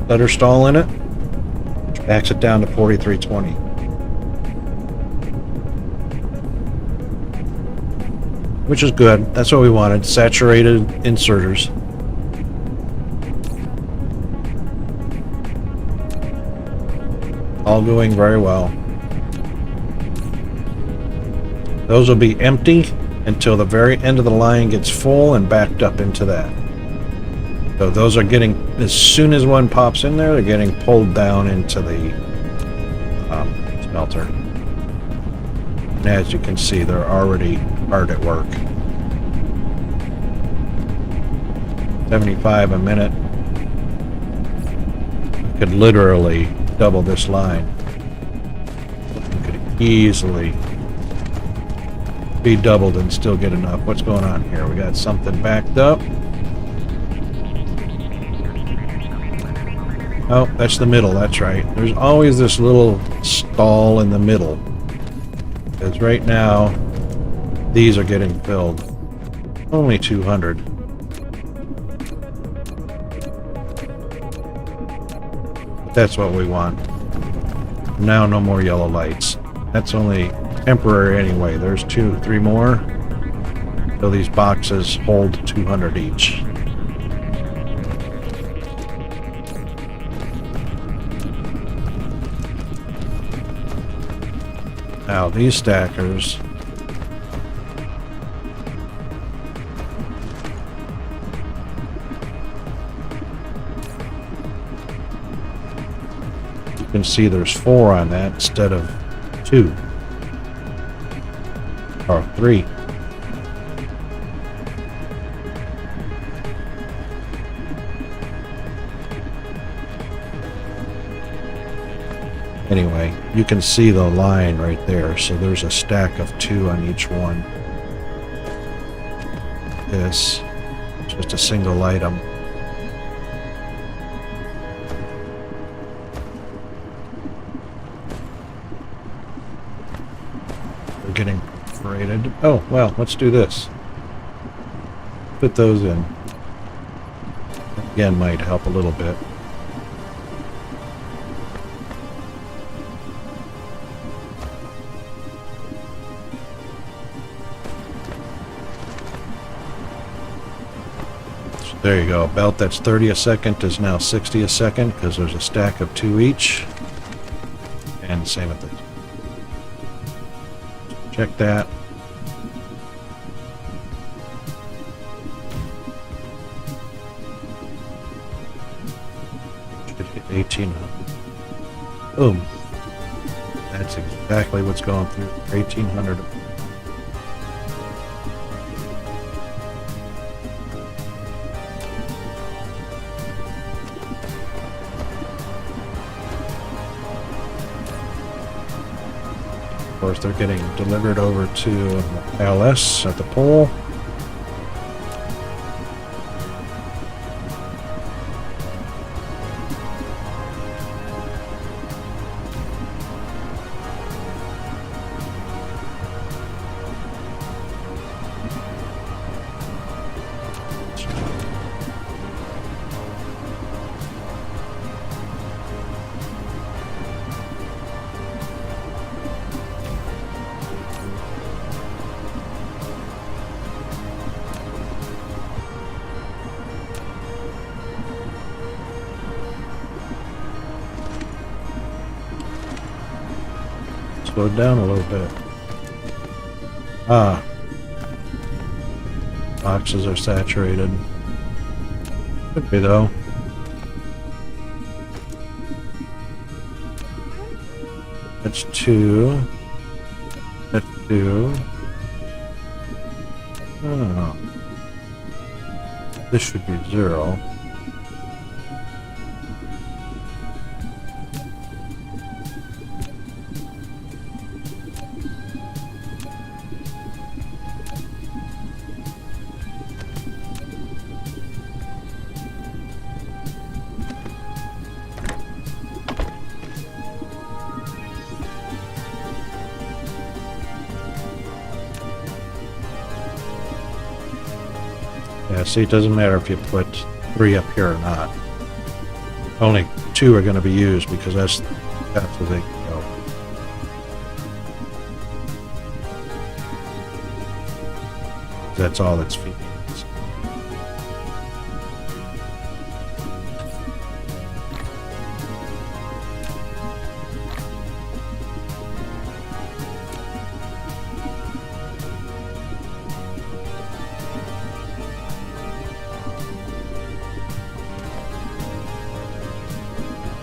stutter stall in it, which backs it down to 4320. which is good. That's what we wanted, saturated inserters. All going very well. Those will be empty until the very end of the line gets full and backed up into that. So those are getting, as soon as one pops in there, they're getting pulled down into the smelter. And as you can see, they're already hard at work. 75 a minute. Could literally double this line. You could easily be doubled and still get enough. What's going on here? We got something backed up. Oh, that's the middle, that's right. There's always this little stall in the middle. Because right now, these are getting filled. Only 200. That's what we want. Now no more yellow lights. That's only temporary anyway. There's 2, 3 more. So these boxes hold 200 each. Now these stackers, you can see there's 4 on that instead of 2 or 3. Anyway, you can see the line right there, so there's a stack of 2 on each one. This is just a single item. They're getting perforated. Oh, well, let's do this. Put those in. Again, might help a little bit. There you go. About that's 30 a second is now 60 a second because there's a stack of 2 each. And same with this. Check that. Should hit 1800. Boom. That's exactly what's going through. 1800. Of course, they're getting delivered over to LS at the pole. Slow down a little bit. Boxes are saturated. Could be though. That's 2. That's 2. Oh. This should be 0. Yeah, see, it doesn't matter if you put 3 up here or not. Only 2 are going to be used because that's where they go. That's all that's feeding.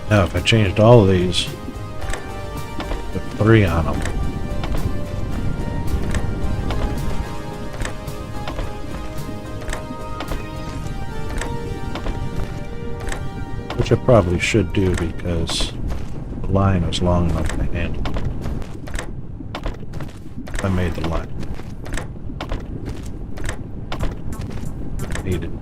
Now, if I changed all of these, put 3 on them. Which I probably should do because the line was long enough to handle. I made the line. Needed.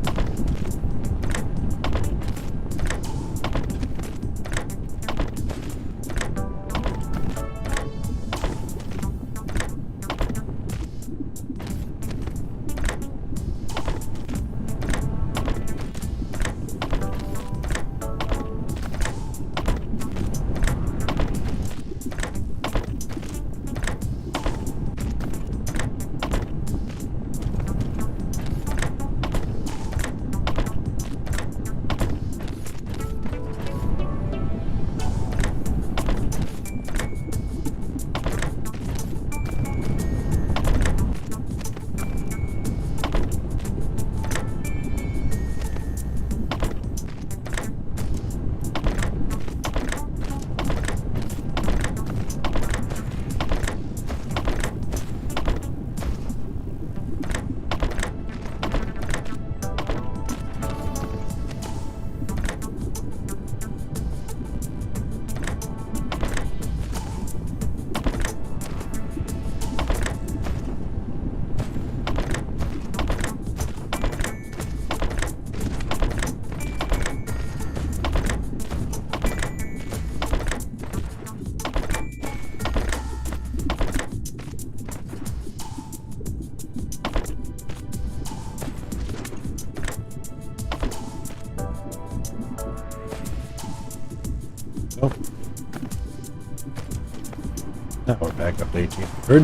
Oh. Now we're back up to 1800.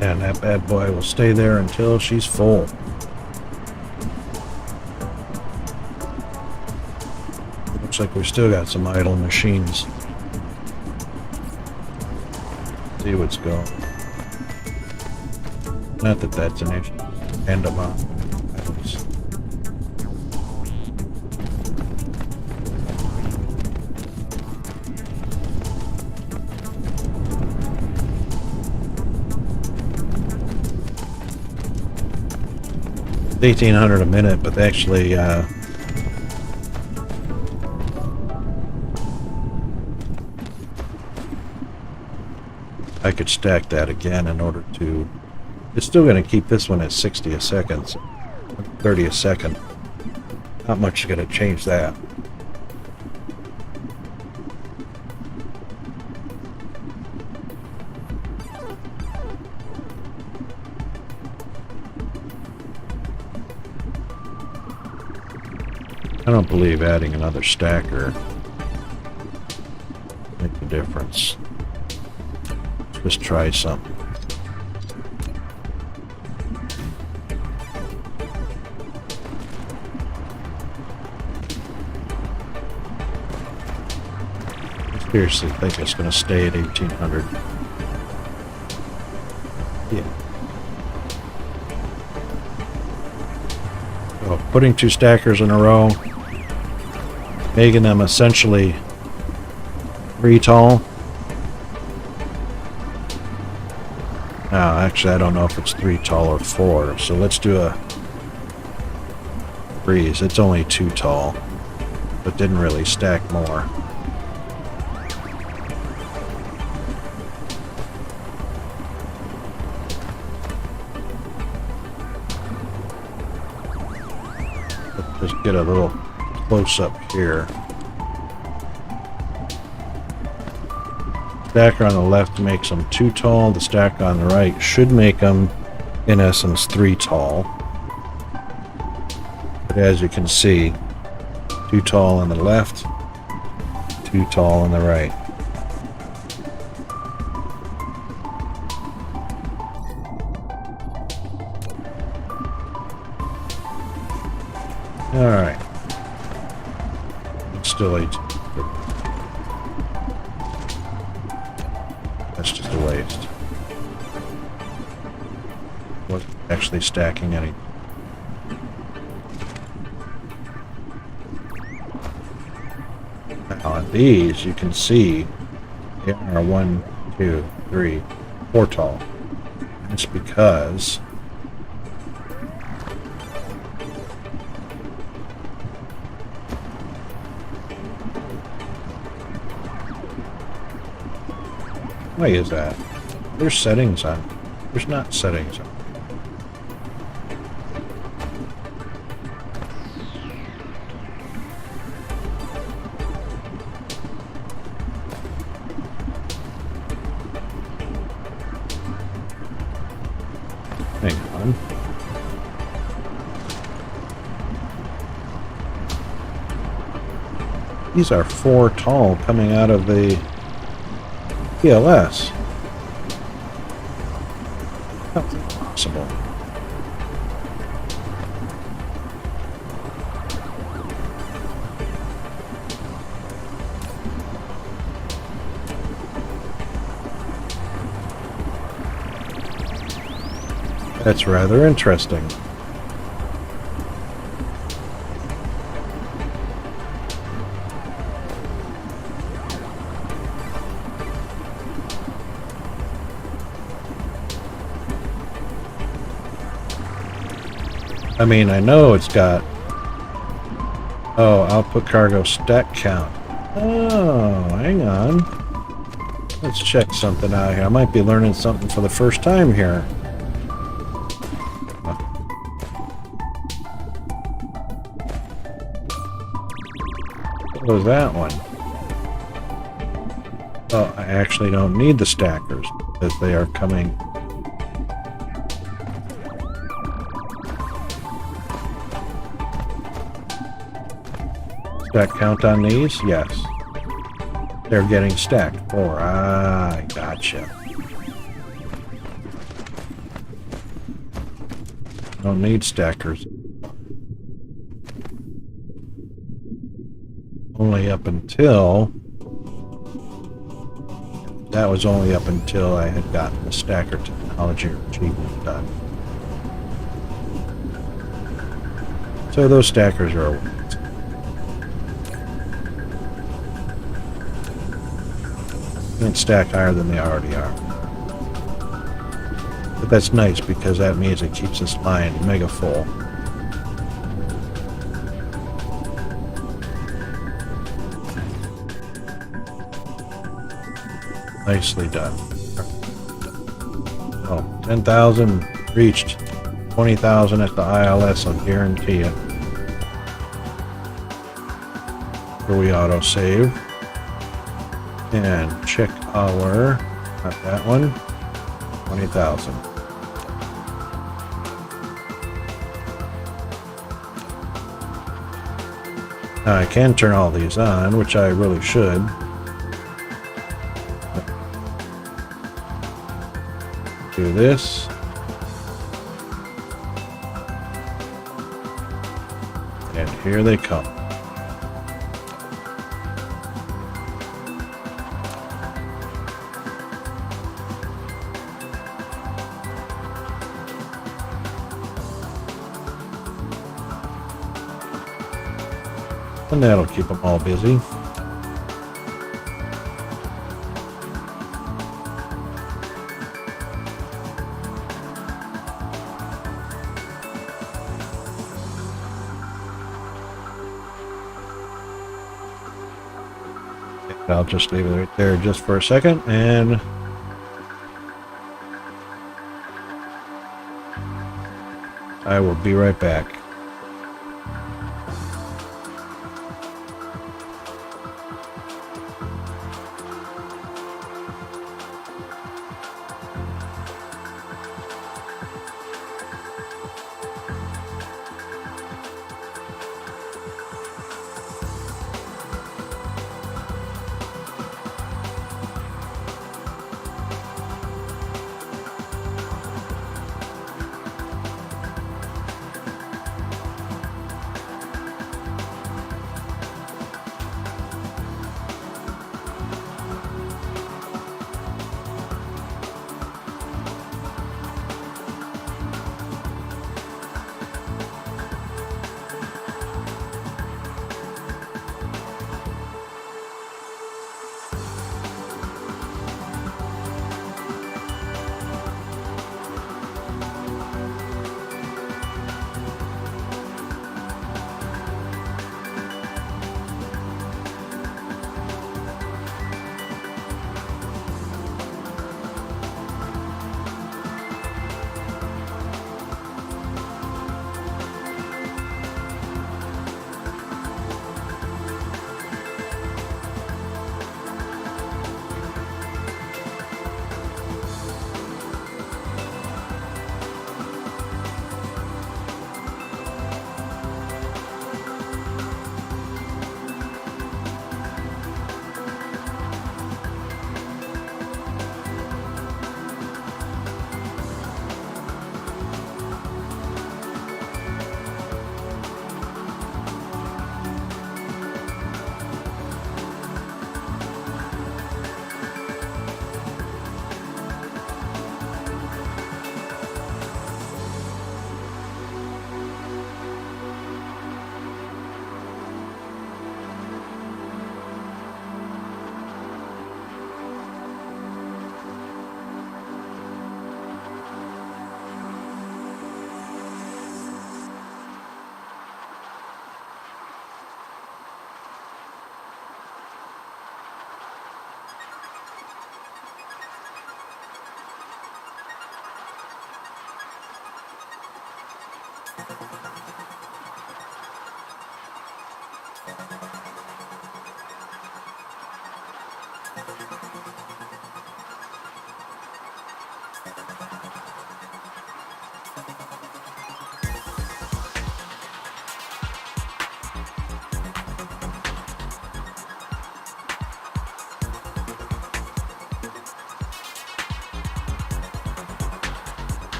And that bad boy will stay there until she's full. Looks like we've still got some idle machines. See what's going. Not that that's an issue. And amount. It's 1,800 a minute, but actually, I could stack that again in order to. It's still going to keep this one at 60 a second, 30 a second. Not much is going to change that. I don't believe adding another stacker make a difference. Let's just try something. I seriously think it's going to stay at 1,800. Yeah. So putting 2 stackers in a row, making them essentially 3 tall. Now, actually, I don't know if it's 3 tall or 4, so let's do a 3s. It's only 2 tall, but didn't really stack more. Let's just get a little close up here. Stacker on the left makes them 2 tall. The stacker on the right should make them, in essence, 3 tall. But as you can see, 2 tall on the left, too tall on the right. All right. It's still 8. That's just a waste. Wasn't actually stacking any. Now on these, you can see they are 1, 2, 3, 4 tall. It's because why is that? There's settings on. There's not settings on. Hang on. These are 4 tall coming out of the PLS. That's impossible. That's rather interesting. I mean, I know it's got... Oh, output cargo stack count. Oh, hang on. Let's check something out here. I might be learning something for the first time here. What was that one? Oh, I actually don't need the stackers because they are coming... Stack count on these? Yes. They're getting stacked. 4. Ah, I gotcha. Don't need stackers. Only up until... That was only up until I had gotten the stacker technology achievement done. So those stackers are... Can't stack higher than they already are. But that's nice because that means it keeps this line mega full. Nicely done. Oh, 10,000 reached. 20,000 at the ILS, I'll guarantee it. Here we auto save. And check our, not that one, 20,000. Now I can turn all these on, which I really should. Do this. And here they come. And that'll keep them all busy. And I'll just leave it right there just for a second, and I will be right back.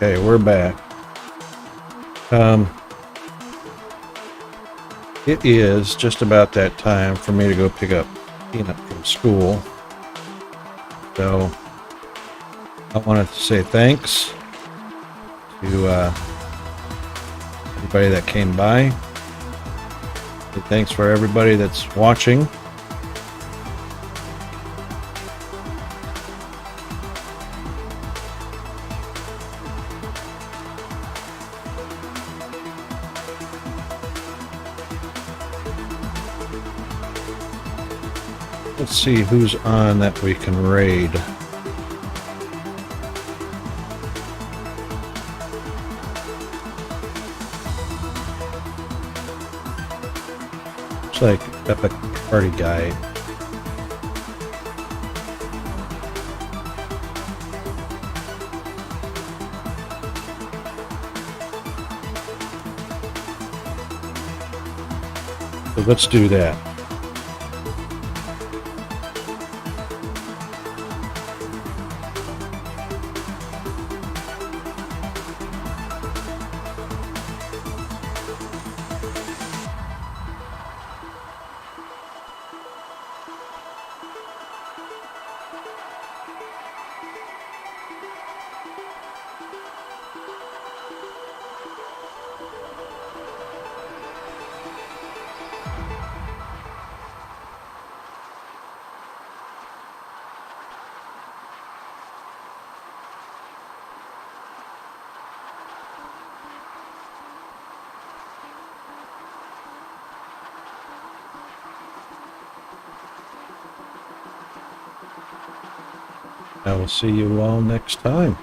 Okay, we're back. It is just about that time for me to go pick up Peanut from school. So I wanted to say thanks to everybody that came by. And thanks for everybody that's watching. Let's see who's on that we can raid. Looks like Epic Party Guy. So let's do that. I will see you all next time.